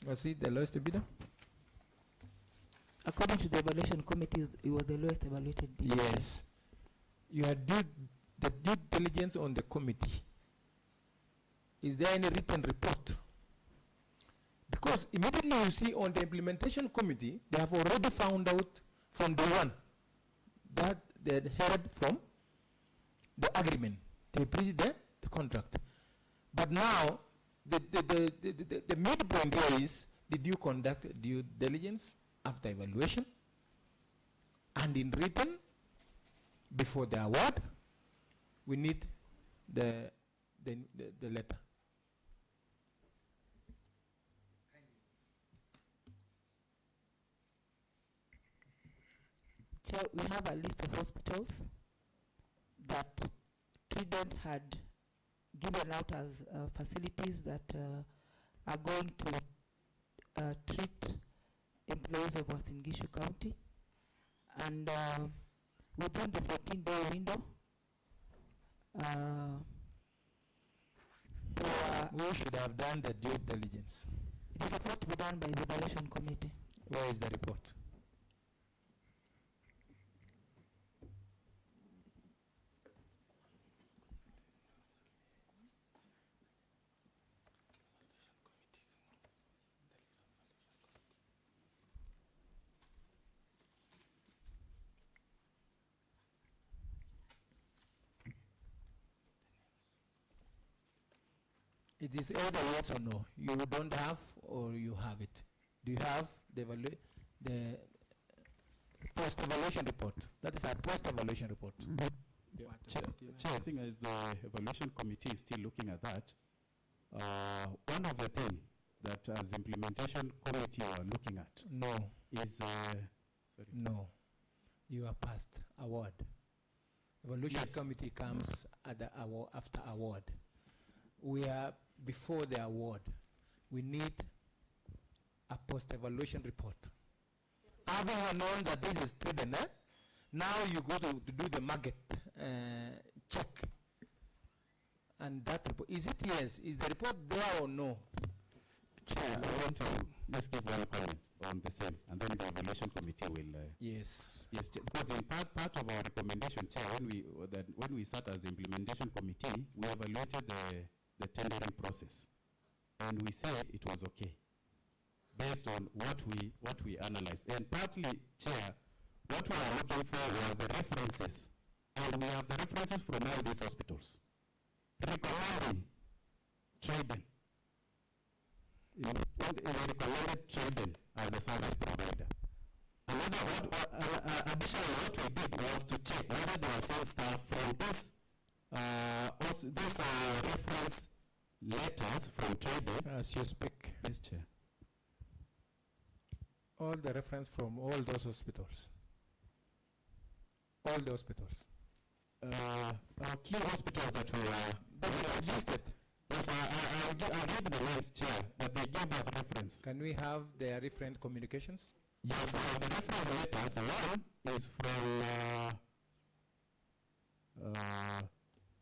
Was he the lowest bidder? According to the evaluation committee, it was the lowest evaluated bid. Yes. You had the due diligence on the committee. Is there any written report? Because immediately you see on the implementation committee, they have already found out from day one that they had heard from the agreement. They breached the contract. But now, the midpoint here is, did you conduct due diligence after evaluation and in written before the award? We need the letter. Chair, we have a list of hospitals that Trident had given out as facilities that are going to treat employees of Uasin Gishu County, and within the 14-day window, we should have done the due diligence. It is supposed to be done by the evaluation committee. Where is the report? It is either yes or no. You don't have or you have it. Do you have the post-evaluation report? That is a post-evaluation report. Yeah. Chair, I think as the evaluation committee is still looking at that, one of the things that as implementation committee are looking at is no, you are past award. Evaluation committee comes at the after award. We are before the award. We need a post-evaluation report. Having known that this is trade, now you go to do the market check. And that report, is it yes? Is the report there or no? Chair, I want to just give one comment on the same, and then the evaluation committee will. Yes. Yes, because in part of our recommendation, Chair, when we sat as the implementation committee, we evaluated the tendering process, and we said it was okay, based on what we analyzed, and partly, Chair, what we are looking for was the references, and we have the references from all these hospitals recommending trading. We recommended trading as a service provider. Additionally, what we did was to check whether there are sales staff from this reference letters from trading. As you speak. Yes, Chair. All the reference from all those hospitals. All the hospitals. Our key hospitals that we listed. Yes, I'll read the names, Chair, but they gave us reference. Can we have their reference communications? Yes, the reference letters, one is from,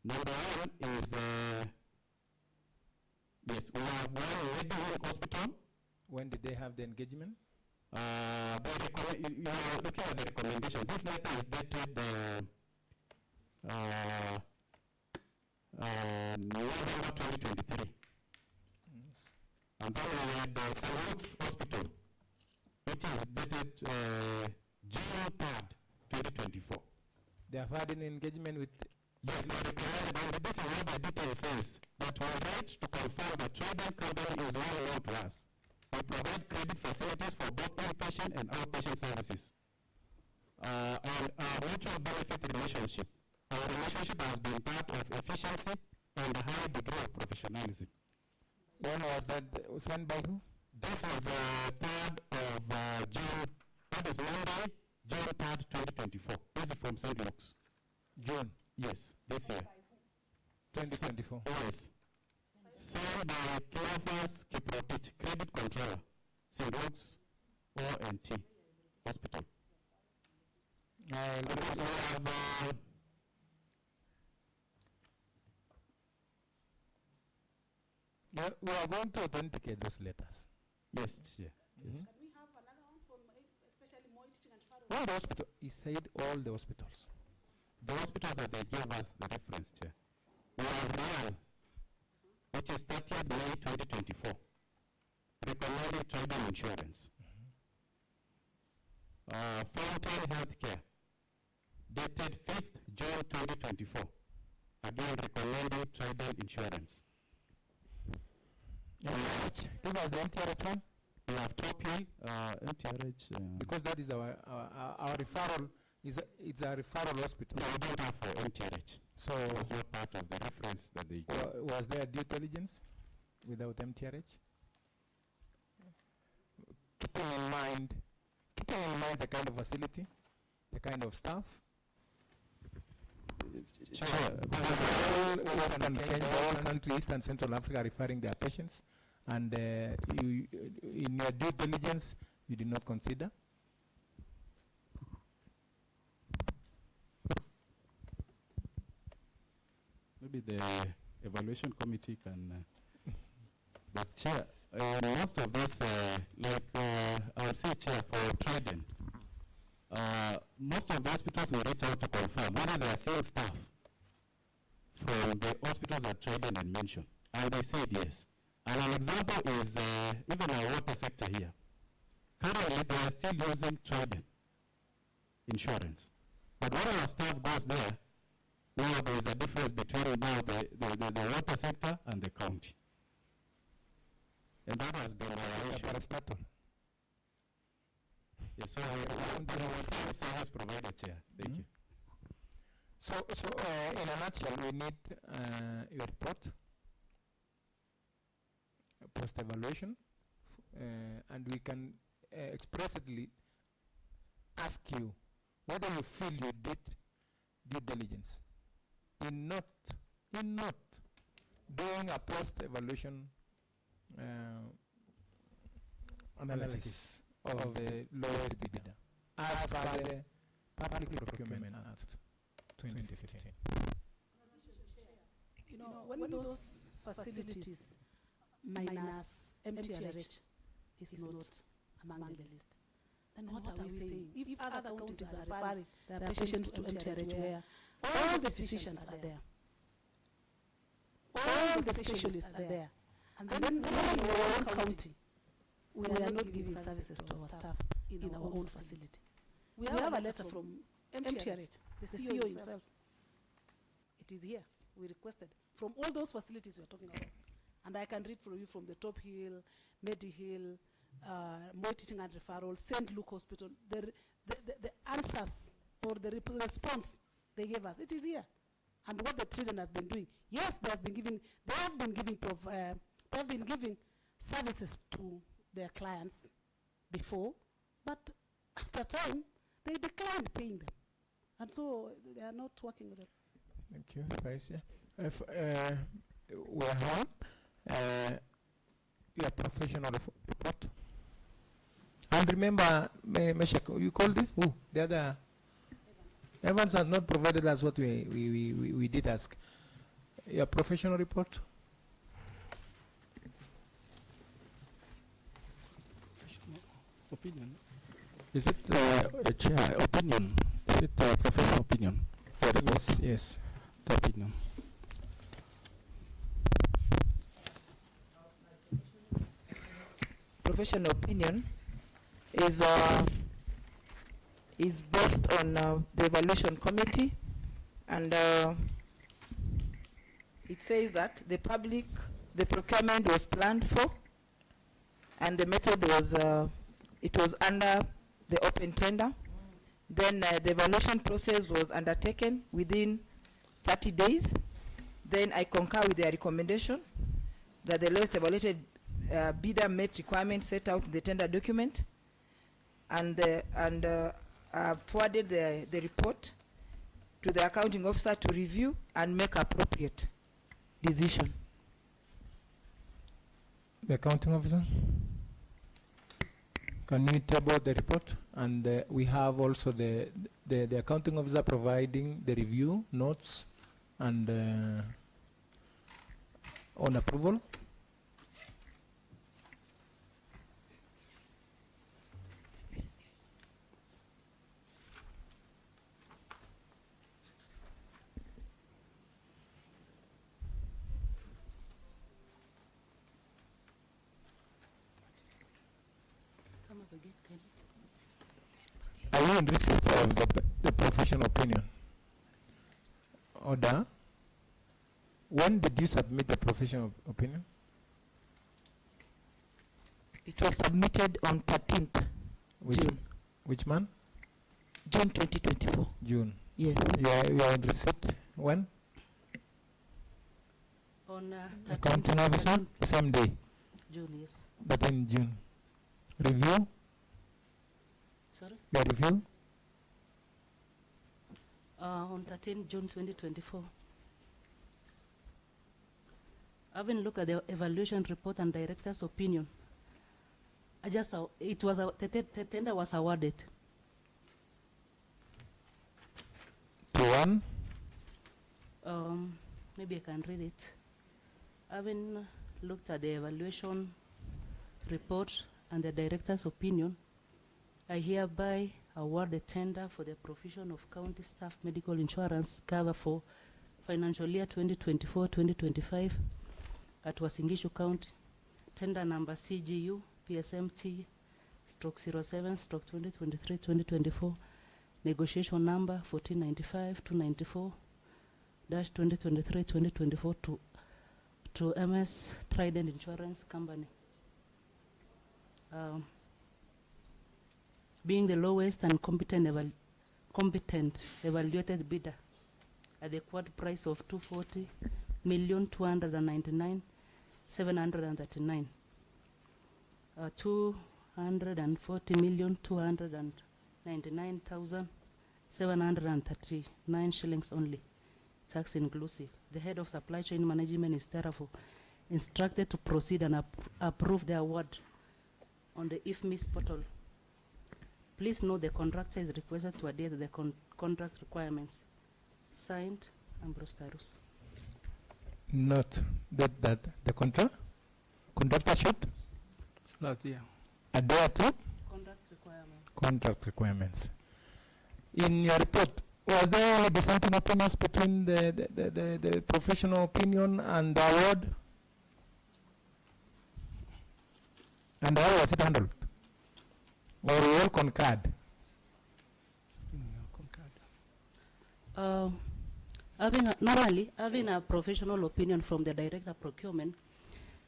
number one is, yes, we have one Redwood Hospital. When did they have the engagement? You are looking at the recommendation. This letter is dated November 2023. Yes. And then we had St. Luke's Hospital, which is dated June 3rd, 2024. They have had an engagement with... Yes, they recommended, and this is what the detail says, that we write to confirm the trading company is well known to us. We provide credit facilities for both inpatient and outpatient services. And our mutual benefit relationship. Our relationship has been part of efficiency and a high degree of professionalism. When was that sent by who? This is 3rd of June. That is Monday, June 3rd, 2024. This is from St. Luke's. June? Yes, this year. 2024. Yes. Signed by Cleophas Kiprotich, Credit Controller, St. Luke's ONT Hospital. We have we are going to authenticate those letters. Yes, yeah. Yes. Can we have another one from especially Moi Teaching and Faro? All the hospitals. He said all the hospitals. The hospitals that they gave us the reference, Chair. We have Real, which is 30th May 2024. Recommended trading insurance. Fountain Healthcare, dated 5th June 2024. Again, recommended trading insurance. This was the MTRH one? We have Trophy, MTRH. Because that is our referral, it's a referral hospital. No, we don't have for MTRH. So it was not part of the reference that they gave. Was there due diligence without MTRH? Keeping in mind the kind of facility, the kind of staff. All countries, East and Central Africa are referring their patients, and you, in your due diligence, you did not consider. Maybe the evaluation committee can. But Chair, most of this, I would say, Chair, for trading, most of the hospitals will reach out to confirm whether they are sales staff from the hospitals that trading and mentioned, and they said yes. And an example is even our water sector here. Currently, they are still using trading insurance, but when our staff goes there, now there is a difference between now the water sector and the county. And that has been our issue. Yes, so the service provider, Chair. Thank you. So in a nutshell, we need your report, post-evaluation, and we can expressly ask you whether you feel you did due diligence in not doing a post-evaluation analysis of the lowest bidder as per the Public Procurement Act 2015. You know, when those facilities minus MTRH is not among the list, then what are we saying? If other counties are referring their patients to MTRH where all the physicians are there, all the specialists are there, and then in our own county, we are not giving services to our staff in our own facility. We have a letter from MTRH, the CEO himself. It is here. We requested from all those facilities we are talking about. And I can read for you from the Top Hill, Medihill, Moi Teaching and Referral, St. Luke Hospital, the answers or the response they gave us. It is here. And what the children has been doing. Yes, they have been giving services to their clients before, but at a time, they declined paying them. And so they are not working with it. Thank you, Vice. If we are on your professional report. And remember, Meshach, you called it? Who? The other? Evans has not provided us what we did ask. Your professional report? Opinion. Is it Chair, opinion? Is it professional opinion? Yes, yes. The opinion. Professional opinion is based on the evaluation committee, and it says that the procurement was planned for, and the method was it was under the open tender. Then the evaluation process was undertaken within 30 days. Then I concur with their recommendation that the lowest evaluated bidder met requirements set out in the tender document, and forwarded the report to the accounting officer to review and make appropriate decision. The accounting officer? Can you table the report? And we have also the accounting officer providing the review notes and on approval. Are you in receipt of the professional opinion? Order. When did you submit the professional opinion? It was submitted on 13th June. Which month? June 2024. June. Yes. You are in receipt when? On accounting officer? Same day? June, yes. But in June. Review? Sorry? Your review? On 13 June 2024. Having looked at the evaluation report and director's opinion, the tender was awarded. To one? Maybe I can read it. Having looked at the evaluation report and the director's opinion, I hereby award the tender for the provision of county staff medical insurance cover for financial year 2024-2025 at Wasingishu County. Tender number CGU PSMT /07/2023-2024. Negotiation number 1495-294-2023-2024 to MS Trident Insurance Company. being the lowest and competent evaluated bidder at the quote price of 240,299,739. 240,299,739 shillings only, tax inclusive. The head of supply chain management is therefore instructed to proceed and approve the award on the IFMIS portal. Please note the contractor is requested to adhere to the contract requirements. Signed, Ambrose Tarus. Note that the contractor should adhere to contract requirements. In your report, was there any dissenting opinions between the professional opinion and the award? And how was it handled? Or we all concurred? Normally, having a professional opinion from the director of procurement,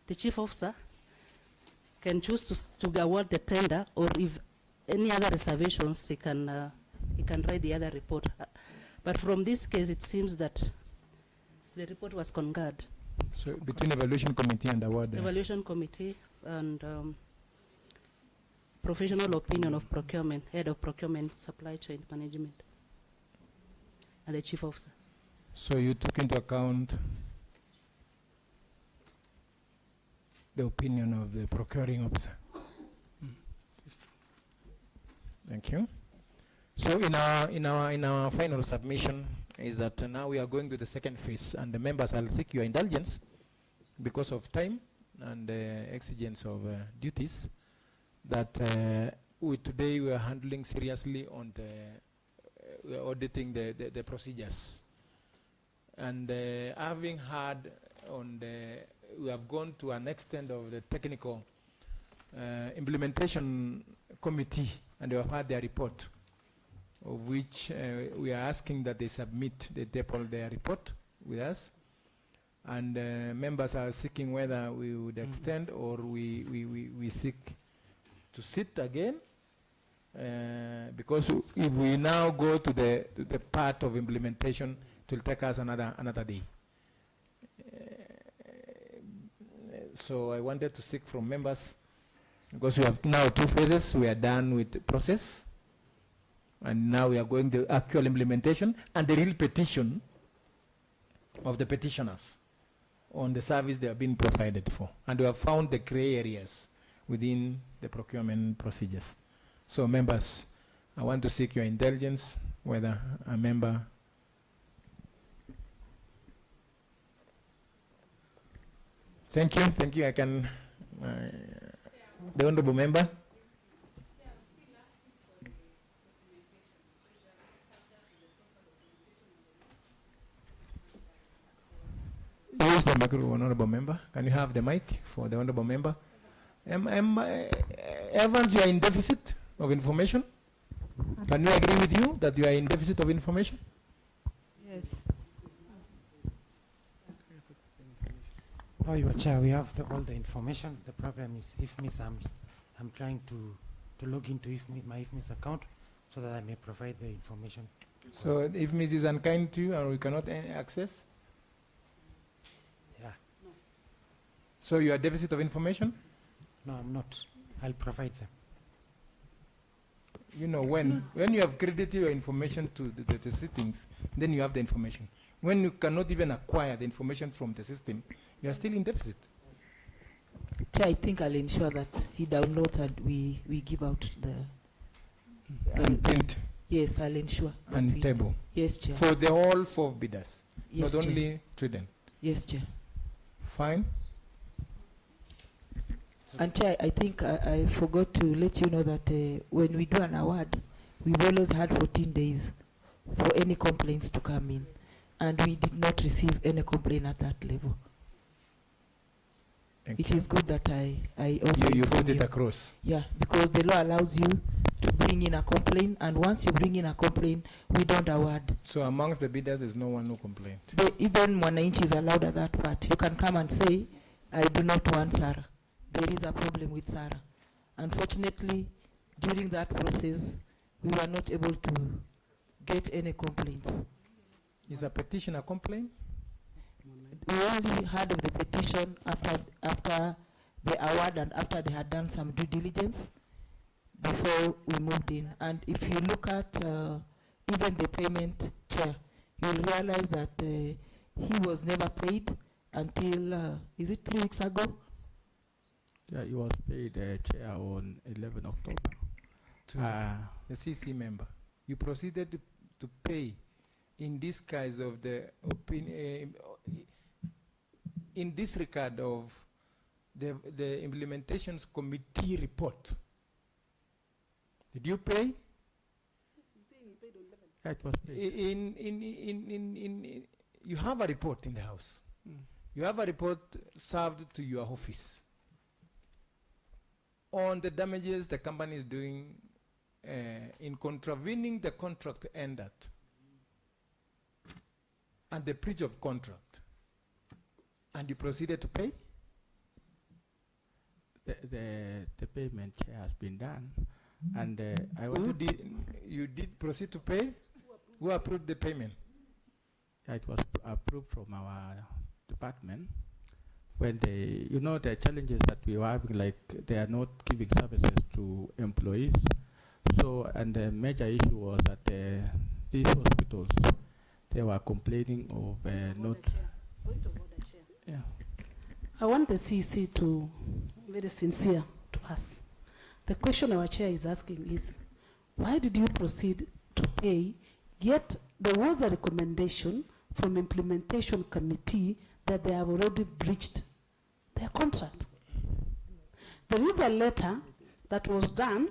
the chief officer can choose to award the tender, or if any other reservations, he can write the other report. But from this case, it seems that the report was concurred. So between evaluation committee and award? Evaluation committee and professional opinion of procurement, head of procurement, supply chain management, and the chief officer. So you took into account the opinion of the procuring officer? Thank you. So in our final submission is that now we are going to the second phase, and the members, I'll seek your indulgence because of time and exigence of duties, that today we are handling seriously on we are auditing the procedures. And having had we have gone to an extent of the technical implementation committee, and they have had their report, of which we are asking that they submit their report with us. And members are seeking whether we would extend or we seek to sit again, because if we now go to the part of implementation, it will take us another day. So I wanted to seek from members, because we have now 2 phases. We are done with the process, and now we are going to actual implementation and the real petition of the petitioners on the service they have been provided for. And we have found the gray areas within the procurement procedures. So members, I want to seek your indulgence, whether a member. Thank you, I can, the honorable member. Use the microphone, honorable member. Can you have the mic for the honorable member? Evans, you are in deficit of information. Can you agree with you that you are in deficit of information? Yes. Oh, Your Chair, we have all the information. The problem is IFMIS. I'm trying to log into my IFMIS account so that I may provide the information. So IFMIS is unkind to you and we cannot access? Yeah. No. So you are deficit of information? No, I'm not. I'll provide them. You know, when you have credited your information to the settings, then you have the information. When you cannot even acquire the information from the system, you are still in deficit. Chair, I think I'll ensure that he downloads and we give out and print. Yes, I'll ensure. And table. Yes, Chair. For the all 4 bidders. Yes, not Chair. only Trident. Yes, Chair. Fine. And Chair, I think I forgot to let you know that when we do an award, we've always had 14 days for any complaints to come in. And we did not receive any complaint at that level. It is good that I also you put it across. Yeah, because the law allows you to bring in a complaint, and once you bring in a complaint, we don't award. So amongst the bidders, there's no one who complained? Even Mwananchi is allowed at that part. You can come and say, I do not want Sarah. There is a problem with Sarah. Unfortunately, during that process, we were not able to get any complaints. Is a petition a complaint? We only heard of the petition after the award and after they had done some due diligence before we moved in. And if you look at even the payment chair, you'll realize that he was never paid until, is it 3 weeks ago? Yeah, he was paid chair on 11 October. To the CC member. You proceeded to pay in disguise of the opinion, in disregard of the implementations committee report. Did you pay? Yeah, it was paid. You have a report in the house. You have a report served to your office on the damages the company is doing in contravening the contract ended and the breach of contract, and you proceeded to pay? The payment has been done, and I want Who you did proceed to pay? Who approved the payment? Yeah, it was approved from our department. When they, you know, the challenges that we were having, like they are not giving services to employees. So, and the major issue was that these hospitals, they were complaining of not. Yeah. I want the CEC to very sincere to us. The question our chair is asking is, why did you proceed to pay, yet there was a recommendation from implementation committee that they have already breached their contract? There is a letter that was done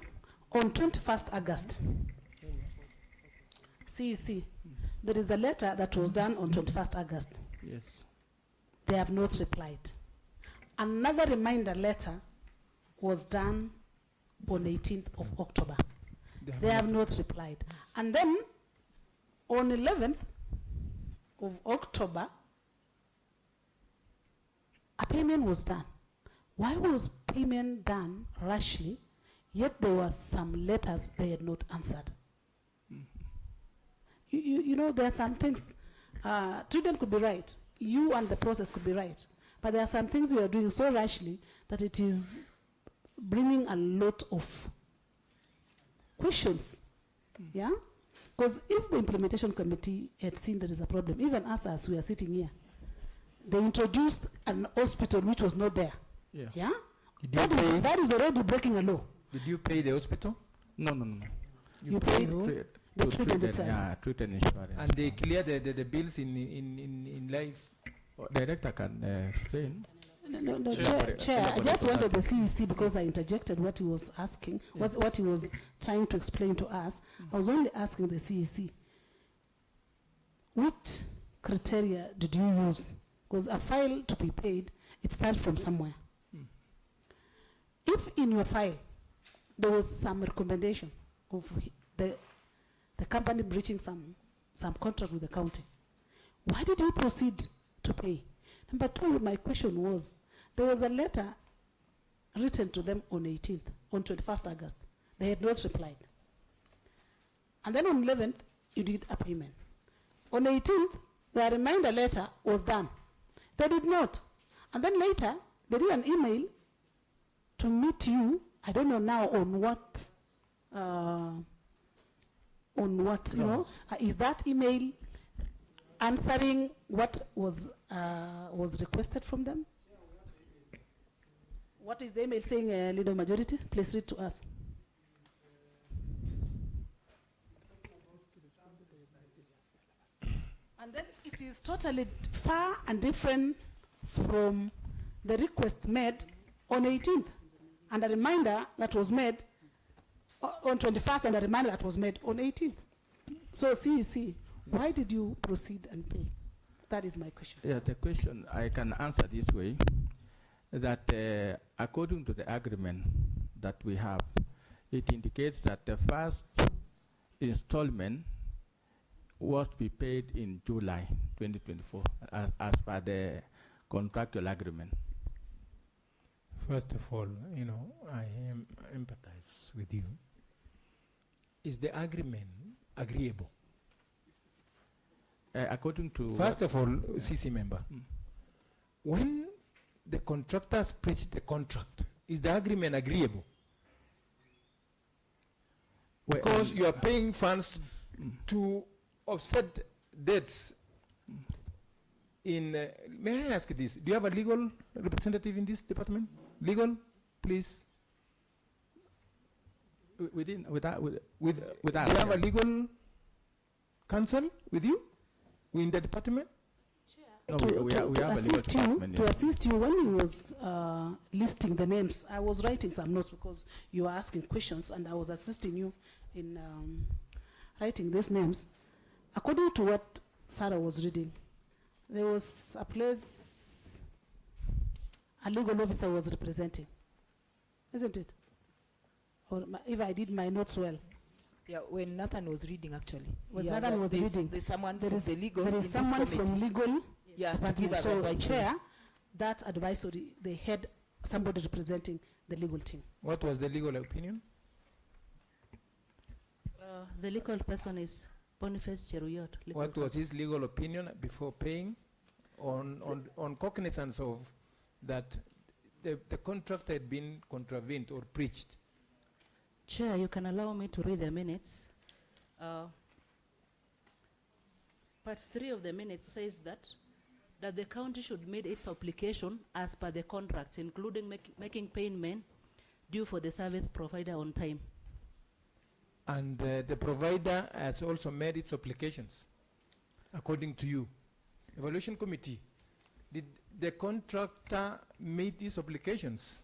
on 21st August. CEC, there is a letter that was done on 21st August. Yes. They have not replied. Another reminder letter was done on 18th of October. They have not replied. Yes. And then on 11th of October, a payment was done. Why was payment done rashly, yet there were some letters they had not answered? You know, there are some things, Trident could be right, you and the process could be right, but there are some things you are doing so rashly that it is bringing a lot of questions. Yeah? Because if the implementation committee had seen there is a problem, even us as we are sitting here, they introduced an hospital which was not there. Yeah. Yeah? That is already breaking a law. Did you pay the hospital? No. You paid who? The treatment itself. Yeah, treatment insurance. And they clear the bills in life? Director can explain. No, Chair, I just wanted the CEC, because I interjected what he was asking, what he was trying to explain to us. I was only asking the CEC, which criteria did you use? Because a file to be paid, it starts from somewhere. If in your file there was some recommendation of the company breaching some contract with the county, why did you proceed to pay? Number two, my question was, there was a letter written to them on 18th, on 21st August. They had not replied. And then on 11th, you did a payment. On 18th, the reminder letter was done. They did not. And then later, they did an email to meet you, I don't know now on what, you know, is that email answering what was requested from them? What is the email saying, leader majority? Please read to us. And then it is totally far and different from the request made on 18th, and a reminder that was made on 21st, and a reminder that was made on 18th. So CEC, why did you proceed and pay? That is my question. Yeah, the question I can answer this way, that according to the agreement that we have, it indicates that the first installment was to be paid in July 2024 as per the contractual agreement. First of all, you know, I empathize with you. Is the agreement agreeable? According to First of all, CC member, when the contractors breach the contract, is the agreement agreeable? Because you are paying funds to offset debts in, may I ask this, do you have a legal representative in this department? Legal, please. With do you have a legal counsel with you in the department? No, to, we to, have to a legal assist you, department, to yeah. assist you, when he was listing the names, I was writing some notes because you were asking questions, and I was assisting you in writing these names. According to what Sarah was reading, there was a place a legal officer was representing, isn't it? Or if I did my notes well. Yeah, when Nathan was reading, actually. When Yeah, Nathan was reading, there's someone there from is, the legal. there is in someone this from committee. legal. Yeah, to but give us so advice. chair, that advisory, they had somebody representing the legal team. What was the legal opinion? The legal person is Boniface Cheruyot. What was his legal opinion before paying on cognizance of that the contract had been contravened or breached? Chair, you can allow me to read the minutes. Part 3 of the minutes says that the county should meet its obligation as per the contract, including making payment due for the service provider on time. And the provider has also made its applications, according to you. Evaluation committee, did the contractor meet these obligations?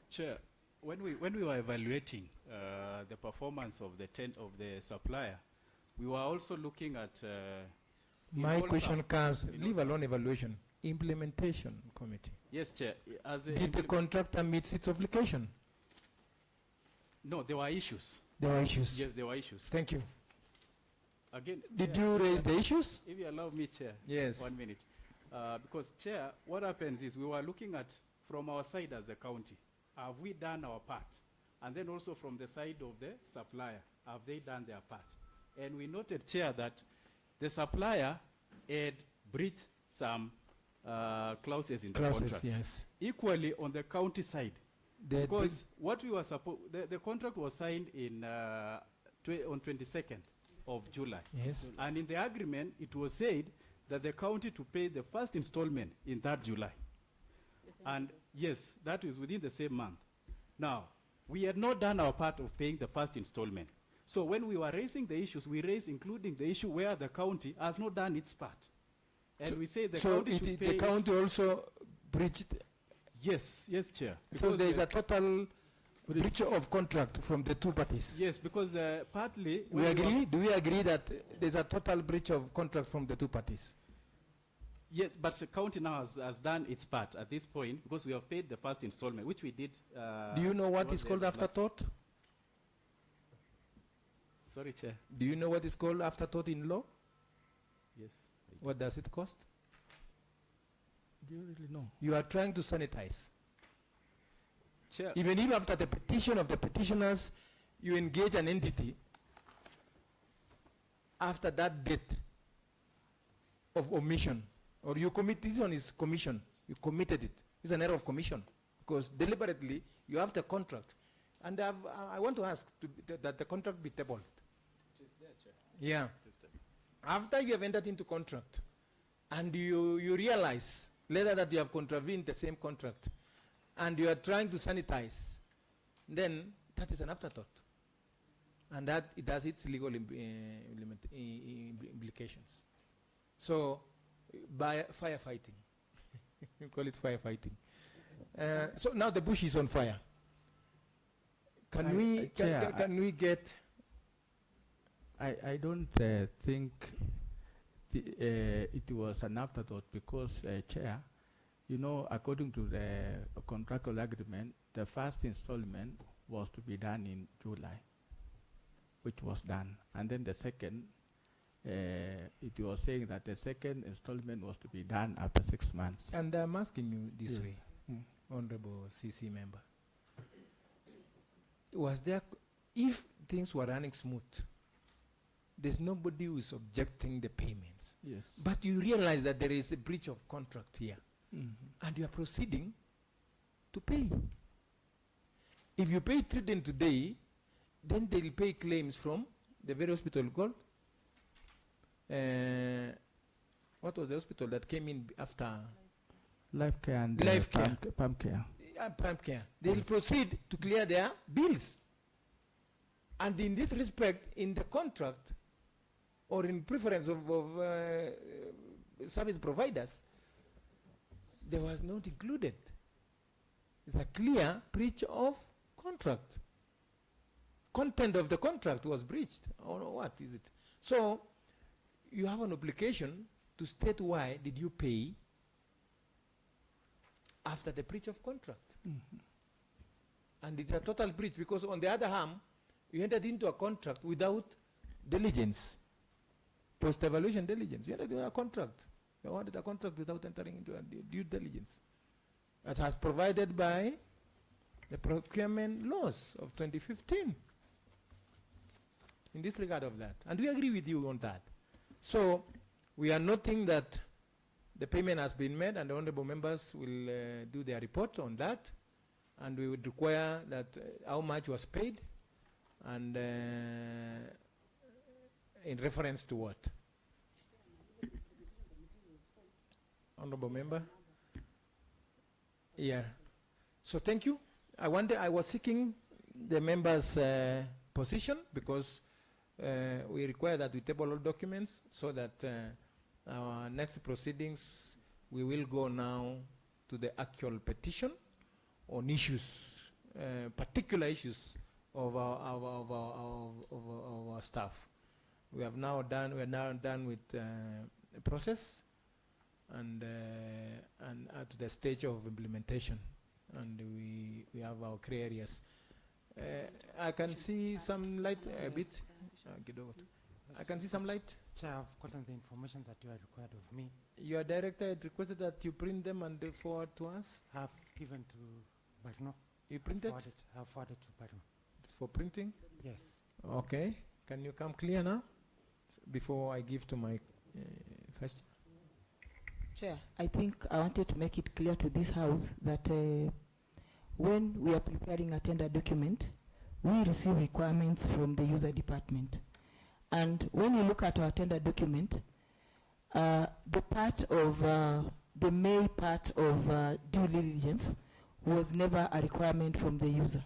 Chair, when we were evaluating the performance of the supplier, we were also looking at. My question comes, leave alone evaluation, implementation committee. Yes, Chair. Did the contractor meet its obligation? No, there were issues. There were issues. Yes, there were issues. Thank you. Again, did Chair, you raise the issues? If you allow me, Chair. Yes. 1 minute. Because, Chair, what happens is we were looking at, from our side as a county, have we done our part? And then also from the side of the supplier, have they done their part? And we noted, Chair, that the supplier had breached some clauses in the contract. Yes. Equally, on the county side, They because what we were supposed, the contract was signed in on 22nd of July. Yes. And in the agreement, it was said that the county to pay the first installment in that July. And yes, that is within the same month. Now, we had not done our part of paying the first installment. So when we were raising the issues, we raised including the issue where the county has not done its part. And so we say the so county should pay. The county also breached. Yes, yes, Chair. So there is a total breach of contract from the two parties. Yes, because partly. We agree. Do we agree that there is a total breach of contract from the two parties? Yes, but the county now has done its part at this point because we have paid the first installment, which we did. Do you know what is called afterthought? Sorry, Chair. Do you know what is called afterthought in law? Yes. What does it cost? Do you really know? You are trying to sanitize. Chair. Even if after the petition of the petitioners, you engage an entity, after that date of omission, or you commit, this one is commission, you committed it. It's an error of commission, because deliberately you have the contract. And I want to ask that the contract be tabled. It is there, Chair. Yeah. After you have entered into contract, and you realize later that you have contravened the same contract, and you are trying to sanitize, then that is an afterthought. And that it has its legal implications. So, by firefighting, you call it firefighting. So now the bush is on fire. Can we get? I don't think it was an afterthought because, Chair, you know, according to the contractual agreement, the first installment was to be done in July, which was done. And then the second it was saying that the second installment was to be done after 6 months. And I'm asking you this Yes. way, Honorable CC member. Was there, if things were running smooth, there's nobody who is objecting the payments. Yes. But you realize that there is a breach of contract here, and you are proceeding to pay. If you pay Trident today, then they'll pay claims from the very hospital called, what was the hospital that came in after? Life care and Life care. Palm care. Palm care. They'll proceed to clear their bills. And in this respect, in the contract, or in preference of service providers, there was not included. It's a clear breach of contract. Content of the contract was breached. Or what is it? So you have an obligation to state why did you pay after the breach of contract. And it's a total breach because on the other hand, you entered into a contract without diligence, post-evaluation diligence. You entered into a contract. You wanted a contract without entering into a due diligence. That has provided by the procurement laws of 2015. In this regard of that. And we agree with you on that. So we are noting that the payment has been made and the honorable members will do their report on that. And we would require that how much was paid and in reference to what? Honorable member? Yeah. So thank you. I was seeking the members' position because we require that we table all documents so that our next proceedings, we will go now to the actual petition on issues, particular issues of our staff. We are now done with the process and at the stage of implementation, and we have our clear areas. I can see some light a bit. I can see some light. Chair, I've gotten the information that you are required of me. Your director had requested that you print them and forward to us. I've given to Barno. You printed? I've forwarded to Barno. For printing? Yes. Okay. Can you come clear now? Before I give to my first. Chair, I think I wanted to make it clear to this House that when we are preparing a tender document, we receive requirements from the user department. And when you look at our tender document, the part of, the May part of due diligence was never a requirement from the user.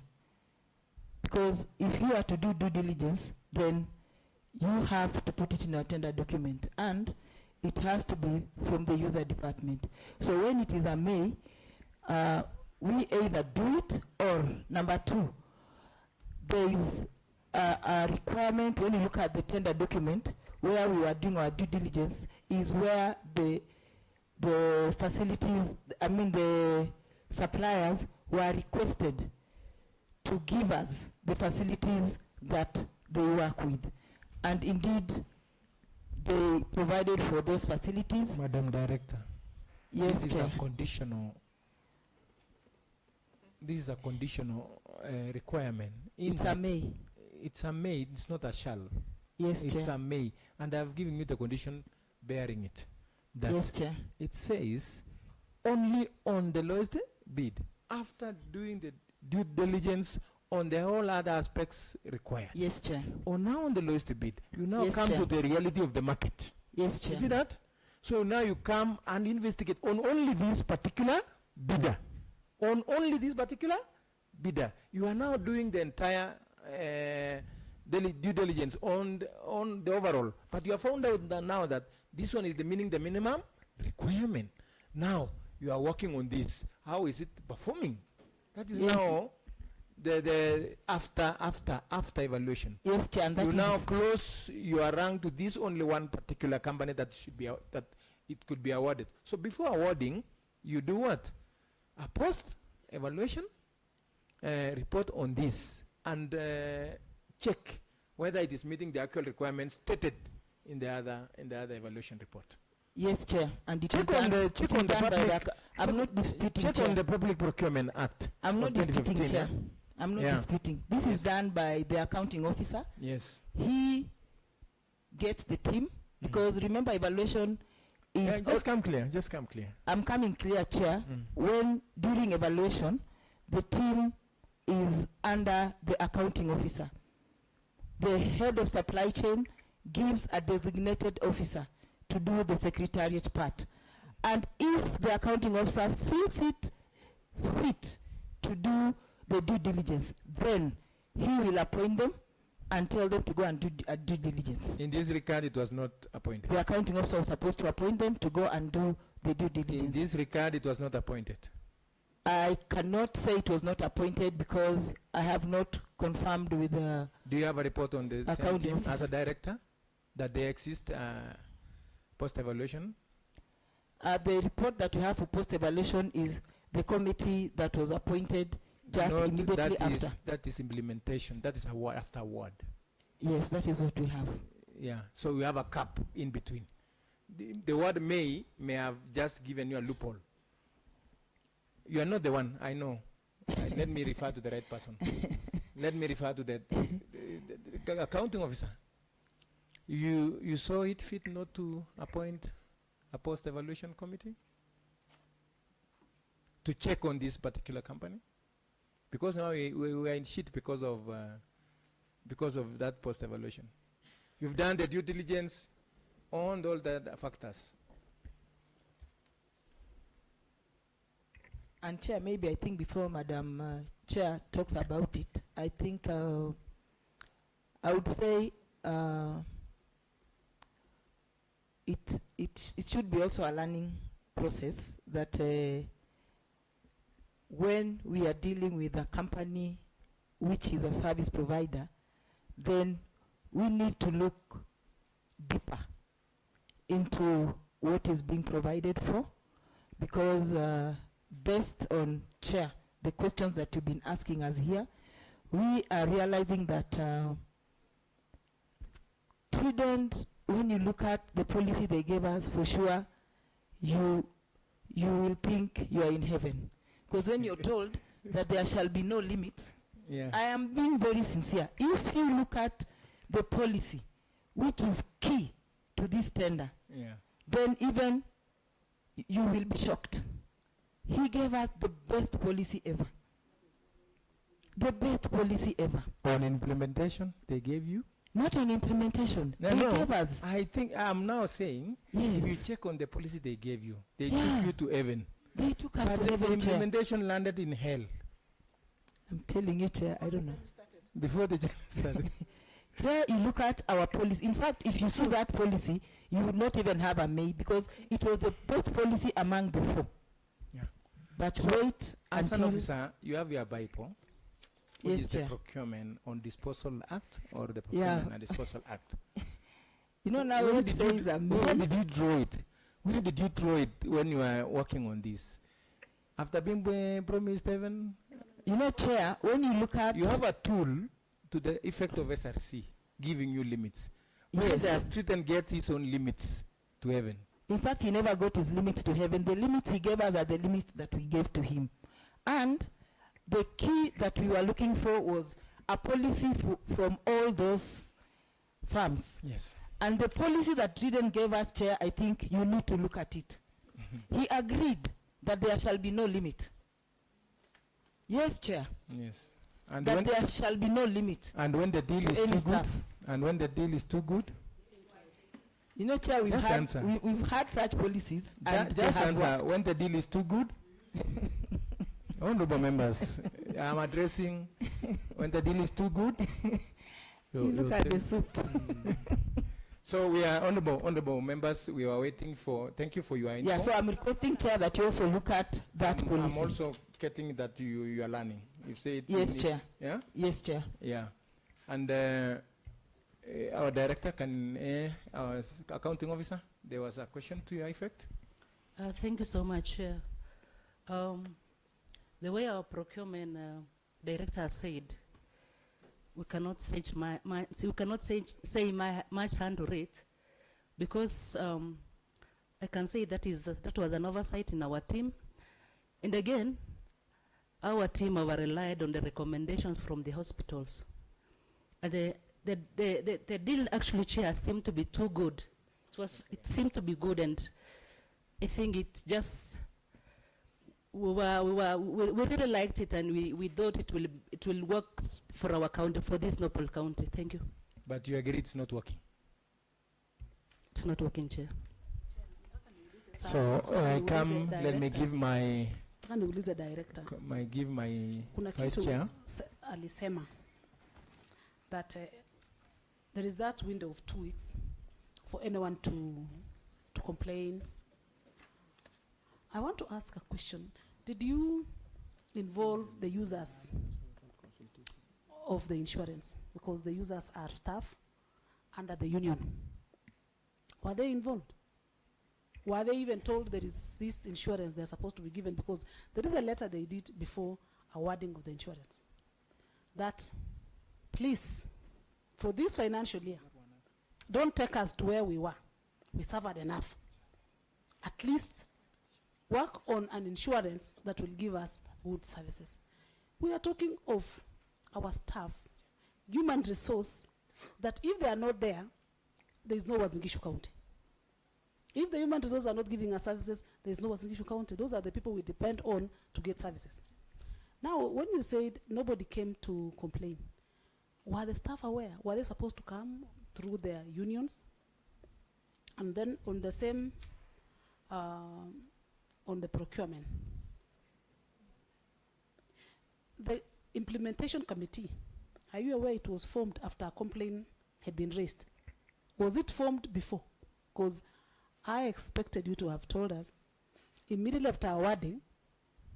Because if you are to do due diligence, then you have to put it in a tender document, and it has to be from the user department. So when it is a May, we either do it or number two, there is a requirement when you look at the tender document where we are doing our due diligence is where the facilities, I mean the suppliers were requested to give us the facilities that they work with. And indeed, they provided for those facilities. Madam Director. Yes, this Chair. Is a conditional. This is a conditional requirement. It's a may. It's a may. It's not a shall. Yes, it's Chair. a may, and I've given you the condition bearing it. That Yes, Chair. It says only on the lowest bid after doing the due diligence on the whole other aspects required. Yes, Chair. Or now on the lowest bid, you now Yes, come Chair. to the reality of the market. Yes, Chair. You see that? So now you come and investigate on only this particular bidder. On only this particular bidder. You are now doing the entire due diligence on the overall. But you have found out that now that this one is the minimum requirement. Now you are working on this. How is it performing? That is now the after evaluation. Yes, Chair. You now close your rank to this only one particular company that should be that it could be awarded. So before awarding, you do what? A post evaluation report on this and check whether it is meeting the actual requirements stated in the other evaluation report. Yes, Chair, and it Check is on done, the- it check is on the done by the public- ac- I'm not disputing, Check Chair. on the Public Procurement Act. I'm not of disputing, 2015, Chair. yeah? I'm not Yeah. disputing. This is done by the accounting officer. Yes. He gets the team, because remember, evaluation is... Yeah, just come clear, just come clear. I'm coming clear, Chair. When, during evaluation, the team is under the accounting officer. The head of supply chain gives a designated officer to do the secretariat part. And if the accounting officer feels it fit to do the due diligence, then he will appoint them and tell them to go and do due diligence. In this regard, it was not appointed. The accounting officer was supposed to appoint them to go and do the due In diligence. this regard, it was not appointed. I cannot say it was not appointed because I have not confirmed with the Do you have a report on the same accounting team as officer. a director that they exist post-evaluation? The report that we have for post-evaluation is the committee that was appointed just Not- immediately that after. that is implementation. That is award after award. Yes, that is what we have. Yeah. So we have a cap in between. The word may have just given you a loophole. You are not the one, I know. Let me refer to the right person. Let me refer to the accounting officer. You saw it fit not to appoint a post-evaluation committee to check on this particular company? Because now we are in shit because of that post-evaluation. You've done the due diligence on all the factors. And Chair, maybe I think before Madam Chair talks about it, I think I would say it should be also a learning process that when we are dealing with a company which is a service provider, then we need to look deeper into what is being provided for, because based on, Chair, the questions that you've been asking us here, we are realizing that prudent, when you look at the policy they gave us, for sure, you will think you are in heaven. Because when you're told that there shall be no limits, Yeah. I am being very sincere. If you look at the policy, which is key to this tender, Yeah. then even you will be shocked. He gave us the best policy ever. The best policy ever. On implementation, they gave you? Not on implementation. No, They no. gave us. I think I'm now saying, if you Yes. check on the policy they gave you, they Yeah. took you to heaven. They took us But to the heaven, Chair. implementation landed in hell I'm telling you, Chair, I don't know. before the journey started. Chair, you look at our policy. In fact, if you see that policy, you would not even have a May, because it was the best policy among the four. Yeah. But So, wait as an until... officer, you have your Bible, which Yes, is the Chair. Procurement on Disposal Act or the Yeah. Procurement and Disposal Act. You know, now Where it did says a May. where did you draw it? Where did you draw it when you were working on this? After being promised heaven? You know, Chair, when you look at... You have a tool to the effect of SRC, giving you limits. When Yes. the student gets his own limits to heaven. In fact, he never got his limits to heaven. The limits he gave us are the limits that we gave to him. And the key that we were looking for was a policy from all those firms. Yes. And the policy that Driden gave us, Chair, I think you need to look at it. He agreed that there shall be no limit. Yes, Chair. Yes. And That when, there shall be no limit. and when the deal to is any too staff. good, and when the deal is too good, You know, Chair, Just answer. we've had such policies. and they just have answer, worked. when the deal is too good. Honorable members, I'm addressing when the deal is too good. You look at the soup. So we are honorable members, we are waiting for, thank you for your info. Yeah, so I'm requesting, Chair, that you also look at that policy. I'm also getting that you are learning. You say it. Yes, in- Chair. Yeah? Yes, Chair. Yeah. And our director our accounting officer, there was a question to your effect. Thank you so much, Chair. The way our procurement director said, we cannot say much handle it, because I can say that was an oversight in our team. And again, our team have relied on the recommendations from the hospitals. And the deal actually, Chair, seemed to be too good. It seemed to be good, and I think it just, we really liked it, and we thought it will work for our county, for this noble county. Thank you. But you agree it's not working? It's not working, Chair. So let me give my director. give my Kuna vice kitu chair. Alisema that there is that window of 2 weeks for anyone to complain. I want to ask a question. Did you involve the users of the insurance? Because the users are staff under the union. Were they involved? Were they even told there is this insurance they're supposed to be given? Because there is a letter they did before awarding of the insurance. That, please, for this financial year, don't take us to where we were. We suffered enough. At least work on an insurance that will give us good services. We are talking of our staff, human resource, that if they are not there, there is no Wazingishu County. If the human resources are not giving us services, there is no Wazingishu County. Those are the people we depend on to get services. Now, when you said nobody came to complain, were the staff aware? Were they supposed to come through their unions? And then on the same, on the procurement, the implementation committee, are you aware it was formed after a complaint had been raised? Was it formed before? Because I expected you to have told us immediately after awarding,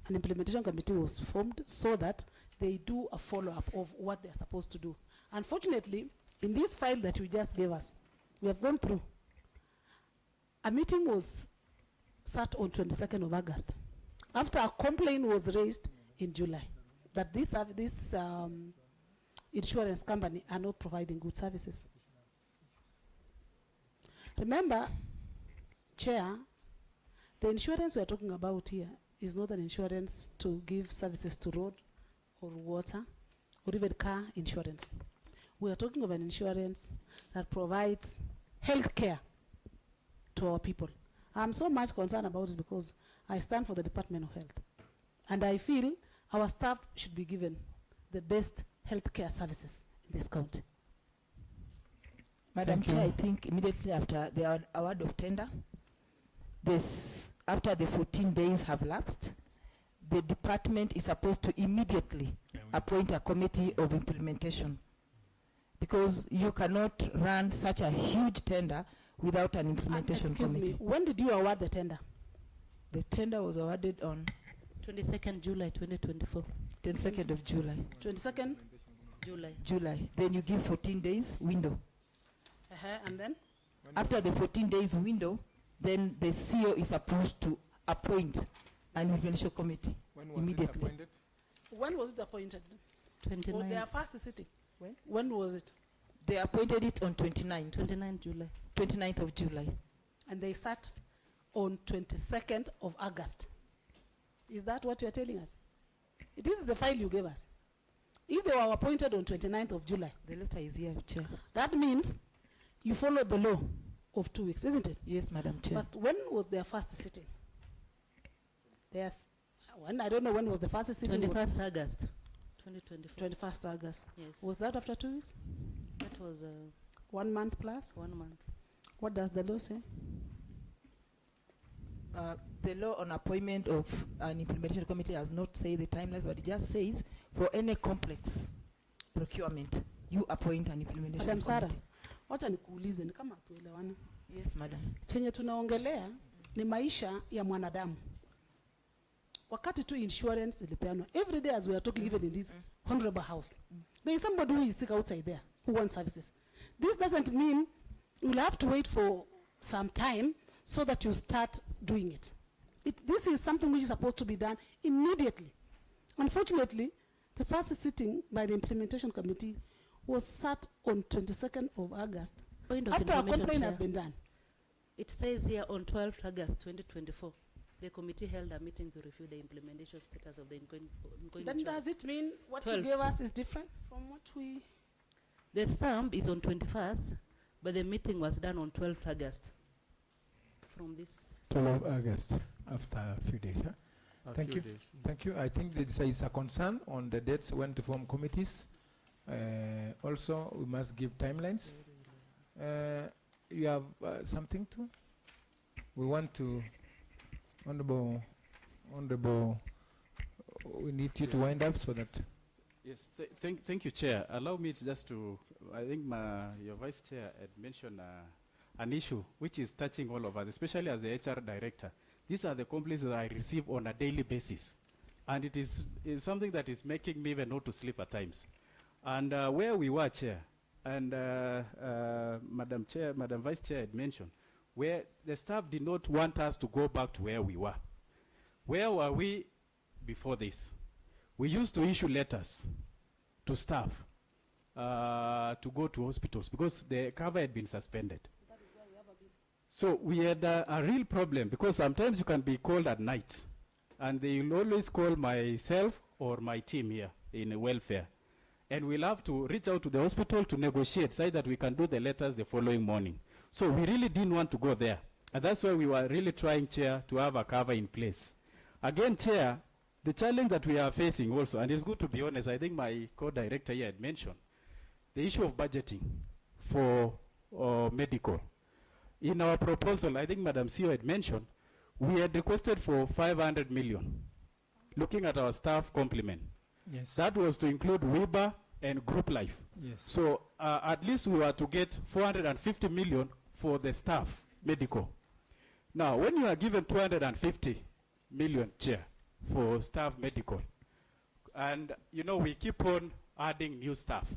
an implementation committee was formed so that they do a follow-up of what they're supposed to do. Unfortunately, in this file that you just gave us, we have gone through. A meeting was sat on 22nd of August, after a complaint was raised in July, that this insurance company are not providing good services. Remember, Chair, the insurance we are talking about here is not an insurance to give services to road or water or even car insurance. We are talking of an insurance that provides health care to our people. I'm so much concerned about it because I stand for the Department of Health. And I feel our staff should be given the best health care services in this county. Madam Chair, I think immediately after the award of tender, after the 14 days have lapsed, the department is supposed to immediately appoint a committee of implementation, because you cannot run such a huge tender without an implementation committee. Excuse me, when did you award the tender? The tender was awarded on 22nd July 2024. 22nd of July. 22nd? July. Then you give 14 days window. And then? After the 14 days window, then the CEO is supposed to appoint an implementation committee immediately. When was it appointed? 29. Their first sitting. When was it? They appointed it on 29th. 29th July. 29th of July. And they sat on 22nd of August. Is that what you are telling us? This is the file you gave us. If they were appointed on 29th of July, the letter is here, Chair. That means you followed the law of 2 weeks, isn't it? Yes, Madam Chair. But when was their first sitting? I don't know when was the first sitting. 21st August 2024. 21st August. Yes. Was that after 2 weeks? That was 1 month plus? 1 month. What does the law say? The law on appointment of an implementation committee does not say the timelines, but it just says for any complex procurement, you appoint an implementation Madam Sarah, committee. wacha nikuulize ni kama tuelewana. Yes, madam. Chenye tunaongelea ni maisha ya mwanadamu. Wakati tu insurance ilipeanwa, every day as we are talking, even in this honorable house, there is somebody who is sick outside there who wants services. This doesn't mean you'll have to wait for some time so that you start doing it. This is something which is supposed to be done immediately. Unfortunately, the first sitting by the implementation committee was sat on 22nd of August. After a complaint has been done. It says here on 12th August 2024, the committee held a meeting to review the implementation status of the ongoing Then insurance. does it mean what 12th. you gave us is different from what we... The stamp is on 21st, but the meeting was done on 12th August. From this. 12 August, after a few days. Huh? Thank you. Days. Thank you. I think there is a concern on the dates when to form committees. Also, we must give timelines. You have something to? We want to, Honorable, we need you to wind up so that. Yes, thank you, Chair. Allow me to just to, I think your Vice Chair had mentioned an issue which is touching all of us, especially as the HR Director. These are the complaints that I receive on a daily basis. And it is something that is making me even not to sleep at times. And where we were, Chair, and Madam Vice Chair had mentioned, where the staff did not want us to go back to where we were. Where were we before this? We used to issue letters to staff to go to hospitals because the cover had been suspended. So we had a real problem because sometimes you can be called at night and they will always call myself or my team here in welfare. And we'll have to reach out to the hospital to negotiate so that we can do the letters the following morning. So we really didn't want to go there. And that's why we were really trying, Chair, to have a cover in place. Again, Chair, the challenge that we are facing also, and it's good to be honest, I think my co-director here had mentioned, the issue of budgeting for medical. In our proposal, I think Madam CEO had mentioned, we had requested for 500 million, looking at our staff complement. Yes. That was to include WIBA and group life. Yes. So at least we were to get 450 million for the staff medical. Now, when you are given 250 million, Chair, for staff medical, and you know we keep on adding new staff,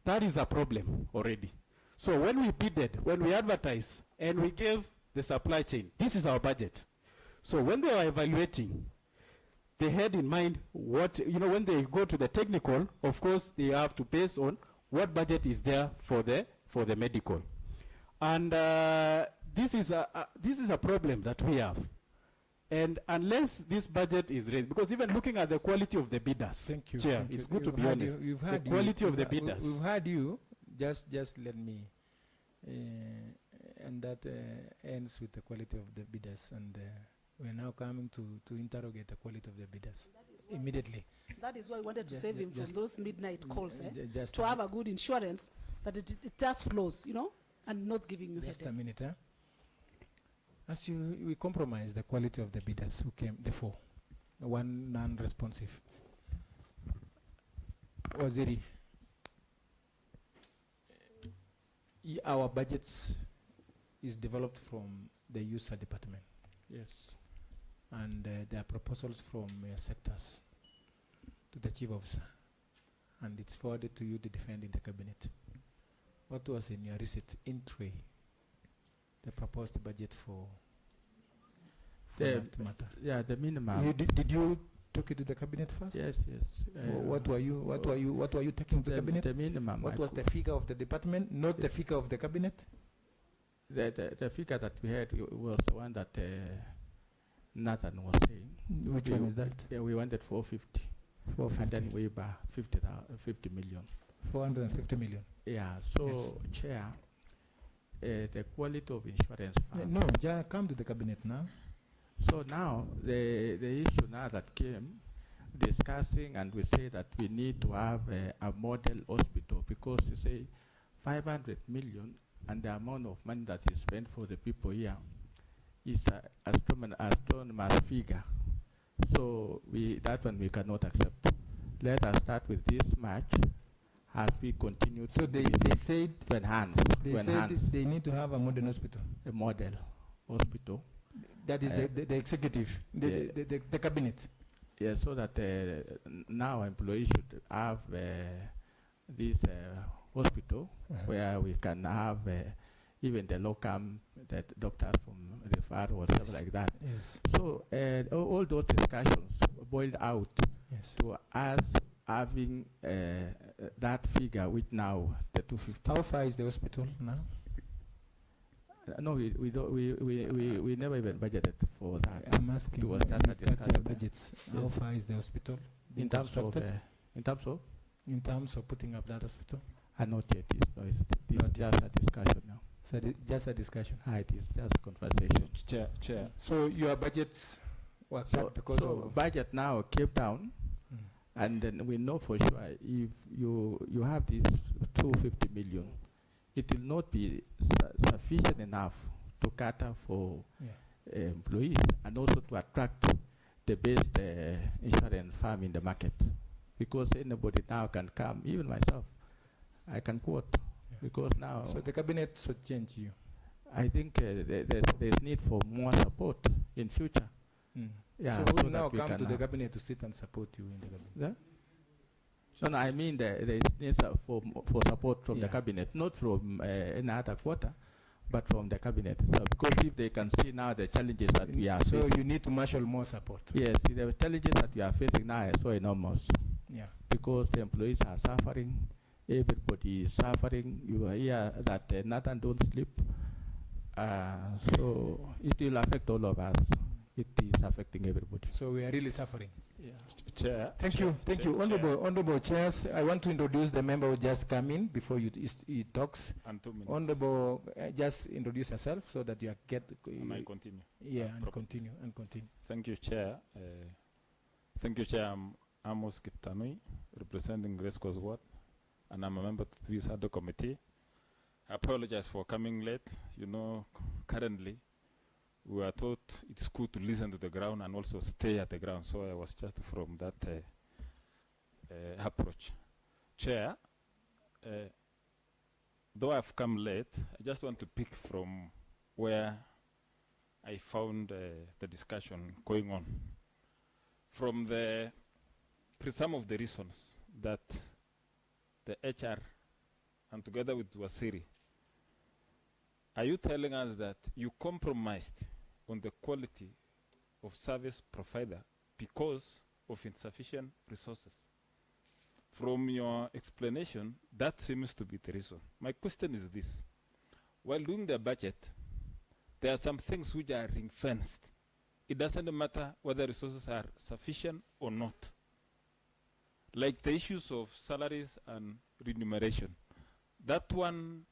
that is a problem already. So when we bidded, when we advertised, and we gave the supply chain, this is our budget. So when they were evaluating, they had in mind what, you know, when they go to the technical, of course, they have to base on what budget is there for the medical. And this is a problem that we have. And unless this budget is raised, because even looking at the quality of the bidders, thank you, Chair, thank it's you. good to be honest. The quality of the bidders. We've had you. Just let me, and that ends with the quality of the bidders, and we're now coming to interrogate the quality of the bidders immediately. That is why we wanted to save him from those midnight calls, just to have a good insurance that it just flows, you know, and not giving you just headache. a minute, huh? As we compromise the quality of the bidders who came, the four, one non-responsive. Waziri, our budgets is developed from the user department. Yes. And there are proposals from sectors to the chief officer, and it's forwarded to you to defend in the cabinet. What was in your receipt in tray? The proposed budget for that matter. Yeah, the minimum. Did you took it to the cabinet first? Yes, yes. What were you taking to the cabinet? The minimum. What was the figure of the department, not the figure of the cabinet? The figure that we had was the one that Nathan was saying. Which one is that? Yeah, we wanted 450. 450. And then we buy 50 million. 450 million. Yeah. So, yes. Chair, the quality of insurance funds. No, come to the cabinet now. So now the issue now that came discussing, and we say that we need to have a model hospital, because you say 500 million and the amount of money that is spent for the people here is an astronomical figure. So that one we cannot accept. Let us start with this much as we continue to. So they said to enhance. They need to have a modern hospital. A model hospital. That is the executive, the cabinet. Yeah, so that now employees should have this hospital where we can have even the locum, that doctors from refer or stuff like that. Yes. So all those discussions boiled out to us having that figure, which now the 250. How far is the hospital now? No, we never even budgeted for that. I'm asking, It was just a cut your discussion. budgets. How Yes. far is the hospital being In terms of, constructed? in terms of putting up that hospital? Not yet. It's Not just a discussion now. So just a discussion. It is just conversation. Chair. So your budgets were cut because of budget now came down, and then we know for sure if you have this 250 million, it will not be sufficient enough to cater for employees and also to attract the best insurance firm in the market, because anybody now can come, even myself, I can quote, because now. So the cabinet should change you. I think there's need for more support in future. Yeah, so so we now that we come can to the cabinet to sit and support you in the cabinet. Yeah? No, I mean there is need for support from the cabinet, not from any other quarter, but from the cabinet itself. Because if they can see now the challenges that we are facing. So you need to marshal more support. Yes, the challenges that we are facing now are so enormous. Yeah. Because the employees are suffering, everybody is suffering. You hear that Nathan don't sleep. So it will affect all of us. It is affecting everybody. So we are really suffering. Yeah. Chair. Thank you. Honorable chairs, I want to introduce the member who just come in before he talks. And 2 minutes. Honorable, just introduce yourself so that you get. And I continue. Yeah, and continue. Thank you, Chair. I'm Amos Kiptanui, representing Grace Coast Ward, and I'm a member of this Ad-Hoc committee. I apologize for coming late. You know, currently, we are taught it's good to listen to the ground and also stay at the ground. So I was just from that approach. Chair, though I've come late, I just want to pick from where I found the discussion going on. From some of the reasons that the HR and together with Wasiri, are you telling us that you compromised on the quality of service provider because of insufficient resources? From your explanation, that seems to be the reason. My question is this. While doing the budget, there are some things which are ring-fenced. It doesn't matter whether resources are sufficient or not. Like the issues of salaries and remuneration. That one,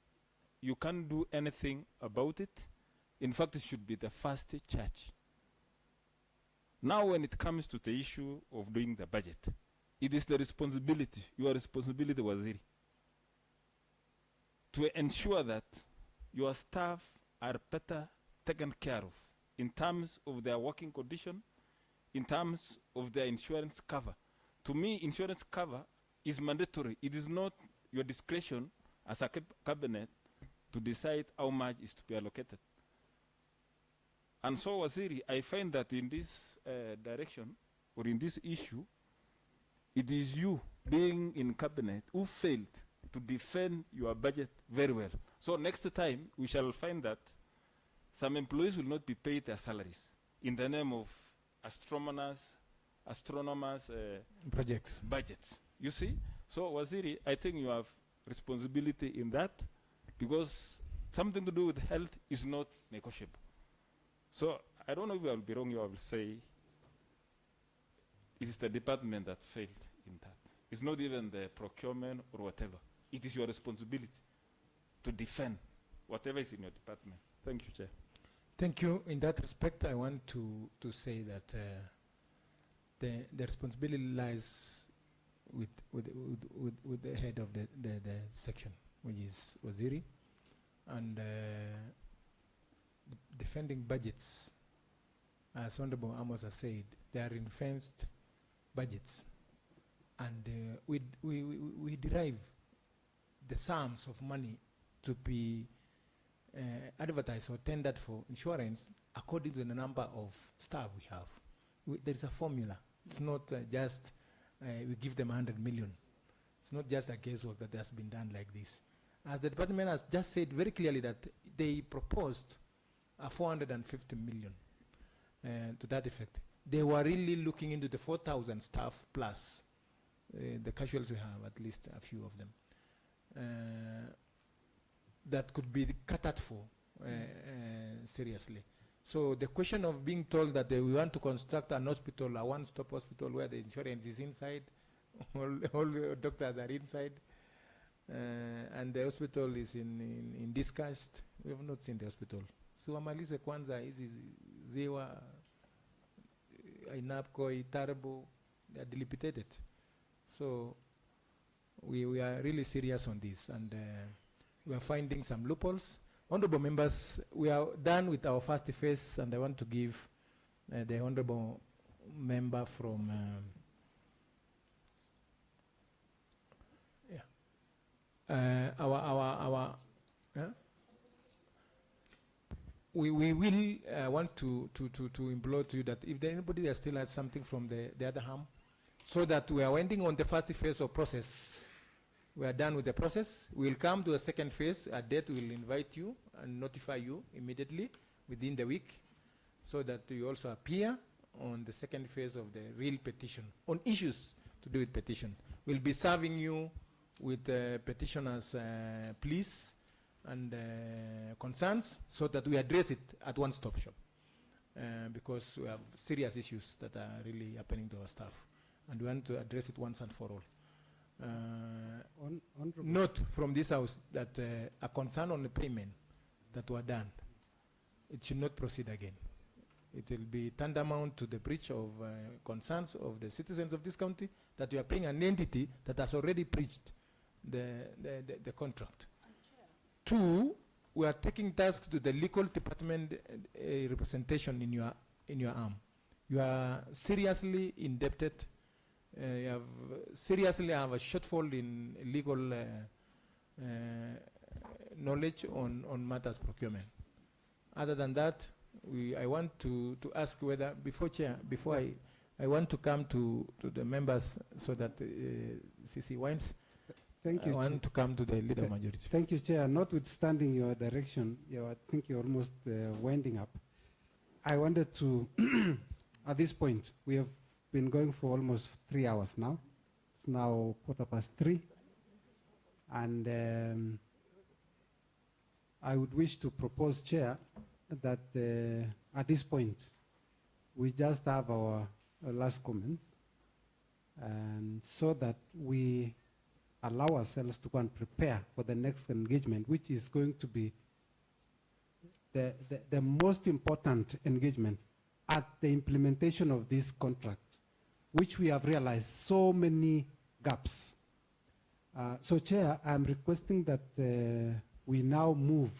you can't do anything about it. In fact, it should be the first charge. Now, when it comes to the issue of doing the budget, it is the responsibility, your responsibility, Waziri, to ensure that your staff are better taken care of in terms of their working condition, in terms of their insurance cover. To me, insurance cover is mandatory. It is not your discretion as a cabinet to decide how much is to be allocated. And so, Waziri, I find that in this direction, or in this issue, it is you, being in cabinet, who failed to defend your budget very well. So next time, we shall find that some employees will not be paid their salaries in the name of astronomers, projects, budgets. You see? So, Waziri, I think you have responsibility in that, because something to do with health is not negotiable. So, I don't know if I will be wrong, you will say it is the department that failed in that. It's not even the procurement or whatever. It is your responsibility to defend whatever is in your department. Thank you, Chair. Thank you. In that respect, I want to say that the responsibility lies with the head of the section, which is Waziri, and defending budgets, as Honorable Amos has said, they are ring-fenced budgets, and we derive the sums of money to be advertised or tendered for insurance according to the number of staff we have. There is a formula. It's not just we give them 100 million. It's not just a guesswork that has been done like this. As the department has just said very clearly that they proposed 450 million to that effect. They were really looking into the 4,000 staff plus the casuals we have, at least a few of them, that could be catered for seriously. So the question of being told that we want to construct an hospital, a one-stop hospital where the insurance is inside, all the doctors are inside, and the hospital is in discussed. We have not seen the hospital. So wamalize kwanza hizi ziwa Inapco, Tarbo, they are dilapidated. So we are really serious on this, and we are finding some loopholes. Honorable members, we are done with our first phase, and I want to give the honorable member from we will want to implore to you that if there anybody that still has something from the other arm, so that we are ending on the first phase of process. We are done with the process. We will come to a second phase. A date will invite you and notify you immediately within the week, so that you also appear on the second phase of the real petition on issues to do with petition. We'll be serving you with petitioners' pleas and concerns, so that we address it at one-stop shop, because we have serious issues that are really happening to our staff, and we want to address it once and for all. Note from this house that a concern on the payment that were done, it should not proceed again. It will be tantamount to the breach of concerns of the citizens of this county, that you are paying an entity that has already breached the contract. Two, we are taking tasks to the legal department representation in your arm. You are seriously indebted. You have seriously have a shortfall in legal knowledge on matters procurement. Other than that, I want to ask whether, before I want to come to the members, so that CC Wines, thank you, I want to come to the leader majority. Thank you, Chair. Notwithstanding your direction, I think you're almost winding up. I wanted to, at this point, we have been going for almost 3 hours now. It's now 3:15. And I would wish to propose, Chair, that at this point, we just have our last comment, and so that we allow ourselves to go and prepare for the next engagement, which is going to be the most important engagement at the implementation of this contract, which we have realized so many gaps. So, Chair, I'm requesting that we now move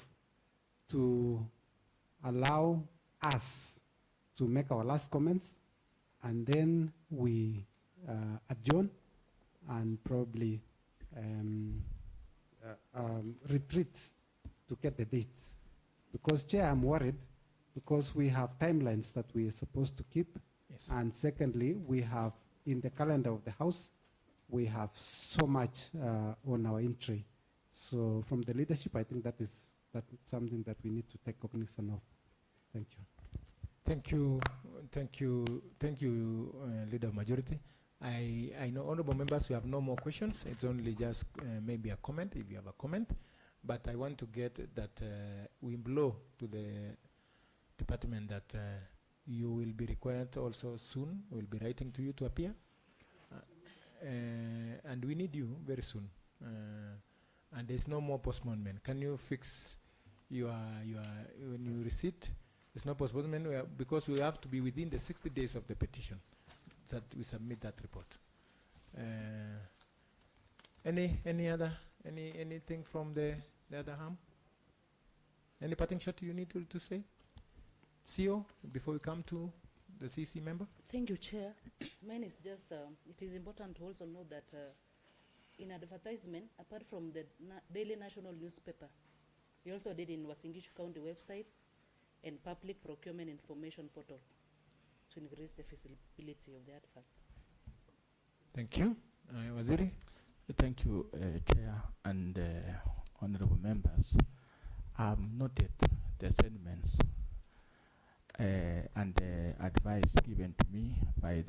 to allow us to make our last comments, and then we adjourn and probably retreat to get the dates. Because, Chair, I'm worried because we have timelines that we are supposed to keep. Yes. And secondly, we have in the calendar of the House, we have so much on our entry. So from the leadership, I think that's something that we need to take cognizance of. Thank you. Thank you, Leader of Majority. I know, honorable members, we have no more questions. It's only just maybe a comment, if you have a comment. But I want to get that we blow to the department that you will be required also soon. We'll be writing to you to appear. And we need you very soon. And there's no more postponement. Can you fix your when you receipt? There's no postponement because we have to be within the 60 days of the petition that we submit that report. Anything from the other arm? Any parting shot you need to say? CEO, before we come to the CC member? Thank you, Chair. Mine is just, it is important to also know that in advertisement, apart from the daily national newspaper, we also did in Wasingishu County website and public procurement information portal to increase the feasibility of the advert. Thank you. Waziri? Thank you, Chair and honorable members. I've noted the sentiments and the advice given to me by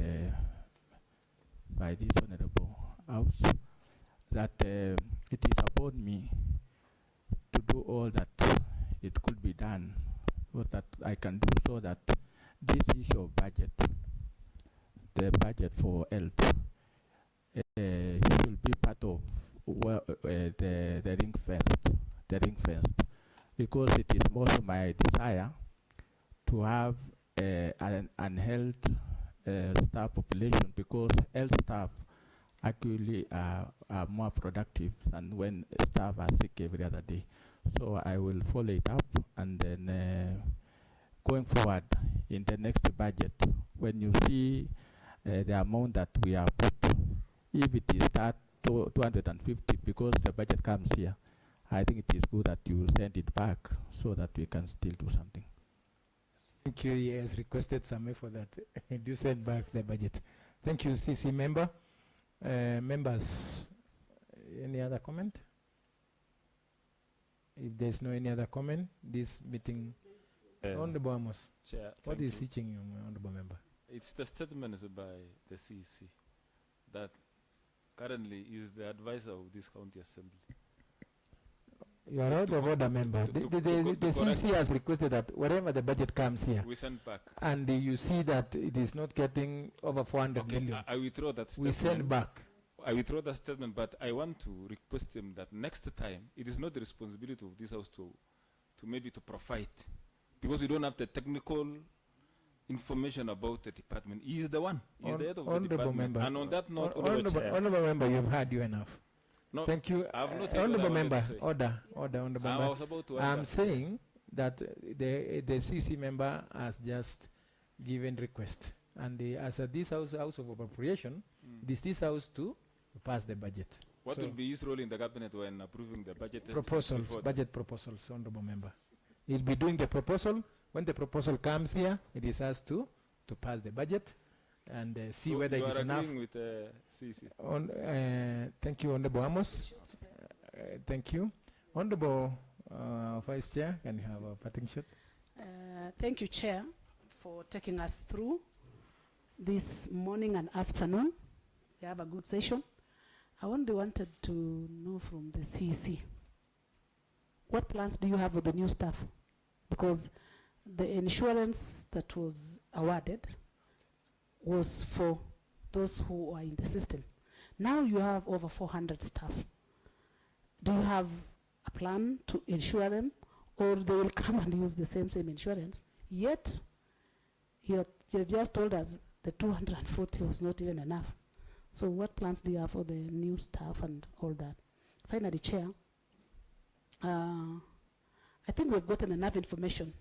this honorable house that it is upon me to do all that it could be done can, what that I can do so that this issue of budget, the budget for health, should be part of the ring fenced, because it is also my desire to have an health staff population, because health staff actually are more productive than when staff are sick every other day. So I will follow it up, and then going forward in the next budget, when you see the amount that we have put, if it is that 250, because the budget comes here, I think it is good that you send it back so that we can still do something. Thank you. He has requested some for that. Do send back the budget. Thank you, CC member. Members, any other comment? If there's no any other comment, this meeting. Honorable Amos, Chair, what is you. teaching you, honorable member? It's the statements by the CEC that currently is the advisor of this county assembly. You are out of order, member. The CC has requested that wherever the budget comes here, we send back. And you see that it is not getting over 400 million. I withdraw that we statement. send back. I withdraw that statement, but I want to request him that next time, it is not the responsibility of this house to maybe to provide, because we don't have the technical information about the department. He is the one. He is the head of the department. Member. And on that note, honorable member, you've had you enough. No, thank you. I have not Honorable member, order, honorable member. I was about to I'm saying that the CC member has just given request, and as this house of appropriation, this house to pass the budget. What will be his role in the cabinet when approving the budget? Proposals, budget proposals, honorable member. He'll be doing the proposal. When the proposal comes here, it is asked to pass the budget and see so whether it is enough. With CC. Thank you, Honorable Amos. Thank you. Honorable Vice Chair, can you have a parting shot? Thank you, Chair, for taking us through this morning and afternoon. We have a good session. I only wanted to know from the CEC, what plans do you have with the new staff? Because the insurance that was awarded was for those who are in the system. Now you have over 400 staff. Do you have a plan to insure them, or they will come and use the same insurance? Yet, you've just told us the 240 was not even enough. So what plans do you have for the new staff and all that? Finally, Chair, I think we've gotten enough information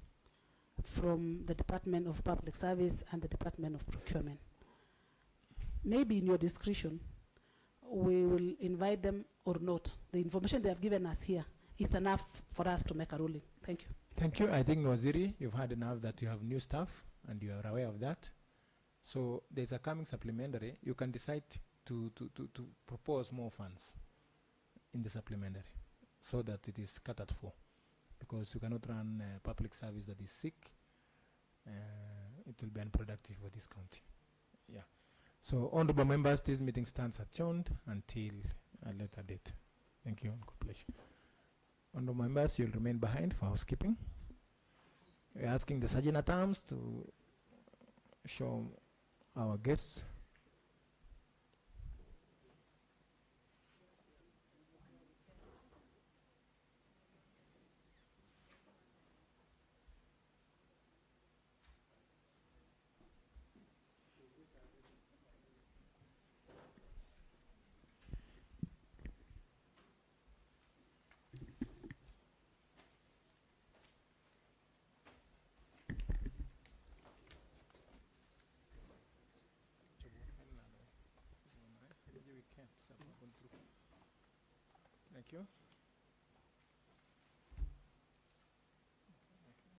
from the Department of Public Service and the Department of Procurement. Maybe in your discretion, we will invite them or not. The information they have given us here is enough for us to make a ruling. Thank you. Thank you. I think, Waziri, you've had enough that you have new staff and you are aware of that. So there's a coming supplementary. You can decide to propose more funds in the supplementary so that it is cut at 4. Because you cannot run a public service that is sick. It will be unproductive for this county. Yeah. So, honorable members, this meeting stands adjourned until a later date. Thank you and God bless you. Honorable members, you'll remain behind for housekeeping. We're asking the Sergeant at Arms to show our guests. Thank you.